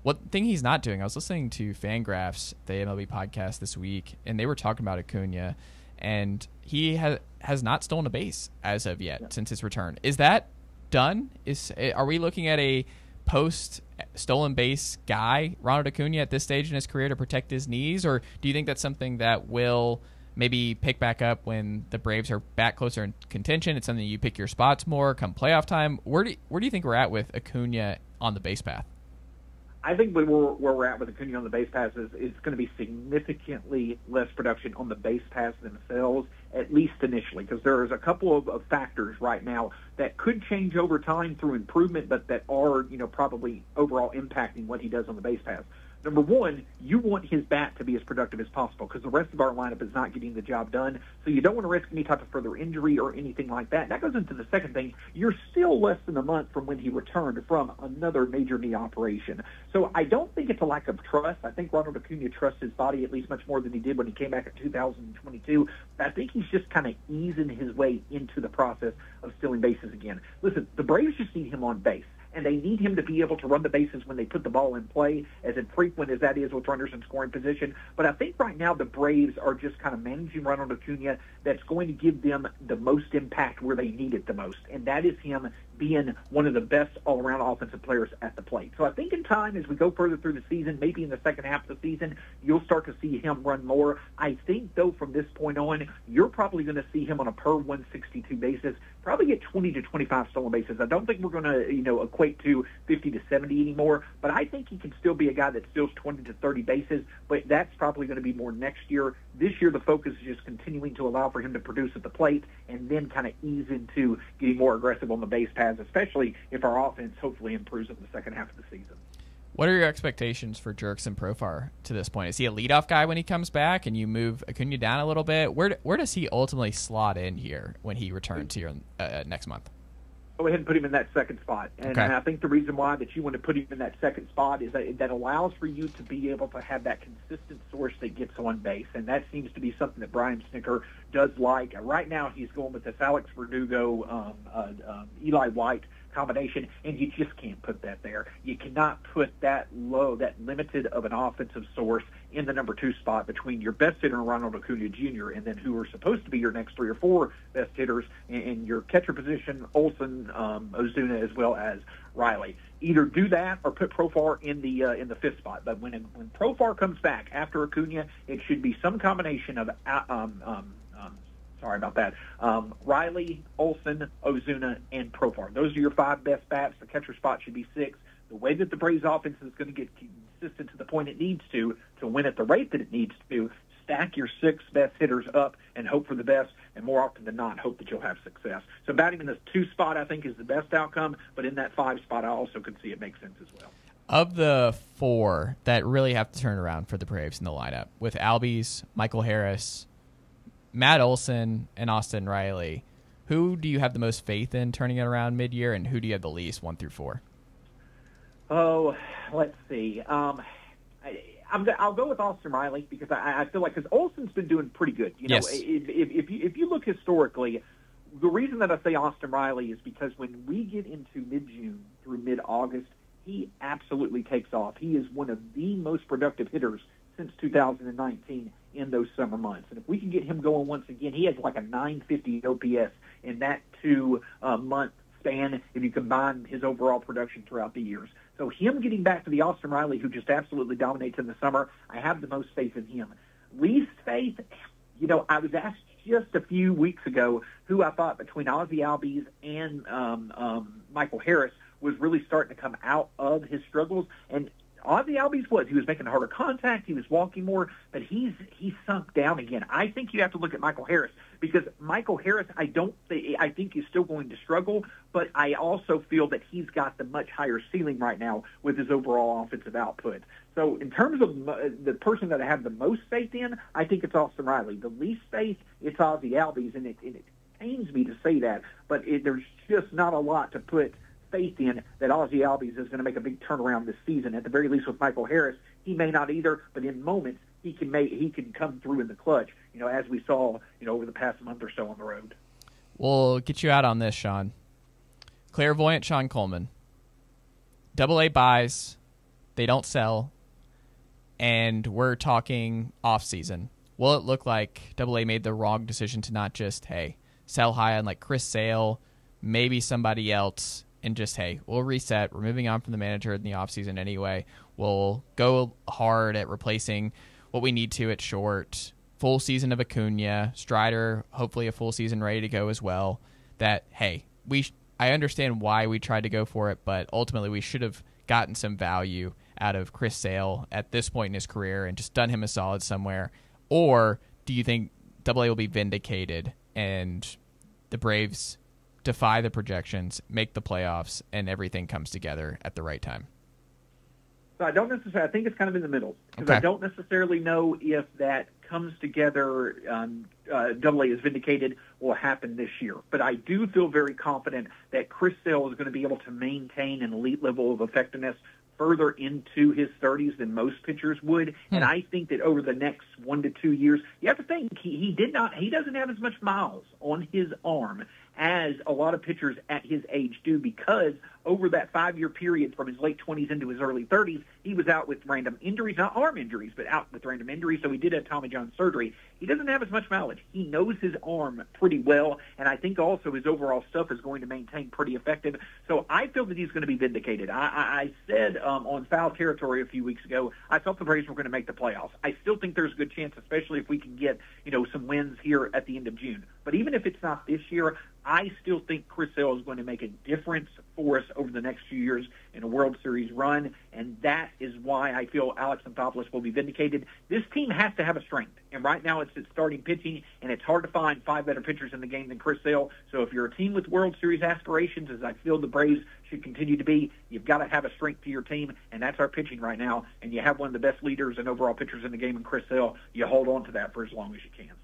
One thing he's not doing, I was listening to Fangraphs, the MLB podcast this week, and they were talking about Acuna, and he has not stolen a base as of yet since his return. Is that done? Are we looking at a post-stolen base guy, Ronald Acuna, at this stage in his career to protect his knees, or do you think that's something that will maybe pick back up when the Braves are back closer in contention? It's something you pick your spots more come playoff time. Where do you think we're at with Acuna on the base path? I think where we're at with Acuna on the base paths is it's going to be significantly less production on the base paths themselves, at least initially, because there's a couple of factors right now that could change over time through improvement, but that are probably overall impacting what he does on the base paths. Number one, you want his bat to be as productive as possible because the rest of our lineup is not getting the job done, so you don't want to risk any type of further injury or anything like that. That goes into the second thing. You're still less than a month from when he returned from another major knee operation. So I don't think it's a lack of trust. I think Ronald Acuna trusts his body at least much more than he did when he came back in 2022. I think he's just kind of easing his way into the process of stealing bases again. Listen, the Braves just need him on base, and they need him to be able to run the bases when they put the ball in play, as infrequent as that is with runners in scoring position. But I think right now the Braves are just kind of managing Ronald Acuna that's going to give them the most impact where they need it the most, and that is him being one of the best all-around offensive players at the plate. So I think in time, as we go further through the season, maybe in the second half of the season, you'll start to see him run more. I think, though, from this point on, you're probably going to see him on a per 162 basis, probably get 20 to 25 stolen bases. I don't think we're going to, equate to 50 to 70 anymore, but I think he can still be a guy that steals 20 to 30 bases, but that's probably going to be more next year. This year, the focus is just continuing to allow for him to produce at the plate and then kind of ease into getting more aggressive on the base paths, especially if our offense hopefully improves in the second half of the season. What are your expectations for Jurickson Profar to this point? Is he a leadoff guy when he comes back and you move Acuna down a little bit? Where does he ultimately slot in here when he returns here next month? Go ahead and put him in that second spot. And I think the reason why that you want to put him in that second spot is that allows for you to be able to have that consistent source that gets on base. And that seems to be something that Brian Snicker does like. Right now he's going with this Alex Verdugo, Eli White combination, and you just can't put that there. You cannot put that low, that limited of an offensive source in the number 2 spot between your best hitter, Ronald Acuna Jr., and then who are supposed to be your next 3 or 4 best hitters in your catcher position, Olsen, Ozuna, as well as Riley. Either do that or put Profar in the 5th spot. But when Profar comes back after Acuna, it should be some combination of Riley, Olsen, Ozuna, and Profar. Those are your 5 best bats. The catcher spot should be 6. the way that the Braves offense is going to get consistent to the point it needs to win at the rate that it needs to, stack your 6 best hitters up and hope for the best, and more often than not, hope that you'll have success. So batting in the 2 spot, I think, is the best outcome, but in that 5 spot, I also could see it makes sense as well. Of the 4 that really have to turn around for the Braves in the lineup, with Albies, Michael Harris, Matt Olson, and Austin Riley, who do you have the most faith in turning it around mid-year, and who do you have the least, 1 through 4? Oh, let's see. I'll go with Austin Riley because I feel like because Olson's been doing pretty good. You know, yes. if you look historically, the reason that I say Austin Riley is because when we get into mid-June through mid-August, he absolutely takes off. He is one of the most productive hitters since 2019 in those summer months. And if we can get him going once again, he has like a 950 OPS in that 2-month span if you combine his overall production throughout the years. So him getting back to the Austin Riley who just absolutely dominates in the summer, I have the most faith in him. Least faith, you know, I was asked just a few weeks ago who I thought between Ozzie Albies and Michael Harris was really starting to come out of his struggles. And Ozzie Albies he was making harder contact, he was walking more, but he's sunk down again. I think you have to look at Michael Harris because Michael Harris, I think he's still going to struggle, but I also feel that he's got the much higher ceiling right now with his overall offensive output. So in terms of the person that I have the most faith in, I think it's Austin Riley. The least faith, it's Ozzie Albies, and it pains me to say that, but there's just not a lot to put faith in that Ozzie Albies is going to make a big turnaround this season. At the very least with Michael Harris, he may not either, but in moments he can come through in the clutch, you know, as we saw, you know, over the past month or so on the road. We'll get you out on this, Sean. Clairvoyant Sean Coleman. AA buys, they don't sell, and we're talking off-season. Will it look like AA made the wrong decision to not just, hey, sell high on like Chris Sale, maybe somebody else, and just, hey, we'll reset. We're moving on from the manager in the offseason anyway. We'll go hard at replacing what we need to at short. Full season of Acuna. Strider, hopefully a full season ready to go as well. That, hey, I understand why we tried to go for it, but ultimately we should have gotten some value out of Chris Sale at this point in his career and just done him a solid somewhere. Or do you think AA will be vindicated and the Braves defy the projections, make the playoffs, and everything comes together at the right time? So I don't necessarily. I think it's kind of in the middle because Okay. I don't necessarily know if that comes together. AA is vindicated will happen this year, but I do feel very confident that Chris Sale is going to be able to maintain an elite level of effectiveness further into his 30s than most pitchers would. And I think that over the next 1 to 2 years, you have to think he doesn't have as much miles on his arm as a lot of pitchers at his age do, because over that 5-year period from his late 20s into his early 30s, he was out with random injuries, not arm injuries, but out with random injuries. So he did have Tommy John surgery. He doesn't have as much mileage. He knows his arm pretty well, and I think also his overall stuff is going to maintain pretty effective. So I feel that he's going to be vindicated. I said on Foul Territory a few weeks ago, I thought the Braves were going to make the playoffs. I still think there's a good chance, especially if we can get, you know, some wins here at the end of June. But even if it's not this year, I still think Chris Sale is going to make a difference for us over the next few years in a World Series run, and that is why I feel Alex Anthopoulos will be vindicated. This team has to have a strength, and right now it's starting pitching, and it's hard to find 5 better pitchers in the game than Chris Sale. So if you're a team with World Series aspirations, as I feel the Braves should continue to be, you've got to have a strength to your team, and that's our pitching right now. And you have one of the best leaders and overall pitchers in the game in Chris Sale. You hold on to that for as long as you can.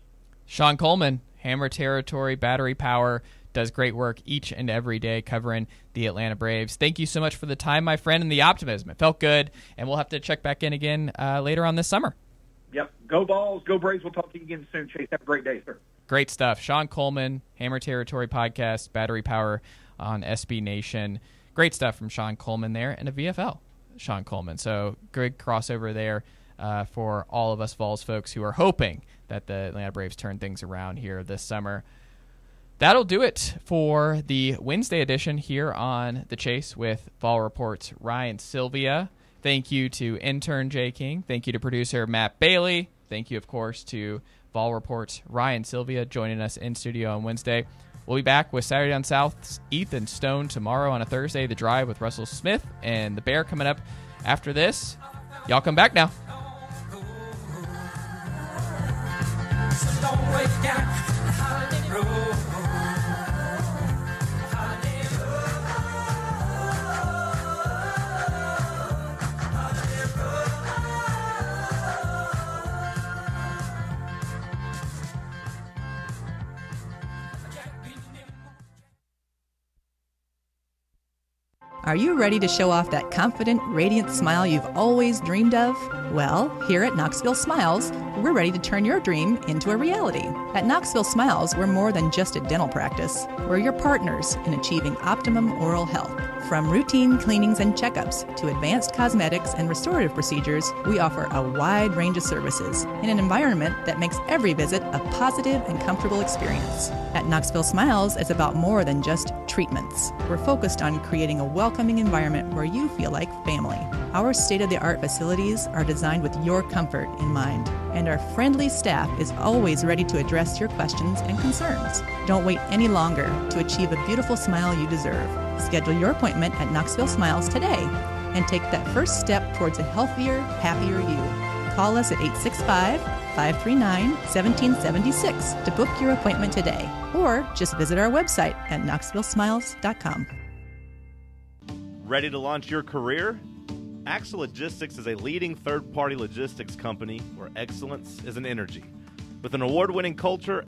Sean Coleman, Hammer Territory, Battery Power, does great work each and every day covering the Atlanta Braves. Thank you so much for the time, my friend, and the optimism. It felt good, and we'll have to check back in again later on this summer. Yep. Go Balls, go Braves. We'll talk to you again soon, Chase. Have a great day, sir. Great stuff. Sean Coleman, Hammer Territory Podcast, Battery Power on SB Nation. Great stuff from Sean Coleman there, and a VFL, Sean Coleman. So good crossover there for all of us Vols folks who are hoping that the Atlanta Braves turn things around here this summer. That'll do it for the Wednesday edition here on The Chase with Vol Report's Ryan Sylvia. Thank you to intern Jay King. Thank you to producer Matt Bailey. Thank you, of course, to Vol Report's Ryan Sylvia joining us in studio on Wednesday. We'll be back with Saturday Down South's Ethan Stone tomorrow on a Thursday. The Drive with Russell Smith and the Bear coming up after this. Y'all come back now. Are you ready to show off that confident, radiant smile you've always dreamed of? Well, here at Knoxville Smiles, we're ready to turn your dream into a reality. At Knoxville Smiles, we're more than just a dental practice. We're your partners in achieving optimum oral health. From routine cleanings and checkups to advanced cosmetics and restorative procedures, we offer a wide range of services in an environment that makes every visit a positive and comfortable experience. At Knoxville Smiles, it's about more than just treatments. We're focused on creating a welcoming environment where you feel like family. Our state-of-the-art facilities are designed with your comfort in mind, and our friendly staff is always ready to address your questions and concerns. Don't wait any longer to achieve a beautiful smile you deserve. Schedule your appointment at Knoxville Smiles today and take that first step towards a healthier, happier you. Call us at 865-539-1776 to book your appointment today, or just visit our website at knoxvillesmiles.com. Ready to launch your career? Axel Logistics is a leading third-party logistics company where excellence is an energy. With an award-winning culture